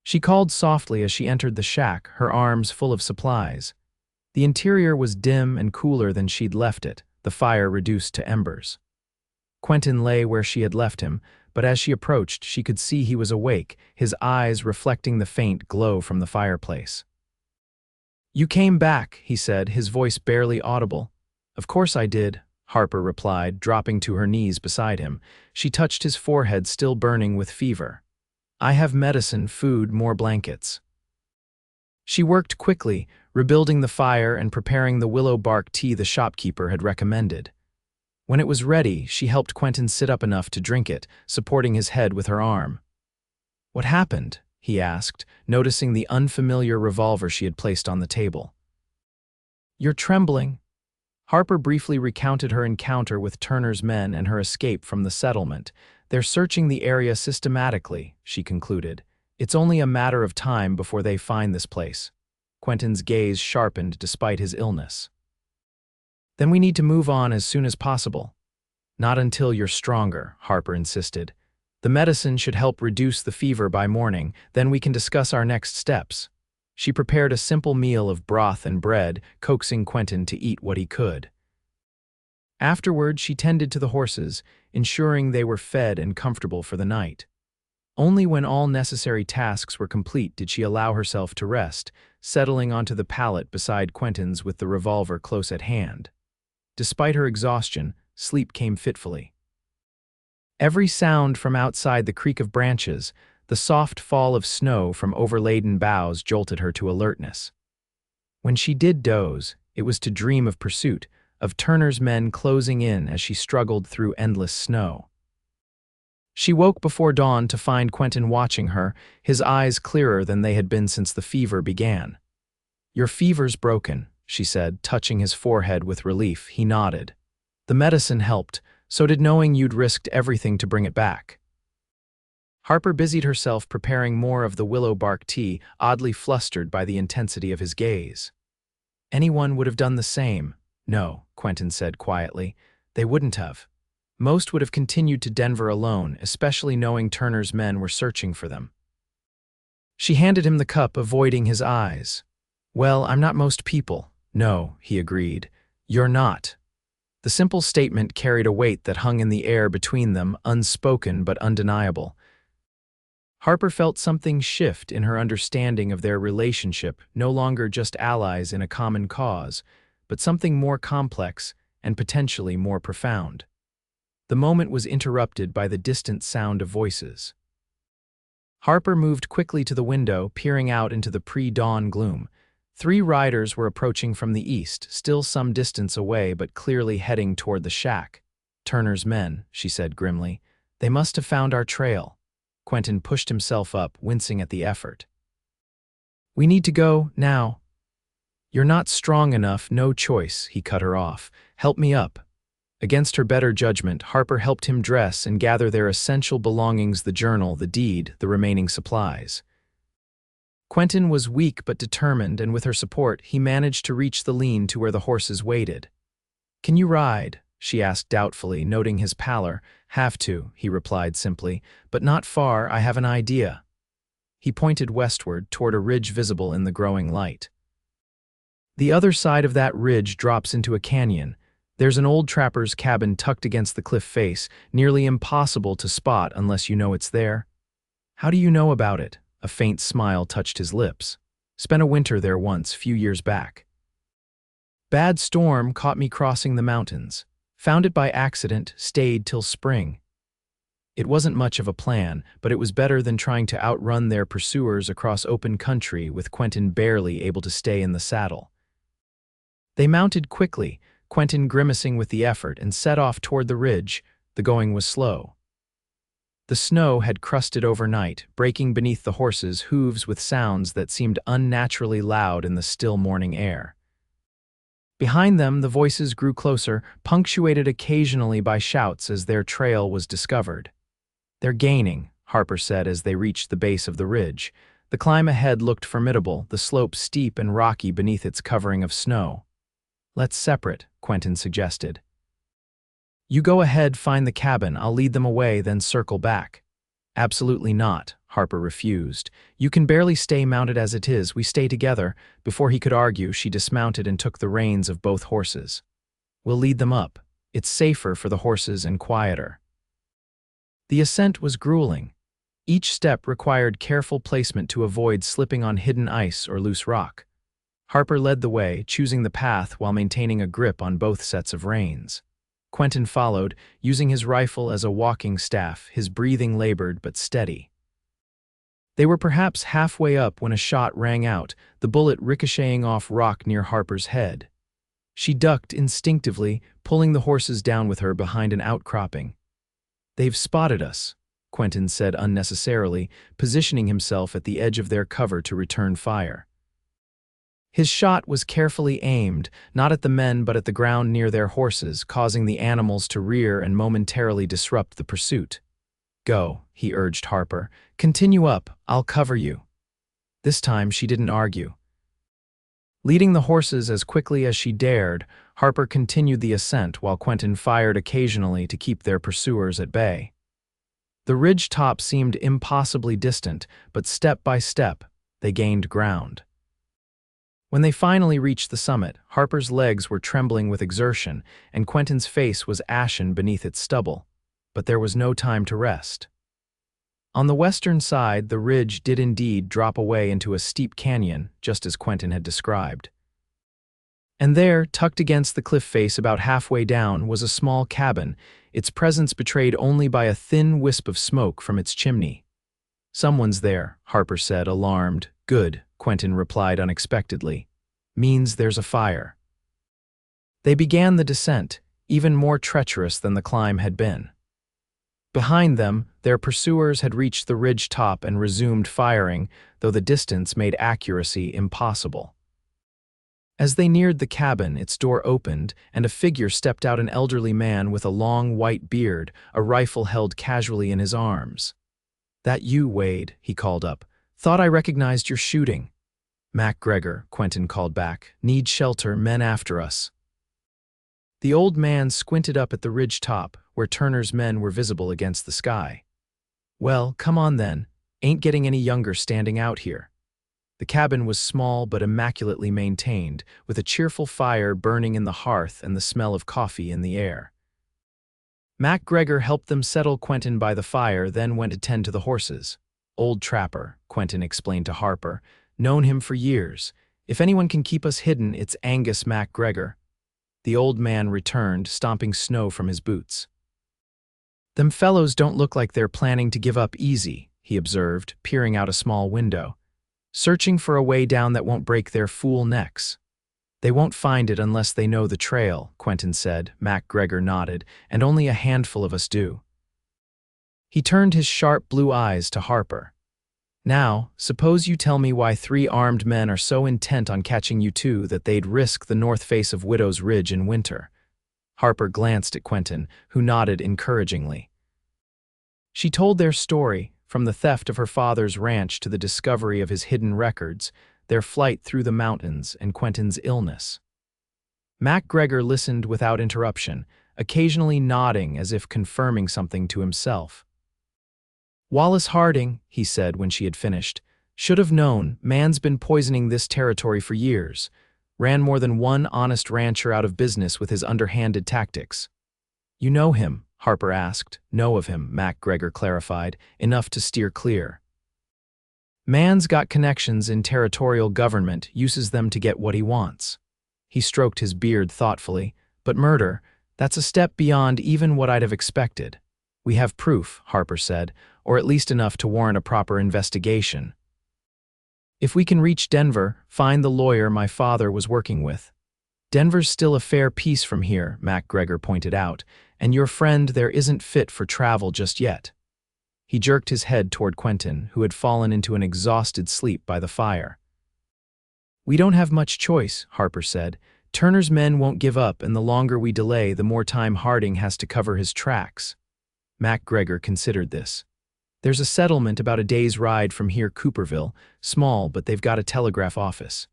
She called softly as she entered the shack, her arms full of supplies. The interior was dim and cooler than she'd left it, the fire reduced to embers. Quentin lay where she had left him, but as she approached, she could see he was awake, his eyes reflecting the faint glow from the fireplace. "You came back," he said, his voice barely audible. "Of course I did," Harper replied, dropping to her knees beside him. She touched his forehead, still burning with fever. "I have medicine, food, more blankets." She worked quickly, rebuilding the fire and preparing the willow bark tea the shopkeeper had recommended. When it was ready, she helped Quentin sit up enough to drink it, supporting his head with her arm. "What happened?" he asked, noticing the unfamiliar revolver she had placed on the table. "You're trembling." Harper briefly recounted her encounter with Turner's men and her escape from the settlement. "They're searching the area systematically," she concluded. "It's only a matter of time before they find this place." Quentin's gaze sharpened despite his illness. "Then we need to move on as soon as possible." "Not until you're stronger," Harper insisted. "The medicine should help reduce the fever by morning, then we can discuss our next steps." She prepared a simple meal of broth and bread, coaxing Quentin to eat what he could. Afterward, she tended to the horses, ensuring they were fed and comfortable for the night. Only when all necessary tasks were complete did she allow herself to rest, settling onto the pallet beside Quentin's with the revolver close at hand. Despite her exhaustion, sleep came fitfully. Every sound from outside the creak of branches, the soft fall of snow from overladen boughs jolted her to alertness. When she did doze, it was to dream of pursuit, of Turner's men closing in as she struggled through endless snow. She woke before dawn to find Quentin watching her, his eyes clearer than they had been since the fever began. "Your fever's broken," she said, touching his forehead with relief. He nodded. "The medicine helped, so did knowing you'd risked everything to bring it back." Harper busied herself preparing more of the willow bark tea, oddly flustered by the intensity of his gaze. "Anyone would have done the same." "No," Quentin said quietly. "They wouldn't have. Most would have continued to Denver alone, especially knowing Turner's men were searching for them." She handed him the cup, avoiding his eyes. "Well, I'm not most people." "No," he agreed. "You're not." The simple statement carried a weight that hung in the air between them, unspoken but undeniable. Harper felt something shift in her understanding of their relationship, no longer just allies in a common cause, but something more complex and potentially more profound. The moment was interrupted by the distant sound of voices. Harper moved quickly to the window, peering out into the pre-dawn gloom. 3 riders were approaching from the east, still some distance away but clearly heading toward the shack. "Turner's men," she said grimly. "They must have found our trail." Quentin pushed himself up, wincing at the effort. "We need to go, now." "You're not strong enough, no choice," he cut her off. "Help me up." Against her better judgment, Harper helped him dress and gather their essential belongings: the journal, the deed, the remaining supplies. Quentin was weak but determined, and with her support, he managed to reach the lean to where the horses waited. "Can you ride?" she asked doubtfully, noting his pallor. "Have to," he replied simply, "but not far. I have an idea." He pointed westward, toward a ridge visible in the growing light. "The other side of that ridge drops into a canyon. There's an old trapper's cabin tucked against the cliff face, nearly impossible to spot unless you know it's there." "How do you know about it?" A faint smile touched his lips. "Spent a winter there once, few years back. Bad storm caught me crossing the mountains. Found it by accident, stayed till spring." It wasn't much of a plan, but it was better than trying to outrun their pursuers across open country with Quentin barely able to stay in the saddle. They mounted quickly, Quentin grimacing with the effort, and set off toward the ridge. The going was slow. The snow had crusted overnight, breaking beneath the horses' hooves with sounds that seemed unnaturally loud in the still morning air. Behind them, the voices grew closer, punctuated occasionally by shouts as their trail was discovered. "They're gaining," Harper said as they reached the base of the ridge. The climb ahead looked formidable, the slope steep and rocky beneath its covering of snow. "Let's separate," Quentin suggested. "You go ahead, find the cabin, I'll lead them away, then circle back." "Absolutely not," Harper refused. "You can barely stay mounted as it is, we stay together." Before he could argue, she dismounted and took the reins of both horses. "We'll lead them up. It's safer for the horses and quieter." The ascent was grueling. Each step required careful placement to avoid slipping on hidden ice or loose rock. Harper led the way, choosing the path while maintaining a grip on both sets of reins. Quentin followed, using his rifle as a walking staff, his breathing labored but steady. They were perhaps halfway up when a shot rang out, the bullet ricocheting off rock near Harper's head. She ducked instinctively, pulling the horses down with her behind an outcropping. "They've spotted us," Quentin said unnecessarily, positioning himself at the edge of their cover to return fire. His shot was carefully aimed, not at the men but at the ground near their horses, causing the animals to rear and momentarily disrupt the pursuit. "Go," he urged Harper. "Continue up, I'll cover you." This time she didn't argue. Leading the horses as quickly as she dared, Harper continued the ascent while Quentin fired occasionally to keep their pursuers at bay. The ridge top seemed impossibly distant, but step by step, they gained ground. When they finally reached the summit, Harper's legs were trembling with exertion, and Quentin's face was ashen beneath its stubble. But there was no time to rest. On the western side, the ridge did indeed drop away into a steep canyon, just as Quentin had described. And there, tucked against the cliff face about halfway down, was a small cabin, its presence betrayed only by a thin wisp of smoke from its chimney. "Someone's there," Harper said, alarmed. "Good," Quentin replied unexpectedly. "Means there's a fire." They began the descent, even more treacherous than the climb had been. Behind them, their pursuers had reached the ridge top and resumed firing, though the distance made accuracy impossible. As they neared the cabin, its door opened, and a figure stepped out, an elderly man with a long white beard, a rifle held casually in his arms. "That you, Wade?" he called up. "Thought I recognized your shooting." "Mac Gregor," Quentin called back. "Need shelter, men after us." The old man squinted up at the ridge top, where Turner's men were visible against the sky. "Well, come on then. Ain't getting any younger standing out here." The cabin was small but immaculately maintained, with a cheerful fire burning in the hearth and the smell of coffee in the air. Mac Gregor helped them settle Quentin by the fire, then went to tend to the horses. "Old trapper," Quentin explained to Harper. "Known him for years. If anyone can keep us hidden, it's Angus Mac Gregor." The old man returned, stomping snow from his boots. "Them fellows don't look like they're planning to give up easy," he observed, peering out a small window. "Searching for a way down that won't break their fool necks." "They won't find it unless they know the trail," Quentin said. Mac Gregor nodded. "And only a handful of us do." He turned his sharp blue eyes to Harper. "Now, suppose you tell me why 3 armed men are so intent on catching you two that they'd risk the north face of Widow's Ridge in winter." Harper glanced at Quentin, who nodded encouragingly. She told their story, from the theft of her father's ranch to the discovery of his hidden records, their flight through the mountains, and Quentin's illness. Mac Gregor listened without interruption, occasionally nodding as if confirming something to himself. "Wallace Harding," he said when she had finished, "should have known. Man's been poisoning this territory for years. Ran more than one honest rancher out of business with his underhanded tactics." "You know him?" Harper asked. "Know of him," Mac Gregor clarified, "enough to steer clear. Man's got connections in territorial government, uses them to get what he wants." He stroked his beard thoughtfully. "But murder, that's a step beyond even what I'd have expected. We have proof, Harper said, or at least enough to warrant a proper investigation. If we can reach Denver, find the lawyer my father was working with. Denver's still a fair piece from here, MacGregor pointed out, and your friend there isn't fit for travel just yet. He jerked his head toward Quentin, who had fallen into an exhausted sleep by the fire. We don't have much choice, Harper said. Turner's men won't give up, and the longer we delay, the more time Harding has to cover his tracks. MacGregor considered this. There's a settlement about a day's ride from here, Cooperville, small, but they've got a telegraph office.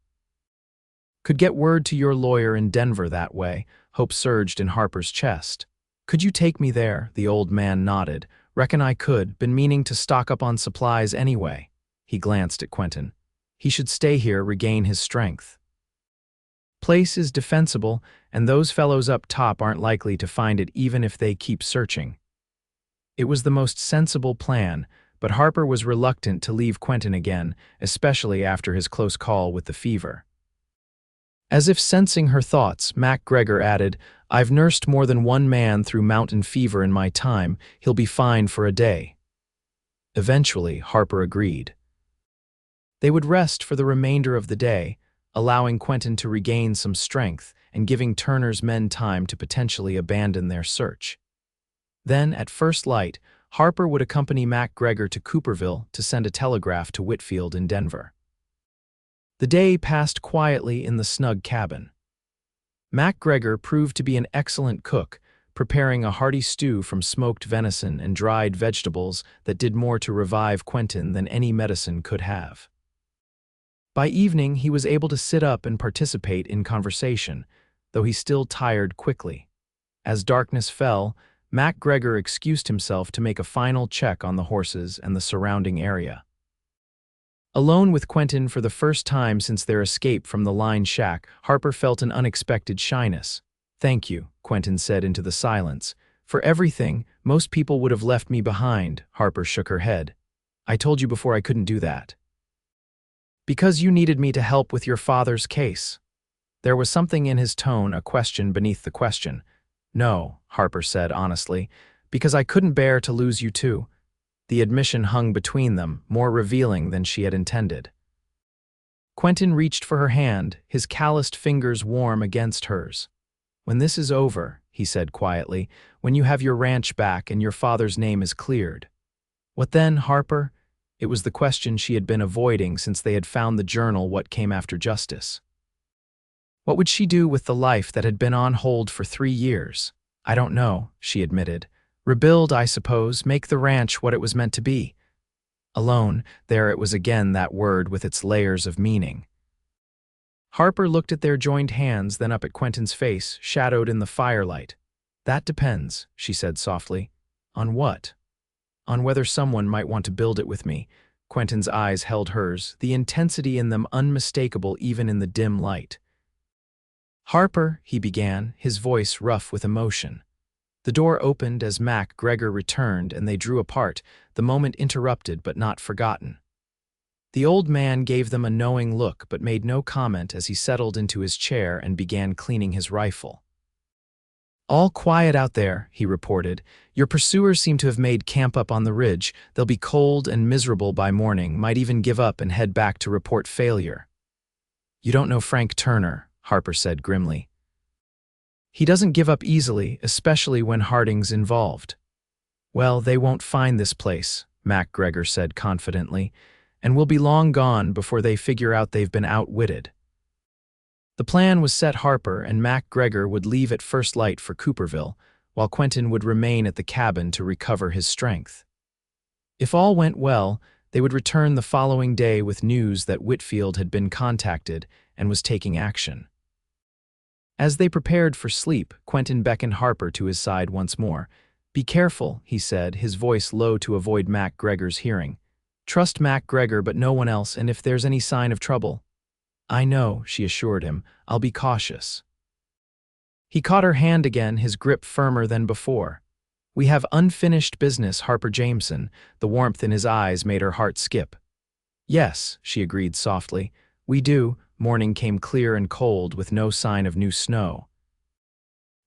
Could get word to your lawyer in Denver that way. Hope surged in Harper's chest. Could you take me there? The old man nodded. Reckon I could. Been meaning to stock up on supplies anyway. He glanced at Quentin. He should stay here, regain his strength. Place is defensible, and those fellows up top aren't likely to find it even if they keep searching. It was the most sensible plan, but Harper was reluctant to leave Quentin again, especially after his close call with the fever. As if sensing her thoughts, MacGregor added, I've nursed more than one man through mountain fever in my time. He'll be fine for a day. Eventually, Harper agreed. They would rest for the remainder of the day, allowing Quentin to regain some strength and giving Turner's men time to potentially abandon their search. Then, at first light, Harper would accompany MacGregor to Cooperville to send a telegraph to Whitfield in Denver. The day passed quietly in the snug cabin. MacGregor proved to be an excellent cook, preparing a hearty stew from smoked venison and dried vegetables that did more to revive Quentin than any medicine could have. By evening, he was able to sit up and participate in conversation, though he still tired quickly. As darkness fell, MacGregor excused himself to make a final check on the horses and the surrounding area. Alone with Quentin for the first time since their escape from the line shack, Harper felt an unexpected shyness. Thank you, Quentin said into the silence. For everything, most people would have left me behind, Harper shook her head. I told you before I couldn't do that. Because you needed me to help with your father's case. There was something in his tone, a question beneath the question. No, Harper said honestly, because I couldn't bear to lose you too. The admission hung between them, more revealing than she had intended. Quentin reached for her hand, his calloused fingers warm against hers. When this is over, he said quietly, when you have your ranch back and your father's name is cleared. What then, Harper? It was the question she had been avoiding since they had found the journal what came after justice. What would she do with the life that had been on hold for 3 years? I don't know, she admitted. Rebuild, I suppose, make the ranch what it was meant to be. Alone, there it was again, that word with its layers of meaning. Harper looked at their joined hands, then up at Quentin's face, shadowed in the firelight. That depends, she said softly. On what? On whether someone might want to build it with me. Quentin's eyes held hers, the intensity in them unmistakable even in the dim light. Harper, he began, his voice rough with emotion. The door opened as MacGregor returned and they drew apart, the moment interrupted but not forgotten. The old man gave them a knowing look but made no comment as he settled into his chair and began cleaning his rifle. All quiet out there, he reported. Your pursuers seem to have made camp up on the ridge. They'll be cold and miserable by morning, might even give up and head back to report failure. You don't know Frank Turner, Harper said grimly. He doesn't give up easily, especially when Harding's involved. Well, they won't find this place, MacGregor said confidently, and will be long gone before they figure out they've been outwitted. The plan was set. Harper and MacGregor would leave at first light for Cooperville, while Quentin would remain at the cabin to recover his strength. If all went well, they would return the following day with news that Whitfield had been contacted and was taking action. As they prepared for sleep, Quentin beckoned Harper to his side once more. Be careful, he said, his voice low to avoid MacGregor's hearing. Trust MacGregor but no one else, and if there's any sign of trouble. I know, she assured him. I'll be cautious. He caught her hand again, his grip firmer than before. We have unfinished business, Harper Jameson. The warmth in his eyes made her heart skip. Yes, she agreed softly. We do. Morning came clear and cold with no sign of new snow.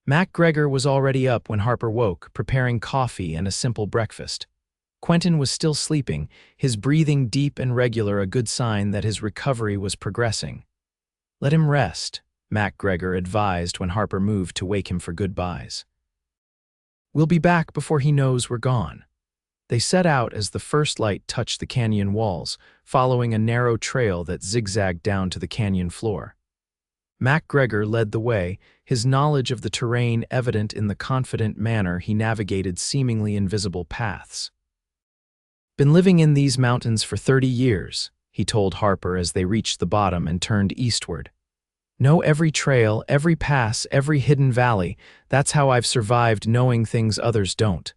MacGregor was already up when Harper woke, preparing coffee and a simple breakfast. Quentin was still sleeping, his breathing deep and regular, a good sign that his recovery was progressing. "Let him rest," MacGregor advised when Harper moved to wake him for goodbyes. "We'll be back before he knows we're gone." They set out as the first light touched the canyon walls, following a narrow trail that zigzagged down to the canyon floor. MacGregor led the way, his knowledge of the terrain evident in the confident manner he navigated seemingly invisible paths. "Been living in these mountains for 30 years, he told Harper as they reached the bottom and turned eastward. "Know every trail, every pass, every hidden valley. That's how I've survived knowing things others don't."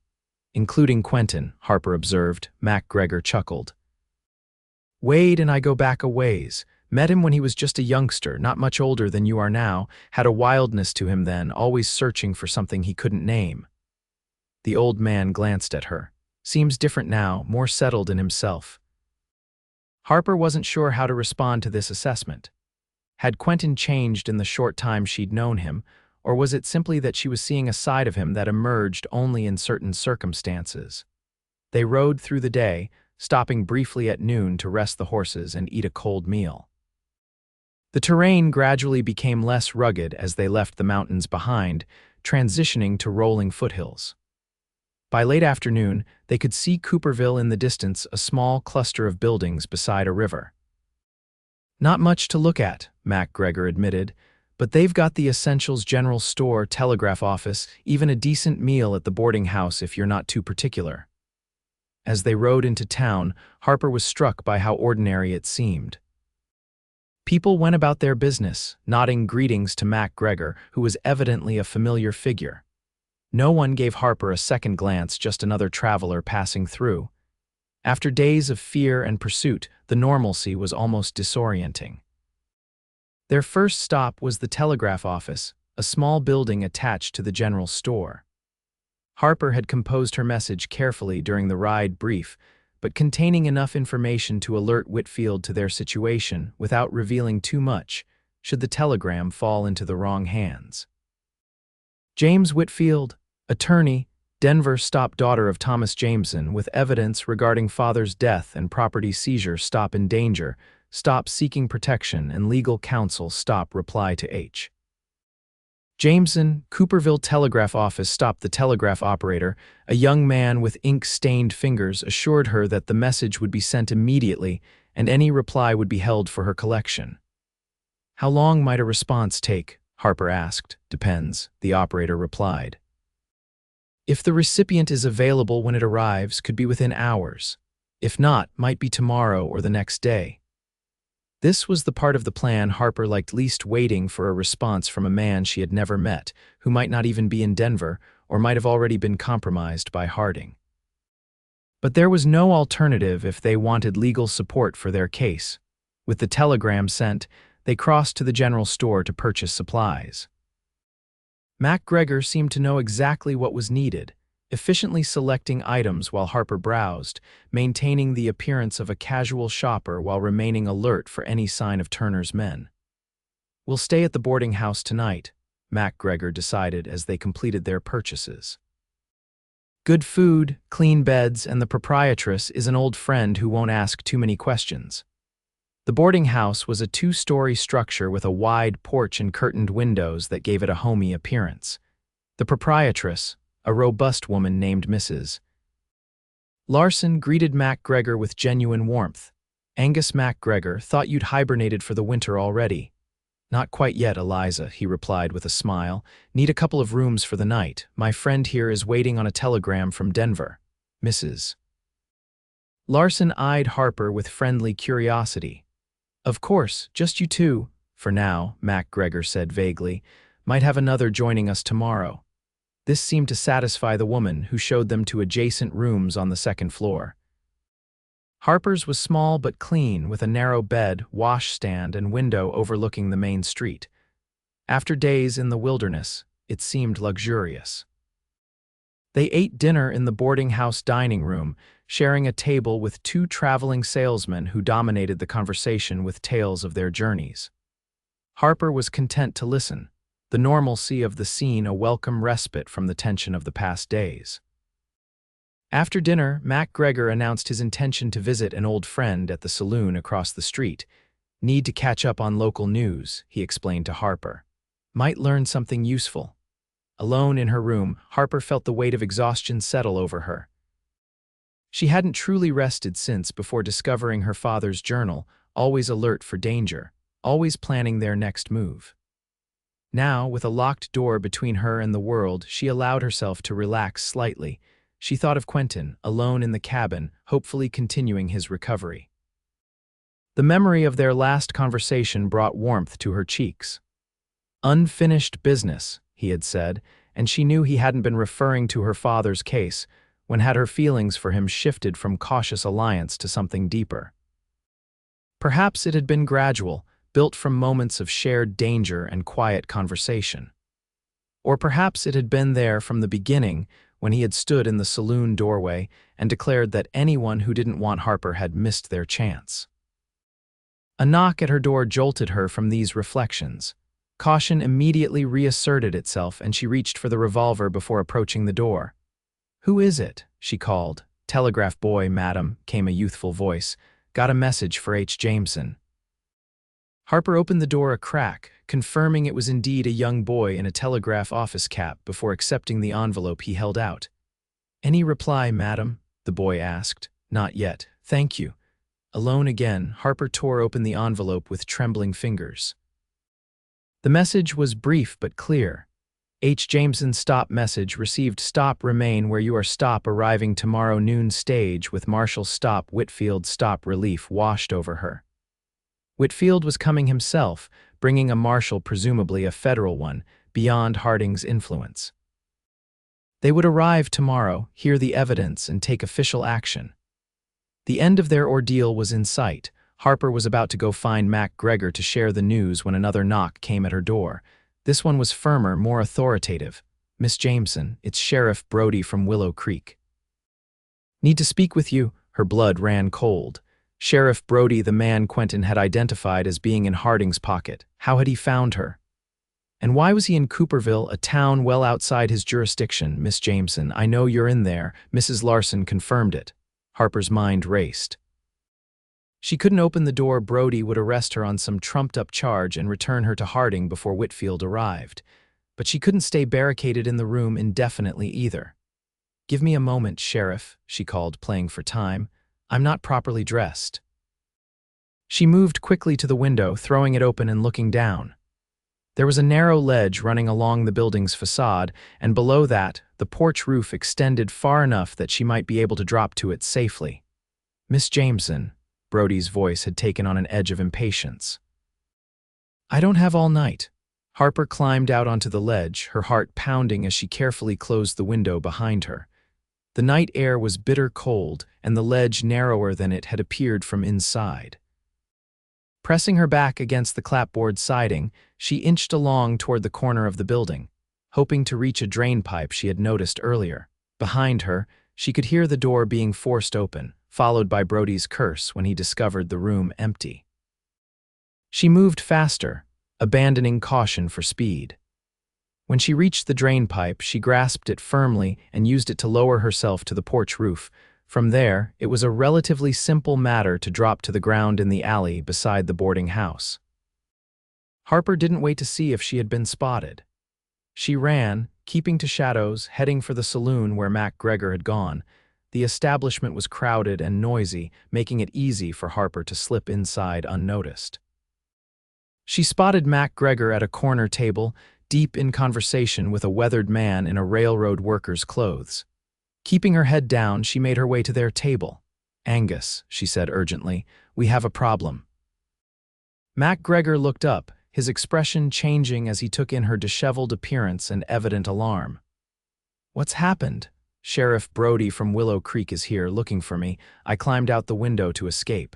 "Including Quentin," Harper observed. MacGregor chuckled. "Wade and I go back a ways. Met him when he was just a youngster, not much older than you are now, had a wildness to him then, always searching for something he couldn't name." The old man glanced at her. "Seems different now, more settled in himself." Harper wasn't sure how to respond to this assessment. Had Quentin changed in the short time she'd known him, or was it simply that she was seeing a side of him that emerged only in certain circumstances? They rode through the day, stopping briefly at noon to rest the horses and eat a cold meal. The terrain gradually became less rugged as they left the mountains behind, transitioning to rolling foothills. By late afternoon, they could see Cooperville in the distance, a small cluster of buildings beside a river. "Not much to look at," MacGregor admitted, "but they've got the essentials: general store, telegraph office, even a decent meal at the boarding house if you're not too particular." As they rode into town, Harper was struck by how ordinary it seemed. People went about their business, nodding greetings to MacGregor, who was evidently a familiar figure. No one gave Harper a second glance, just another traveler passing through. After days of fear and pursuit, the normalcy was almost disorienting. Their first stop was the telegraph office, a small building attached to the general store. Harper had composed her message carefully during the ride brief, but containing enough information to alert Whitfield to their situation without revealing too much, should the telegram fall into the wrong hands. "James Whitfield, attorney, Denver, stop daughter of Thomas Jameson, with evidence regarding father's death and property seizure, stop in danger, stop seeking protection and legal counsel, stop reply to H. Jameson, Cooperville Telegraph Office." Stopped. The telegraph operator, a young man with ink-stained fingers, assured her that the message would be sent immediately and any reply would be held for her collection. "How long might a response take?" Harper asked. "Depends," the operator replied. "If the recipient is available when it arrives, could be within hours. If not, might be tomorrow or the next day." This was the part of the plan Harper liked least, waiting for a response from a man she had never met, who might not even be in Denver or might have already been compromised by Harding. But there was no alternative if they wanted legal support for their case. With the telegram sent, they crossed to the general store to purchase supplies. MacGregor seemed to know exactly what was needed, efficiently selecting items while Harper browsed, maintaining the appearance of a casual shopper while remaining alert for any sign of Turner's men. "We'll stay at the boarding house tonight," MacGregor decided as they completed their purchases. "Good food, clean beds, and the proprietress is an old friend who won't ask too many questions." The boarding house was a two-story structure with a wide porch and curtained windows that gave it a homey appearance. The proprietress, a robust woman named Mrs. Larson, greeted MacGregor with genuine warmth. "Angus MacGregor, thought you'd hibernated for the winter already." "Not quite yet, Eliza," he replied with a smile. "Need a couple of rooms for the night. My friend here is waiting on a telegram from Denver." Mrs. Larson eyed Harper with friendly curiosity. "Of course, just you two, for now," MacGregor said vaguely. "Might have another joining us tomorrow." This seemed to satisfy the woman, who showed them to adjacent rooms on the second floor. Harper's was small but clean, with a narrow bed, washstand, and window overlooking the main street. After days in the wilderness, it seemed luxurious. They ate dinner in the boarding house dining room, sharing a table with two traveling salesmen who dominated the conversation with tales of their journeys. Harper was content to listen, the normalcy of the scene a welcome respite from the tension of the past days. After dinner, Mac Gregor announced his intention to visit an old friend at the saloon across the street. Need to catch up on local news, he explained to Harper. Might learn something useful. Alone in her room, Harper felt the weight of exhaustion settle over her. She hadn't truly rested since before discovering her father's journal, always alert for danger, always planning their next move. Now, with a locked door between her and the world, she allowed herself to relax slightly. She thought of Quentin, alone in the cabin, hopefully continuing his recovery. The memory of their last conversation brought warmth to her cheeks. Unfinished business, he had said, and she knew he hadn't been referring to her father's case, when had her feelings for him shifted from cautious alliance to something deeper. Perhaps it had been gradual, built from moments of shared danger and quiet conversation. Or perhaps it had been there from the beginning, when he had stood in the saloon doorway and declared that anyone who didn't want Harper had missed their chance. A knock at her door jolted her from these reflections. Caution immediately reasserted itself, and she reached for the revolver before approaching the door. "Who is it?" she called. "Telegraph boy, madam," came a youthful voice. "Got a message for H. Jameson." Harper opened the door a crack, confirming it was indeed a young boy in a telegraph office cap before accepting the envelope he held out. "Any reply, madam?" the boy asked. "Not yet, thank you." Alone again, Harper tore open the envelope with trembling fingers. The message was brief but clear. H. Jameson stop message received. Stop remain where you are. Stop arriving tomorrow noon. Stage with Marshal. Stop Whitfield. Stop relief washed over her. Whitfield was coming himself, bringing a marshal, presumably a federal one, beyond Harding's influence. They would arrive tomorrow, hear the evidence, and take official action. The end of their ordeal was in sight. Harper was about to go find Mac Gregor to share the news when another knock came at her door. This one was firmer, more authoritative. "Miss Jameson, it's Sheriff Brody from Willow Creek." "Need to speak with you." Her blood ran cold. Sheriff Brody, the man Quentin had identified as being in Harding's pocket. How had he found her? And why was he in Cooperville, a town well outside his jurisdiction? "Miss Jameson, I know you're in there." Mrs. Larson confirmed it. Harper's mind raced. She couldn't open the door. Brody would arrest her on some trumped-up charge and return her to Harding before Whitfield arrived. But she couldn't stay barricaded in the room indefinitely either. "Give me a moment, Sheriff," she called, playing for time. "I'm not properly dressed." She moved quickly to the window, throwing it open and looking down. There was a narrow ledge running along the building's facade, and below that, the porch roof extended far enough that she might be able to drop to it safely. "Miss Jameson," Brody's voice had taken on an edge of impatience. "I don't have all night." Harper climbed out onto the ledge, her heart pounding as she carefully closed the window behind her. The night air was bitter cold, and the ledge narrower than it had appeared from inside. Pressing her back against the clapboard siding, she inched along toward the corner of the building, hoping to reach a drain pipe she had noticed earlier. Behind her, she could hear the door being forced open, followed by Brody's curse when he discovered the room empty. She moved faster, abandoning caution for speed. When she reached the drain pipe, she grasped it firmly and used it to lower herself to the porch roof. From there, it was a relatively simple matter to drop to the ground in the alley beside the boarding house. Harper didn't wait to see if she had been spotted. She ran, keeping to shadows, heading for the saloon where Mac Gregor had gone. The establishment was crowded and noisy, making it easy for Harper to slip inside unnoticed. She spotted Mac Gregor at a corner table, deep in conversation with a weathered man in a railroad worker's clothes. Keeping her head down, she made her way to their table. "Angus," she said urgently, "we have a problem." Mac Gregor looked up, his expression changing as he took in her disheveled appearance and evident alarm. "What's happened?" "Sheriff Brody from Willow Creek is here, looking for me. I climbed out the window to escape."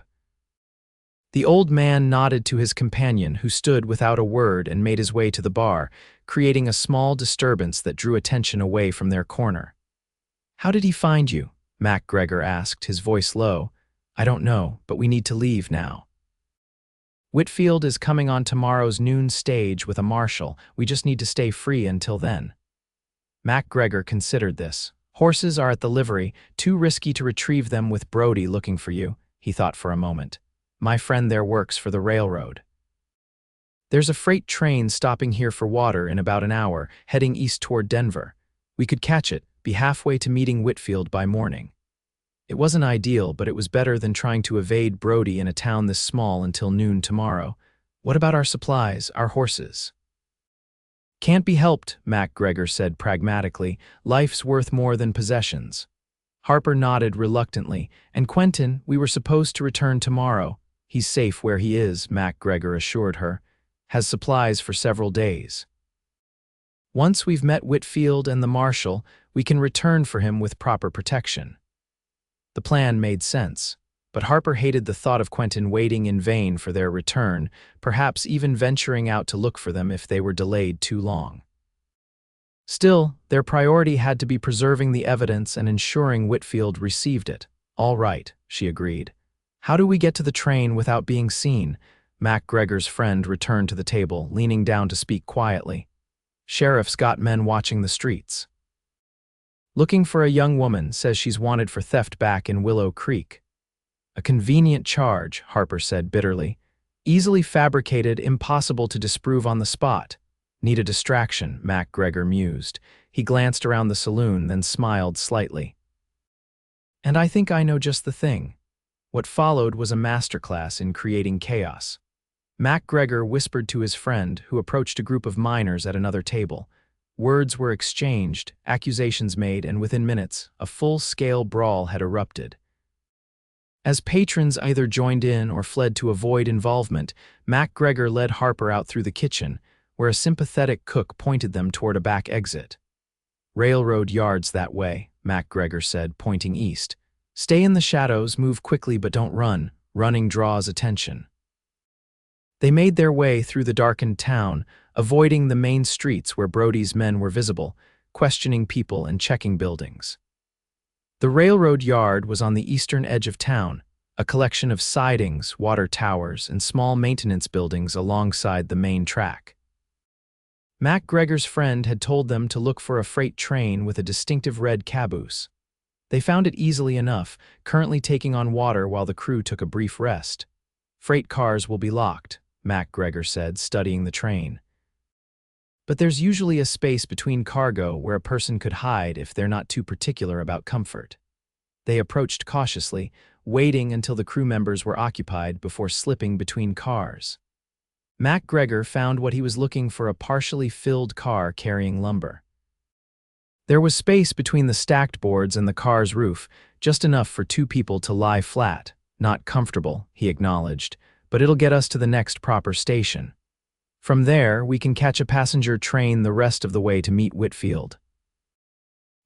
The old man nodded to his companion, who stood without a word and made his way to the bar, creating a small disturbance that drew attention away from their corner. "How did he find you?" Mac Gregor asked, his voice low. "I don't know, but we need to leave now." Whitfield is coming on tomorrow's noon stage with a marshal. We just need to stay free until then. MacGregor considered this. Horses are at the livery, too risky to retrieve them with Brody looking for you, he thought for a moment. My friend there works for the railroad. There's a freight train stopping here for water in about an hour, heading east toward Denver. We could catch it, be halfway to meeting Whitfield by morning. It wasn't ideal, but it was better than trying to evade Brody in a town this small until noon tomorrow. What about our supplies, our horses? Can't be helped, MacGregor said pragmatically. Life's worth more than possessions. Harper nodded reluctantly. And Quentin, we were supposed to return tomorrow. He's safe where he is, MacGregor assured her. Has supplies for several days. Once we've met Whitfield and the marshal, we can return for him with proper protection. The plan made sense, but Harper hated the thought of Quentin waiting in vain for their return, perhaps even venturing out to look for them if they were delayed too long. Still, their priority had to be preserving the evidence and ensuring Whitfield received it. All right, she agreed. How do we get to the train without being seen? MacGregor's friend returned to the table, leaning down to speak quietly. Sheriff's got men watching the streets. Looking for a young woman, says she's wanted for theft back in Willow Creek. A convenient charge, Harper said bitterly. Easily fabricated, impossible to disprove on the spot. Need a distraction, MacGregor mused. He glanced around the saloon, then smiled slightly. And I think I know just the thing. What followed was a masterclass in creating chaos. MacGregor whispered to his friend, who approached a group of miners at another table. Words were exchanged, accusations made, and within minutes, a full-scale brawl had erupted. As patrons either joined in or fled to avoid involvement, MacGregor led Harper out through the kitchen, where a sympathetic cook pointed them toward a back exit. Railroad yards that way, MacGregor said, pointing east. Stay in the shadows, move quickly but don't run. Running draws attention. They made their way through the darkened town, avoiding the main streets where Brody's men were visible, questioning people and checking buildings. The railroad yard was on the eastern edge of town, a collection of sidings, water towers, and small maintenance buildings alongside the main track. MacGregor's friend had told them to look for a freight train with a distinctive red caboose. They found it easily enough, currently taking on water while the crew took a brief rest. Freight cars will be locked, MacGregor said, studying the train. But there's usually a space between cargo where a person could hide if they're not too particular about comfort. They approached cautiously, waiting until the crew members were occupied before slipping between cars. MacGregor found what he was looking for, a partially filled car carrying lumber. There was space between the stacked boards and the car's roof, just enough for two people to lie flat. Not comfortable, he acknowledged, but it'll get us to the next proper station. From there, we can catch a passenger train the rest of the way to meet Whitfield.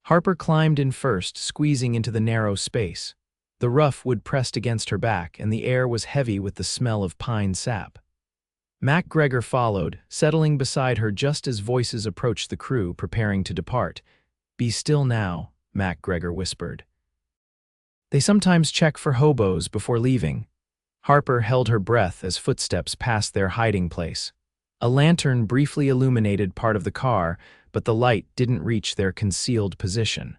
Harper climbed in first, squeezing into the narrow space. The rough wood pressed against her back, and the air was heavy with the smell of pine sap. MacGregor followed, settling beside her just as voices approached the crew, preparing to depart. Be still now, MacGregor whispered. They sometimes check for hobos before leaving. Harper held her breath as footsteps passed their hiding place. A lantern briefly illuminated part of the car, but the light didn't reach their concealed position.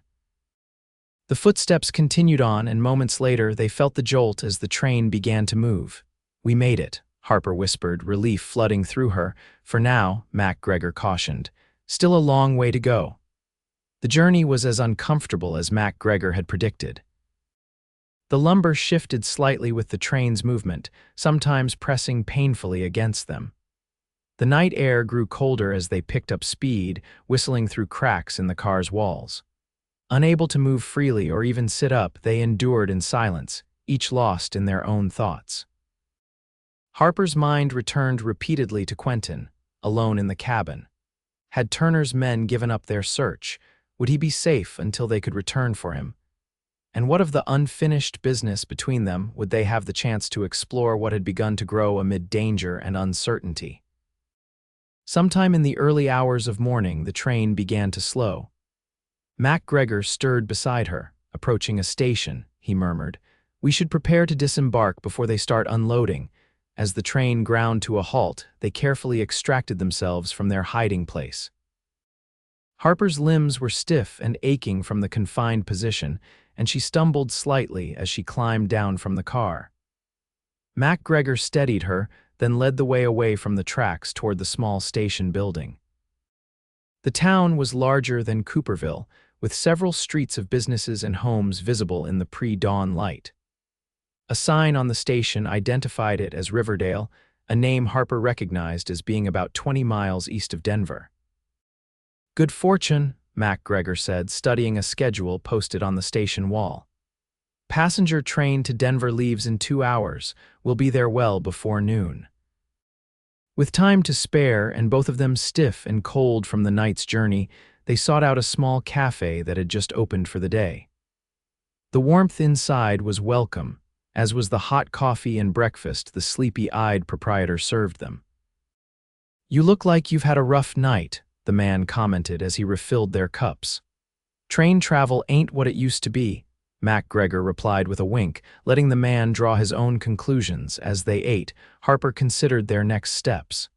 The footsteps continued on, and moments later they felt the jolt as the train began to move. We made it, Harper whispered, relief flooding through her. For now, MacGregor cautioned. Still a long way to go. The journey was as uncomfortable as MacGregor had predicted. The lumber shifted slightly with the train's movement, sometimes pressing painfully against them. The night air grew colder as they picked up speed, whistling through cracks in the car's walls. Unable to move freely or even sit up, they endured in silence, each lost in their own thoughts. Harper's mind returned repeatedly to Quentin, alone in the cabin. Had Turner's men given up their search? Would he be safe until they could return for him? And what of the unfinished business between them? Would they have the chance to explore what had begun to grow amid danger and uncertainty? Sometime in the early hours of morning, the train began to slow. MacGregor stirred beside her. Approaching a station, he murmured. We should prepare to disembark before they start unloading. As the train ground to a halt, they carefully extracted themselves from their hiding place. Harper's limbs were stiff and aching from the confined position, and she stumbled slightly as she climbed down from the car. MacGregor steadied her, then led the way away from the tracks toward the small station building. The town was larger than Cooperville, with several streets of businesses and homes visible in the pre-dawn light. A sign on the station identified it as Riverdale, a name Harper recognized as being about 20 miles east of Denver. "Good fortune," MacGregor said, studying a schedule posted on the station wall. "Passenger train to Denver leaves in 2 hours. We'll be there well before noon." With time to spare and both of them stiff and cold from the night's journey, they sought out a small cafe that had just opened for the day. The warmth inside was welcome, as was the hot coffee and breakfast the sleepy-eyed proprietor served them. "You look like you've had a rough night," the man commented as he refilled their cups. "Train travel ain't what it used to be," MacGregor replied with a wink, letting the man draw his own conclusions. As they ate, Harper considered their next steps.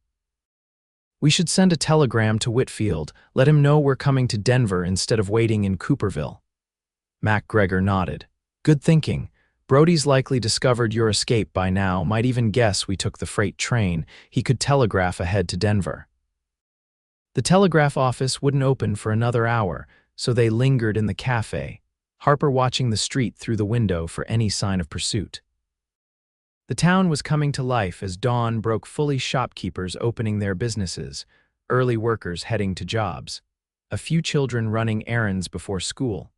"We should send a telegram to Whitfield, let him know we're coming to Denver instead of waiting in Cooperville." MacGregor nodded. "Good thinking. Brody's likely discovered your escape by now, might even guess we took the freight train. He could telegraph ahead to Denver." The telegraph office wouldn't open for another hour, so they lingered in the cafe, Harper watching the street through the window for any sign of pursuit. The town was coming to life as dawn broke, fully shopkeepers opening their businesses, early workers heading to jobs, a few children running errands before school.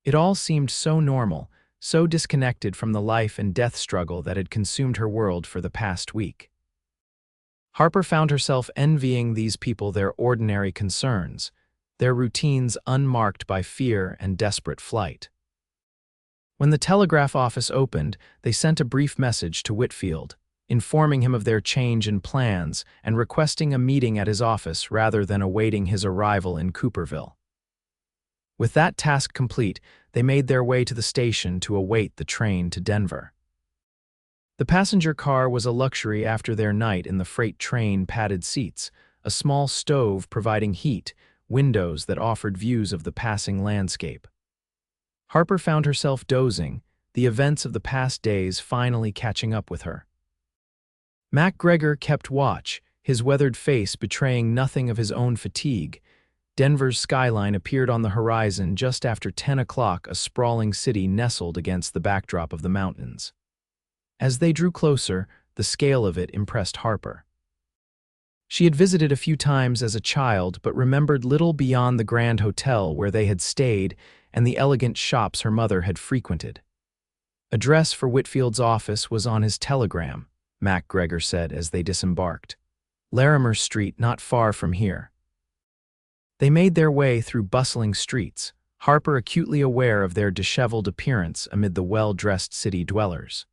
It all seemed so normal, so disconnected from the life and death struggle that had consumed her world for the past week. Harper found herself envying these people their ordinary concerns, their routines unmarked by fear and desperate flight. When the telegraph office opened, they sent a brief message to Whitfield, informing him of their change in plans and requesting a meeting at his office rather than awaiting his arrival in Cooperville. With that task complete, they made their way to the station to await the train to Denver. The passenger car was a luxury after their night in the freight train. Padded seats, a small stove providing heat, windows that offered views of the passing landscape. Harper found herself dozing, the events of the past days finally catching up with her. MacGregor kept watch, his weathered face betraying nothing of his own fatigue. Denver's skyline appeared on the horizon just after 10 o'clock, a sprawling city nestled against the backdrop of the mountains. As they drew closer, the scale of it impressed Harper. She had visited a few times as a child but remembered little beyond the grand hotel where they had stayed and the elegant shops her mother had frequented. Address for Whitfield's office was on his telegram, MacGregor said as they disembarked. "Larimer Street, not far from here." They made their way through bustling streets, Harper acutely aware of their disheveled appearance amid the well-dressed city dwellers.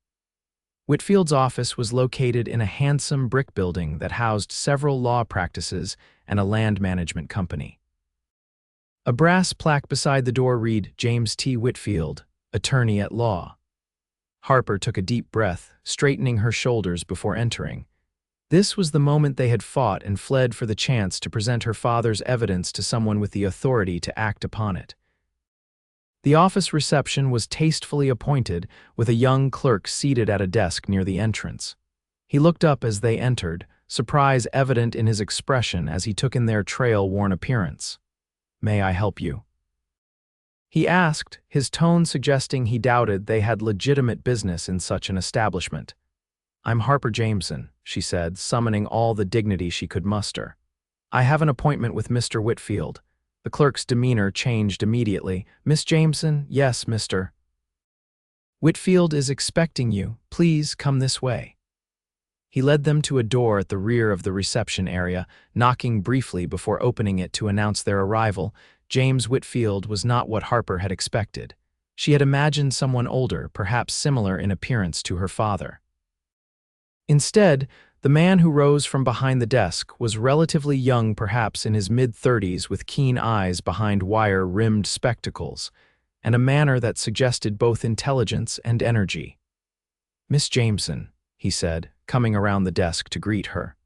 Whitfield's office was located in a handsome brick building that housed several law practices and a land management company. A brass plaque beside the door read, "James T. Whitfield, Attorney at Law." Harper took a deep breath, straightening her shoulders before entering. This was the moment they had fought and fled for the chance to present her father's evidence to someone with the authority to act upon it. The office reception was tastefully appointed, with a young clerk seated at a desk near the entrance. He looked up as they entered, surprise evident in his expression as he took in their trail-worn appearance. "May I help you?" he asked, his tone suggesting he doubted they had legitimate business in such an establishment. "I'm Harper Jameson," she said, summoning all the dignity she could muster. "I have an appointment with Mr. Whitfield." The clerk's demeanor changed immediately. "Miss Jameson?" "Yes, Mr. Whitfield is expecting you. Please come this way." He led them to a door at the rear of the reception area, knocking briefly before opening it to announce their arrival. James Whitfield was not what Harper had expected. She had imagined someone older, perhaps similar in appearance to her father. Instead, the man who rose from behind the desk was relatively young, perhaps in his mid-30s, with keen eyes behind wire-rimmed spectacles, and a manner that suggested both intelligence and energy. "Miss Jameson," he said, coming around the desk to greet her.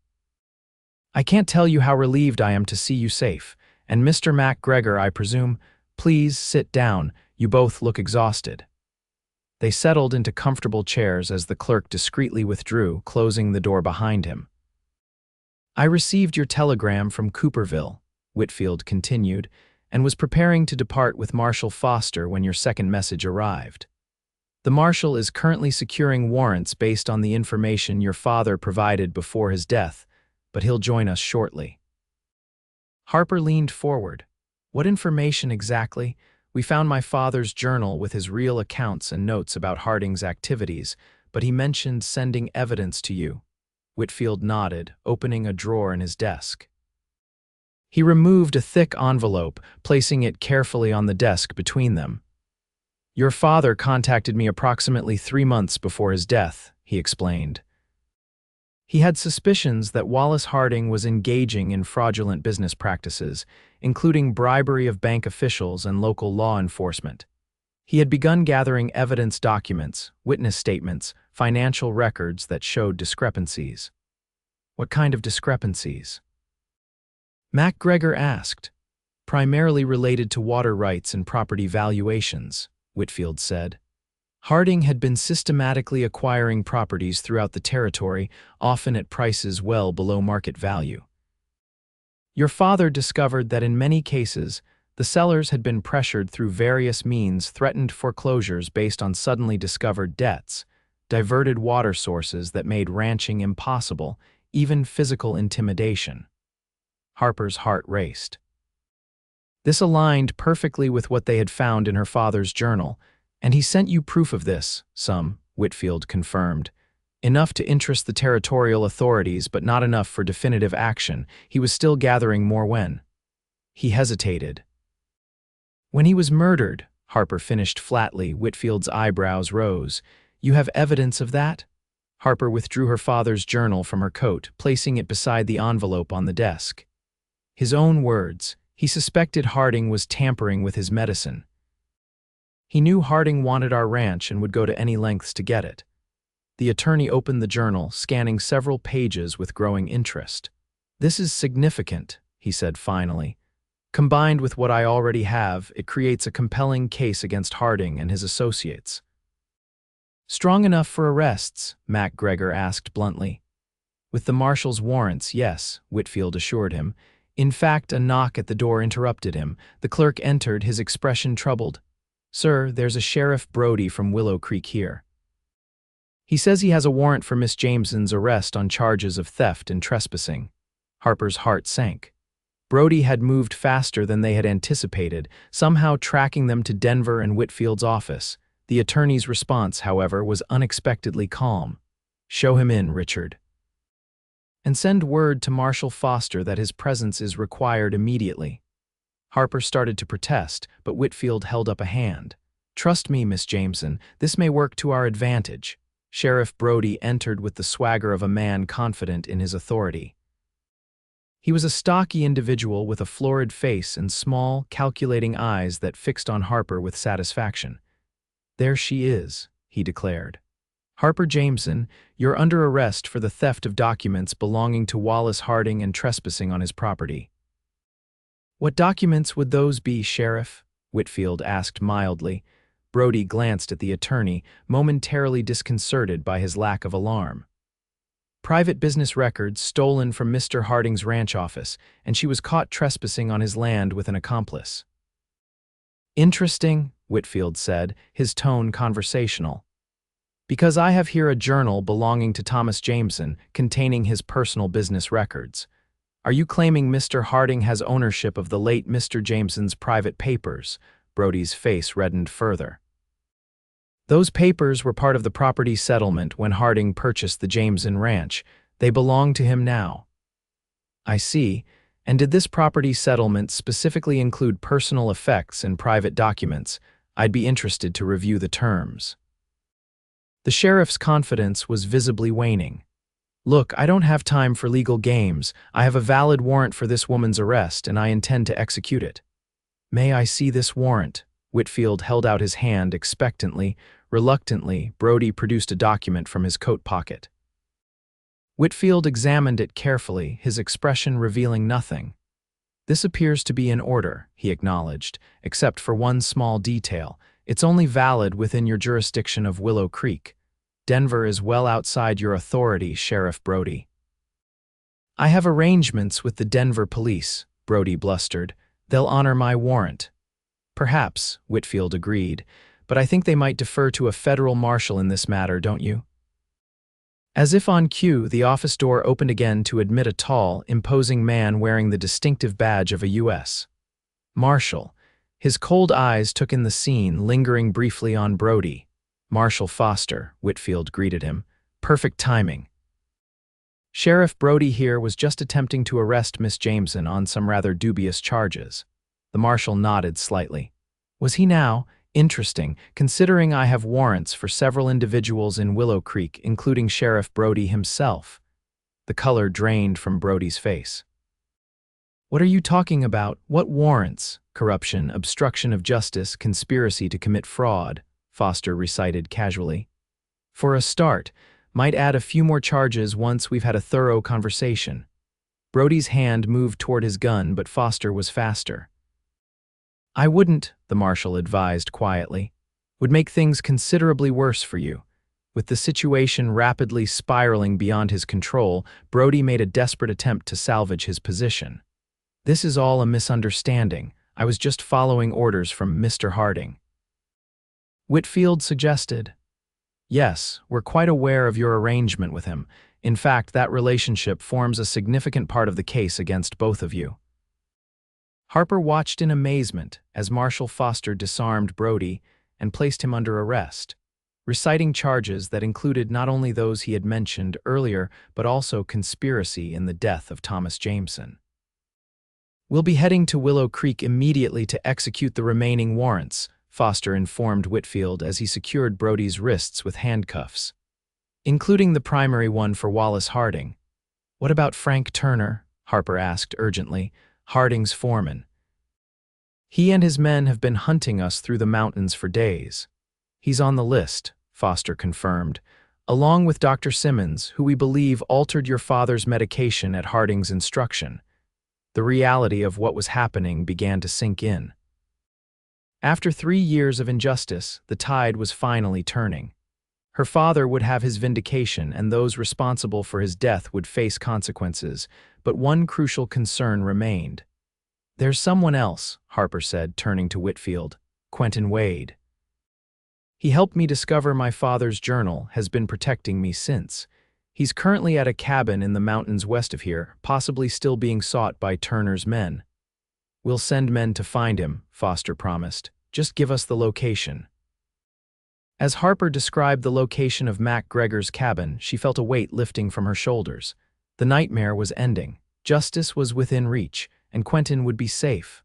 "I can't tell you how relieved I am to see you safe. And Mr. MacGregor, I presume, please sit down. You both look exhausted." They settled into comfortable chairs as the clerk discreetly withdrew, closing the door behind him. "I received your telegram from Cooperville," Whitfield continued, "and was preparing to depart with Marshal Foster when your second message arrived. The Marshal is currently securing warrants based on the information your father provided before his death, but he'll join us shortly." Harper leaned forward. "What information exactly?" "We found my father's journal with his real accounts and notes about Harding's activities, but he mentioned sending evidence to you." Whitfield nodded, opening a drawer in his desk. He removed a thick envelope, placing it carefully on the desk between them. "Your father contacted me approximately 3 months before his death," he explained. He had suspicions that Wallace Harding was engaging in fraudulent business practices, including bribery of bank officials and local law enforcement. He had begun gathering evidence documents, witness statements, financial records that showed discrepancies. "What kind of discrepancies?" MacGregor asked. "Primarily related to water rights and property valuations," Whitfield said. Harding had been systematically acquiring properties throughout the territory, often at prices well below market value. "Your father discovered that in many cases, the sellers had been pressured through various means, threatened foreclosures based on suddenly discovered debts, diverted water sources that made ranching impossible, even physical intimidation." Harper's heart raced. This aligned perfectly with what they had found in her father's journal, and he sent you proof of this, some, Whitfield confirmed. Enough to interest the territorial authorities, but not enough for definitive action. He was still gathering more when. He hesitated. "When he was murdered," Harper finished flatly. Whitfield's eyebrows rose. "You have evidence of that?" Harper withdrew her father's journal from her coat, placing it beside the envelope on the desk. His own words, he suspected Harding was tampering with his medicine. "He knew Harding wanted our ranch and would go to any lengths to get it." The attorney opened the journal, scanning several pages with growing interest. "This is significant," he said finally. "Combined with what I already have, it creates a compelling case against Harding and his associates." "Strong enough for arrests?" MacGregor asked bluntly. "With the marshal's warrants, yes," Whitfield assured him. In fact, a knock at the door interrupted him. The clerk entered, his expression troubled. "Sir, there's a Sheriff Brody from Willow Creek here. He says he has a warrant for Miss Jameson's arrest on charges of theft and trespassing." Harper's heart sank. Brody had moved faster than they had anticipated, somehow tracking them to Denver and Whitfield's office. The attorney's response, however, was unexpectedly calm. "Show him in, Richard. And send word to Marshal Foster that his presence is required immediately." Harper started to protest, but Whitfield held up a hand. "Trust me, Miss Jameson, this may work to our advantage." Sheriff Brody entered with the swagger of a man confident in his authority. He was a stocky individual with a florid face and small, calculating eyes that fixed on Harper with satisfaction. "There she is," he declared. "Harper Jameson, you're under arrest for the theft of documents belonging to Wallace Harding and trespassing on his property." "What documents would those be, Sheriff?" Whitfield asked mildly. Brody glanced at the attorney, momentarily disconcerted by his lack of alarm. "Private business records stolen from Mr. Harding's ranch office, and she was caught trespassing on his land with an accomplice." "Interesting," Whitfield said, his tone conversational. "Because I have here a journal belonging to Thomas Jameson containing his personal business records. Are you claiming Mr. Harding has ownership of the late Mr. Jameson's private papers?" Brody's face reddened further. "Those papers were part of the property settlement when Harding purchased the Jameson Ranch. They belong to him now." "I see. And did this property settlement specifically include personal effects and private documents? I'd be interested to review the terms." The sheriff's confidence was visibly waning. "Look, I don't have time for legal games. I have a valid warrant for this woman's arrest, and I intend to execute it." "May I see this warrant?" Whitfield held out his hand expectantly. Reluctantly, Brody produced a document from his coat pocket. Whitfield examined it carefully, his expression revealing nothing. "This appears to be in order," he acknowledged, "except for one small detail. It's only valid within your jurisdiction of Willow Creek. Denver is well outside your authority, Sheriff Brody." "I have arrangements with the Denver police," Brody blustered. "They'll honor my warrant." "Perhaps," Whitfield agreed, "but I think they might defer to a federal marshal in this matter, don't you?" As if on cue, the office door opened again to admit a tall, imposing man wearing the distinctive badge of a U.S. Marshal. His cold eyes took in the scene, lingering briefly on Brody. "Marshal Foster," Whitfield greeted him. "Perfect timing." "Sheriff Brody here was just attempting to arrest Miss Jameson on some rather dubious charges." The marshal nodded slightly. "Was he now? Interesting, considering I have warrants for several individuals in Willow Creek, including Sheriff Brody himself." The color drained from Brody's face. "What are you talking about? What warrants?" "Corruption, obstruction of justice, conspiracy to commit fraud," Foster recited casually. "For a start, might add a few more charges once we've had a thorough conversation." Brody's hand moved toward his gun, but Foster was faster. "I wouldn't," the marshal advised quietly. "Would make things considerably worse for you." With the situation rapidly spiraling beyond his control, Brody made a desperate attempt to salvage his position. "This is all a misunderstanding. I was just following orders from Mr. Harding." Whitfield suggested. "Yes, we're quite aware of your arrangement with him. In fact, that relationship forms a significant part of the case against both of you." Harper watched in amazement as Marshal Foster disarmed Brody and placed him under arrest, reciting charges that included not only those he had mentioned earlier, but also conspiracy in the death of Thomas Jameson. "We'll be heading to Willow Creek immediately to execute the remaining warrants," Foster informed Whitfield as he secured Brody's wrists with handcuffs, including the primary one for Wallace Harding. "What about Frank Turner?" Harper asked urgently, Harding's foreman. "He and his men have been hunting us through the mountains for days." "He's on the list," Foster confirmed, "along with Dr. Simmons, who we believe altered your father's medication at Harding's instruction." The reality of what was happening began to sink in. After 3 years of injustice, the tide was finally turning. Her father would have his vindication, and those responsible for his death would face consequences, but one crucial concern remained. "There's someone else," Harper said, turning to Whitfield. "Quentin Wade. He helped me discover my father's journal, has been protecting me since. He's currently at a cabin in the mountains west of here, possibly still being sought by Turner's men." "We'll send men to find him," Foster promised. "Just give us the location." As Harper described the location of Mac Gregor's cabin, she felt a weight lifting from her shoulders. The nightmare was ending. Justice was within reach, and Quentin would be safe.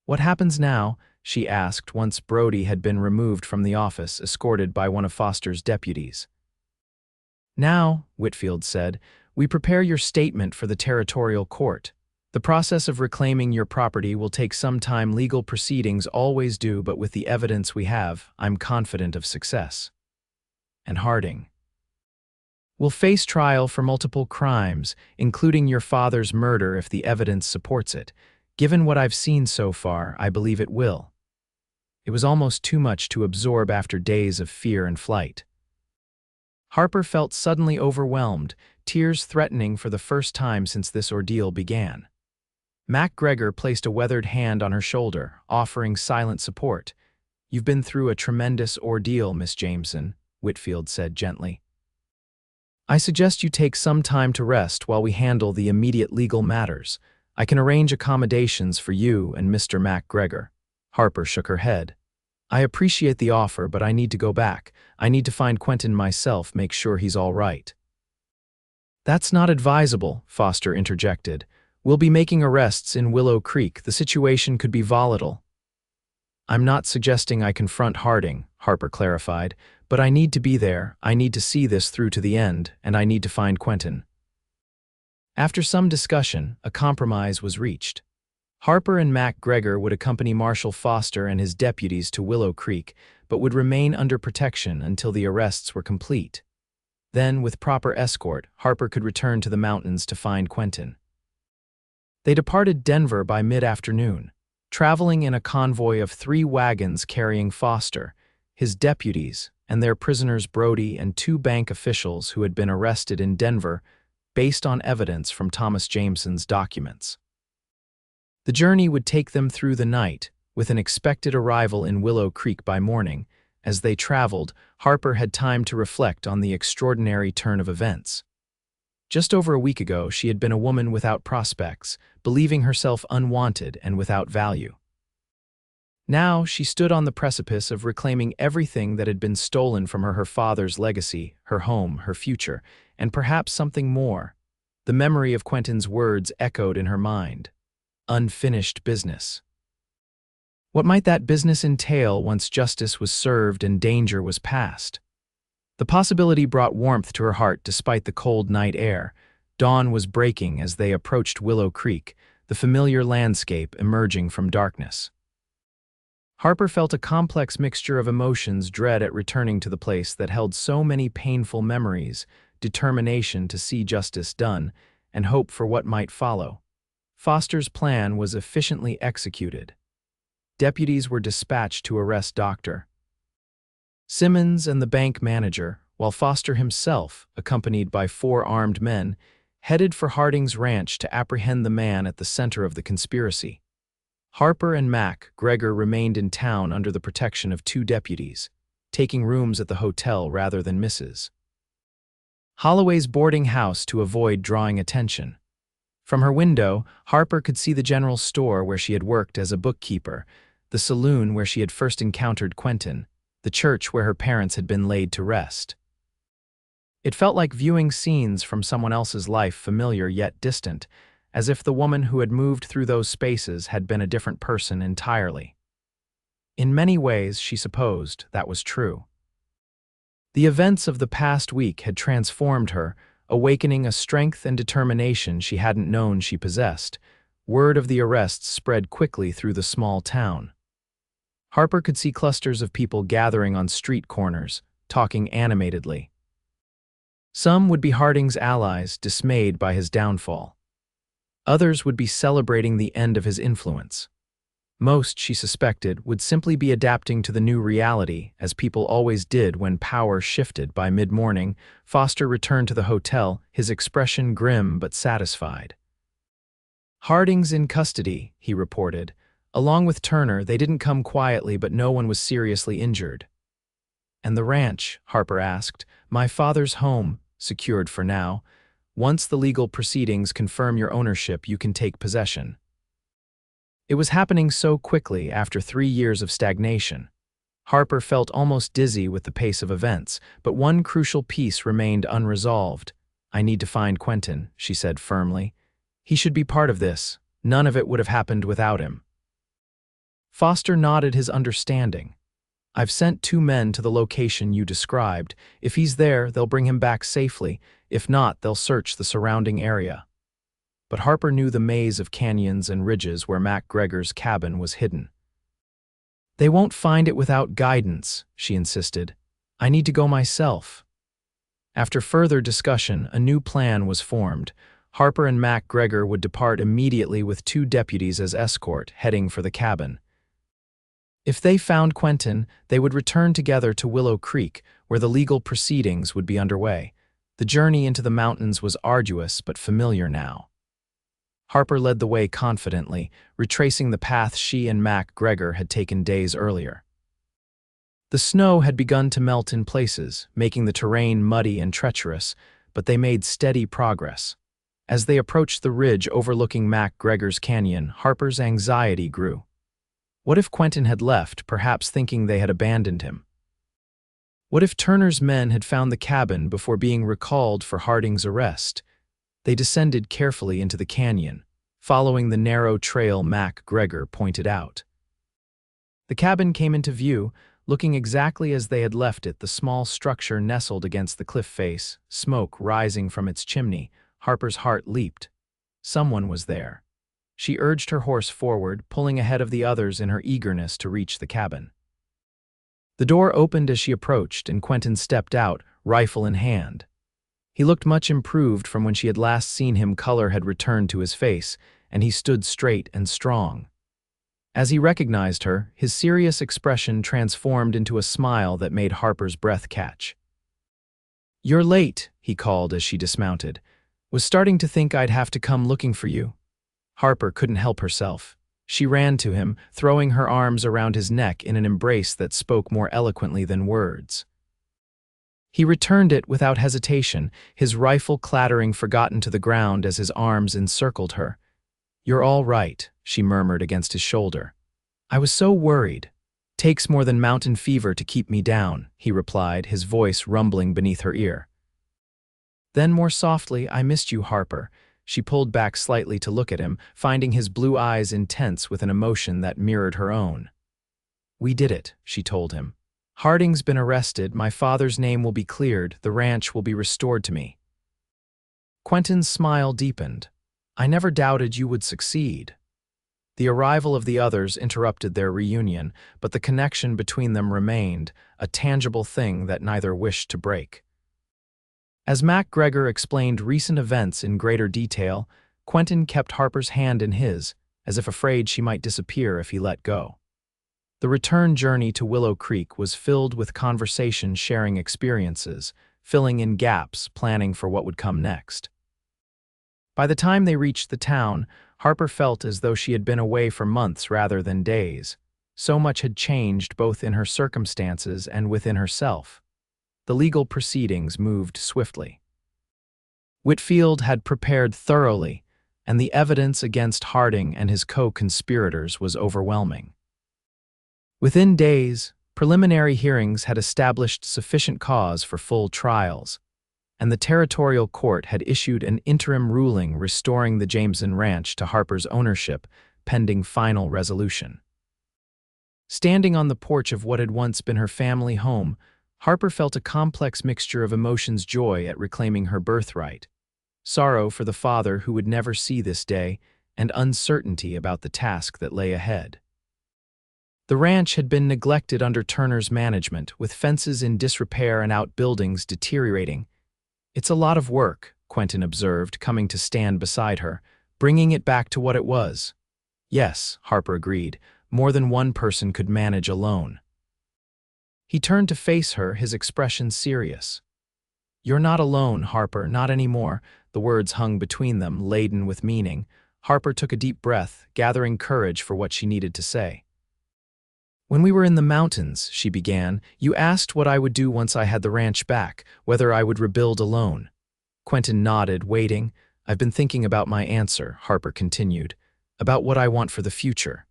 "What happens now?" she asked once Brody had been removed from the office, escorted by one of Foster's deputies. "Now," Whitfield said, "we prepare your statement for the territorial court. The process of reclaiming your property will take some time. Legal proceedings always do, but with the evidence we have, I'm confident of success." "And Harding?" "Will face trial for multiple crimes, including your father's murder if the evidence supports it. Given what I've seen so far, I believe it will." It was almost too much to absorb after days of fear and flight. Harper felt suddenly overwhelmed, tears threatening for the first time since this ordeal began. Mac Gregor placed a weathered hand on her shoulder, offering silent support. "You've been through a tremendous ordeal, Miss Jameson," Whitfield said gently. "I suggest you take some time to rest while we handle the immediate legal matters. I can arrange accommodations for you and Mr. Mac Gregor." Harper shook her head. "I appreciate the offer, but I need to go back. I need to find Quentin myself, make sure he's all right." "That's not advisable," Foster interjected. "We'll be making arrests in Willow Creek. The situation could be volatile." "I'm not suggesting I confront Harding," Harper clarified, "but I need to be there. I need to see this through to the end, and I need to find Quentin." After some discussion, a compromise was reached. Harper and Mac Gregor would accompany Marshal Foster and his deputies to Willow Creek, but would remain under protection until the arrests were complete. Then, with proper escort, Harper could return to the mountains to find Quentin. They departed Denver by mid-afternoon, traveling in a convoy of 3 wagons carrying Foster, his deputies, and their prisoners Brody and 2 bank officials who had been arrested in Denver based on evidence from Thomas Jameson's documents. The journey would take them through the night, with an expected arrival in Willow Creek by morning. As they traveled, Harper had time to reflect on the extraordinary turn of events. Just over a week ago, she had been a woman without prospects, believing herself unwanted and without value. Now, she stood on the precipice of reclaiming everything that had been stolen from her father's legacy, her home, her future, and perhaps something more. The memory of Quentin's words echoed in her mind. Unfinished business. What might that business entail once justice was served and danger was past? The possibility brought warmth to her heart despite the cold night air. Dawn was breaking as they approached Willow Creek, the familiar landscape emerging from darkness. Harper felt a complex mixture of emotions: dread at returning to the place that held so many painful memories, determination to see justice done, and hope for what might follow. Foster's plan was efficiently executed. Deputies were dispatched to arrest Dr. Simmons and the bank manager, while Foster himself, accompanied by 4 armed men, headed for Harding's ranch to apprehend the man at the center of the conspiracy. Harper and Mac Gregor remained in town under the protection of 2 deputies, taking rooms at the hotel rather than Mrs. Holloway's boarding house to avoid drawing attention. From her window, Harper could see the general store where she had worked as a bookkeeper, the saloon where she had first encountered Quentin, the church where her parents had been laid to rest. It felt like viewing scenes from someone else's life, familiar yet distant, as if the woman who had moved through those spaces had been a different person entirely. In many ways, she supposed that was true. The events of the past week had transformed her, awakening a strength and determination she hadn't known she possessed. Word of the arrests spread quickly through the small town. Harper could see clusters of people gathering on street corners, talking animatedly. Some would be Harding's allies, dismayed by his downfall. Others would be celebrating the end of his influence. Most, she suspected, would simply be adapting to the new reality, as people always did when power shifted. By mid-morning, Foster returned to the hotel, his expression grim but satisfied. "Harding's in custody," he reported. "Along with Turner, they didn't come quietly, but no one was seriously injured." "And the ranch?" Harper asked. "My father's home, secured for now. Once the legal proceedings confirm your ownership, you can take possession." It was happening so quickly after 3 years of stagnation. Harper felt almost dizzy with the pace of events, but one crucial piece remained unresolved. "I need to find Quentin," she said firmly. "He should be part of this. None of it would have happened without him." Foster nodded his understanding. "I've sent 2 men to the location you described. If he's there, they'll bring him back safely. If not, they'll search the surrounding area." But Harper knew the maze of canyons and ridges where Mac Gregor's cabin was hidden. "They won't find it without guidance," she insisted. "I need to go myself." After further discussion, a new plan was formed. Harper and Mac Gregor would depart immediately with 2 deputies as escort, heading for the cabin. If they found Quentin, they would return together to Willow Creek, where the legal proceedings would be underway. The journey into the mountains was arduous but familiar now. Harper led the way confidently, retracing the path she and Mac Gregor had taken days earlier. The snow had begun to melt in places, making the terrain muddy and treacherous, but they made steady progress. As they approached the ridge overlooking Mac Gregor's canyon, Harper's anxiety grew. What if Quentin had left, perhaps thinking they had abandoned him? What if Turner's men had found the cabin before being recalled for Harding's arrest? They descended carefully into the canyon, following the narrow trail Mac Gregor pointed out. The cabin came into view, looking exactly as they had left it, the small structure nestled against the cliff face, smoke rising from its chimney. Harper's heart leaped. Someone was there. She urged her horse forward, pulling ahead of the others in her eagerness to reach the cabin. The door opened as she approached, and Quentin stepped out, rifle in hand. He looked much improved from when she had last seen him. Color had returned to his face, and he stood straight and strong. As he recognized her, his serious expression transformed into a smile that made Harper's breath catch. "You're late," he called as she dismounted. "Was starting to think I'd have to come looking for you." Harper couldn't help herself. She ran to him, throwing her arms around his neck in an embrace that spoke more eloquently than words. He returned it without hesitation, his rifle clattering forgotten to the ground as his arms encircled her. "You're all right," she murmured against his shoulder. "I was so worried." "Takes more than mountain fever to keep me down," he replied, his voice rumbling beneath her ear. Then more softly, "I missed you, Harper." She pulled back slightly to look at him, finding his blue eyes intense with an emotion that mirrored her own. "We did it," she told him. "Harding's been arrested, my father's name will be cleared, the ranch will be restored to me." Quentin's smile deepened. "I never doubted you would succeed." The arrival of the others interrupted their reunion, but the connection between them remained, a tangible thing that neither wished to break. As MacGregor explained recent events in greater detail, Quentin kept Harper's hand in his, as if afraid she might disappear if he let go. The return journey to Willow Creek was filled with conversation, sharing experiences, filling in gaps, planning for what would come next. By the time they reached the town, Harper felt as though she had been away for months rather than days. So much had changed both in her circumstances and within herself. The legal proceedings moved swiftly. Whitfield had prepared thoroughly, and the evidence against Harding and his co-conspirators was overwhelming. Within days, preliminary hearings had established sufficient cause for full trials, and the territorial court had issued an interim ruling restoring the Jameson Ranch to Harper's ownership, pending final resolution. Standing on the porch of what had once been her family home, Harper felt a complex mixture of emotions: joy at reclaiming her birthright, sorrow for the father who would never see this day, and uncertainty about the task that lay ahead. The ranch had been neglected under Turner's management, with fences in disrepair and outbuildings deteriorating. "It's a lot of work," Quentin observed, coming to stand beside her, "bringing it back to what it was." "Yes," Harper agreed, "more than one person could manage alone." He turned to face her, his expression serious. "You're not alone, Harper, not anymore." The words hung between them, laden with meaning. Harper took a deep breath, gathering courage for what she needed to say. "When we were in the mountains," she began, "you asked what I would do once I had the ranch back, whether I would rebuild alone." Quentin nodded, waiting. "I've been thinking about my answer," Harper continued, "about what I want for the future.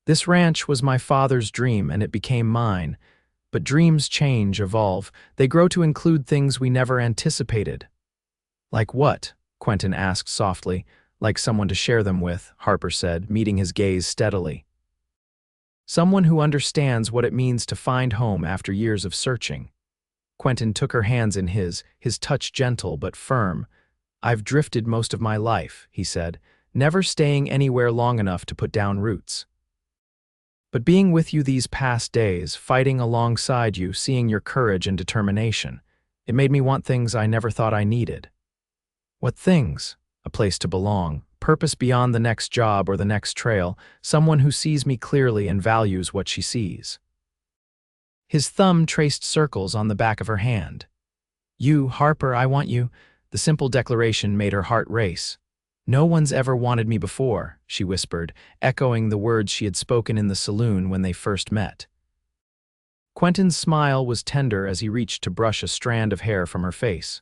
This ranch was my father's dream, and it became mine. But dreams change, evolve. They grow to include things we never anticipated." "Like what?" Quentin asked softly. "Like someone to share them with," Harper said, meeting his gaze steadily. "Someone who understands what it means to find home after years of searching." Quentin took her hands in his touch gentle but firm. "I've drifted most of my life," he said, "never staying anywhere long enough to put down roots. But being with you these past days, fighting alongside you, seeing your courage and determination, it made me want things I never thought I needed." "What things?" "A place to belong, purpose beyond the next job or the next trail, someone who sees me clearly and values what she sees." His thumb traced circles on the back of her hand. "You, Harper, I want you." The simple declaration made her heart race. "No one's ever wanted me before," she whispered, echoing the words she had spoken in the saloon when they first met. Quentin's smile was tender as he reached to brush a strand of hair from her face.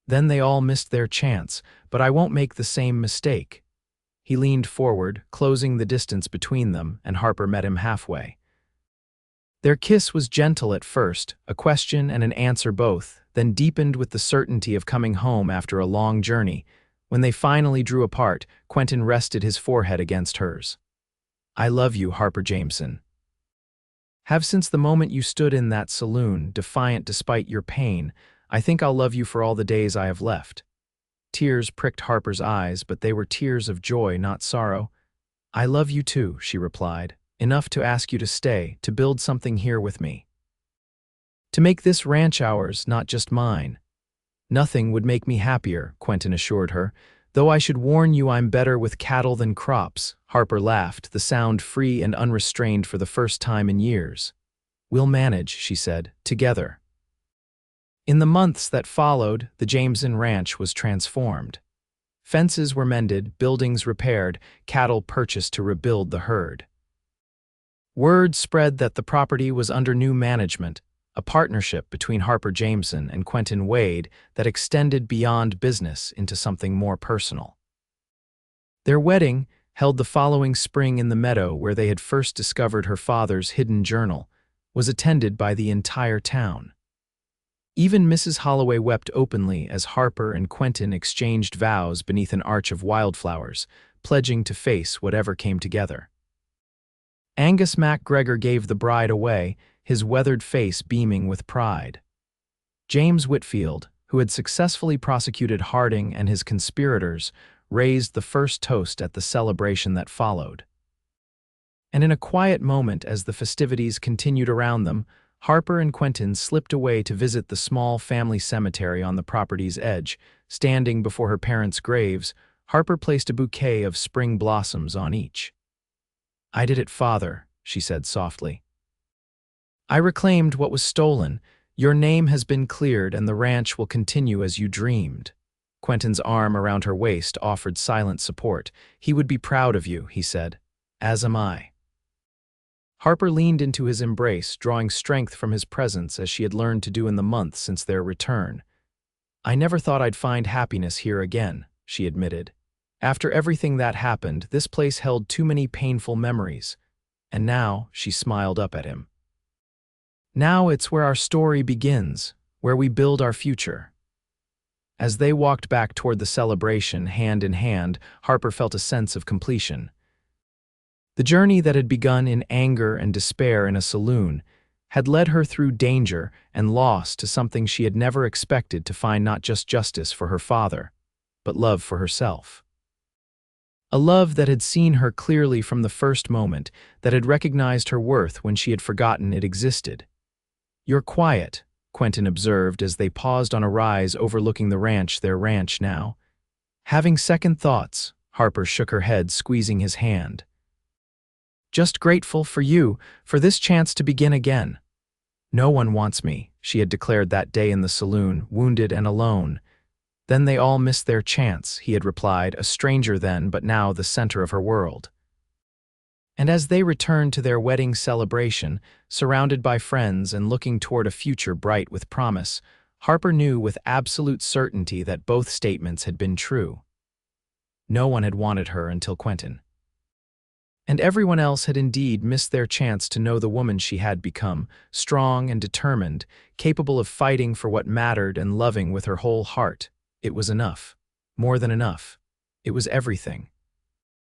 "Then they all missed their chance, but I won't make the same mistake." He leaned forward, closing the distance between them, and Harper met him halfway. Their kiss was gentle at first, a question and an answer both, then deepened with the certainty of coming home after a long journey. When they finally drew apart, Quentin rested his forehead against hers. "I love you, Harper Jameson. Have since the moment you stood in that saloon, defiant despite your pain. I think I'll love you for all the days I have left." Tears pricked Harper's eyes, but they were tears of joy, not sorrow. "I love you too," she replied, "enough to ask you to stay, to build something here with me. To make this ranch ours, not just mine." Nothing would make me happier, Quentin assured her. Though I should warn you I'm better with cattle than crops, Harper laughed, the sound free and unrestrained for the first time in years. We'll manage, she said, together. In the months that followed, the Jameson ranch was transformed. Fences were mended, buildings repaired, cattle purchased to rebuild the herd. Word spread that the property was under new management, a partnership between Harper Jameson and Quentin Wade that extended beyond business into something more personal. Their wedding, held the following spring in the meadow where they had first discovered her father's hidden journal, was attended by the entire town. Even Mrs. Holloway wept openly as Harper and Quentin exchanged vows beneath an arch of wildflowers, pledging to face whatever came together. Angus MacGregor gave the bride away, his weathered face beaming with pride. James Whitfield, who had successfully prosecuted Harding and his conspirators, raised the first toast at the celebration that followed. And in a quiet moment as the festivities continued around them, Harper and Quentin slipped away to visit the small family cemetery on the property's edge. Standing before her parents' graves, Harper placed a bouquet of spring blossoms on each. "I did it, Father," she said softly. "I reclaimed what was stolen. Your name has been cleared and the ranch will continue as you dreamed." Quentin's arm around her waist offered silent support. "He would be proud of you," he said. "As am I." Harper leaned into his embrace, drawing strength from his presence as she had learned to do in the months since their return. "I never thought I'd find happiness here again," she admitted. "After everything that happened, this place held too many painful memories. And now," she smiled up at him, "now it's where our story begins, where we build our future." As they walked back toward the celebration, hand in hand, Harper felt a sense of completion. The journey that had begun in anger and despair in a saloon had led her through danger and loss to something she had never expected to find, not just justice for her father, but love for herself. A love that had seen her clearly from the first moment, that had recognized her worth when she had forgotten it existed. "You're quiet," Quentin observed as they paused on a rise overlooking the ranch, their ranch now. "Having second thoughts," Harper shook her head, squeezing his hand. "Just grateful for you, for this chance to begin again." "No one wants me," she had declared that day in the saloon, wounded and alone. "Then they all missed their chance," he had replied, a stranger then, but now the center of her world. And as they returned to their wedding celebration, surrounded by friends and looking toward a future bright with promise, Harper knew with absolute certainty that both statements had been true. No one had wanted her until Quentin. And everyone else had indeed missed their chance to know the woman she had become, strong and determined, capable of fighting for what mattered and loving with her whole heart. It was enough. More than enough. It was everything.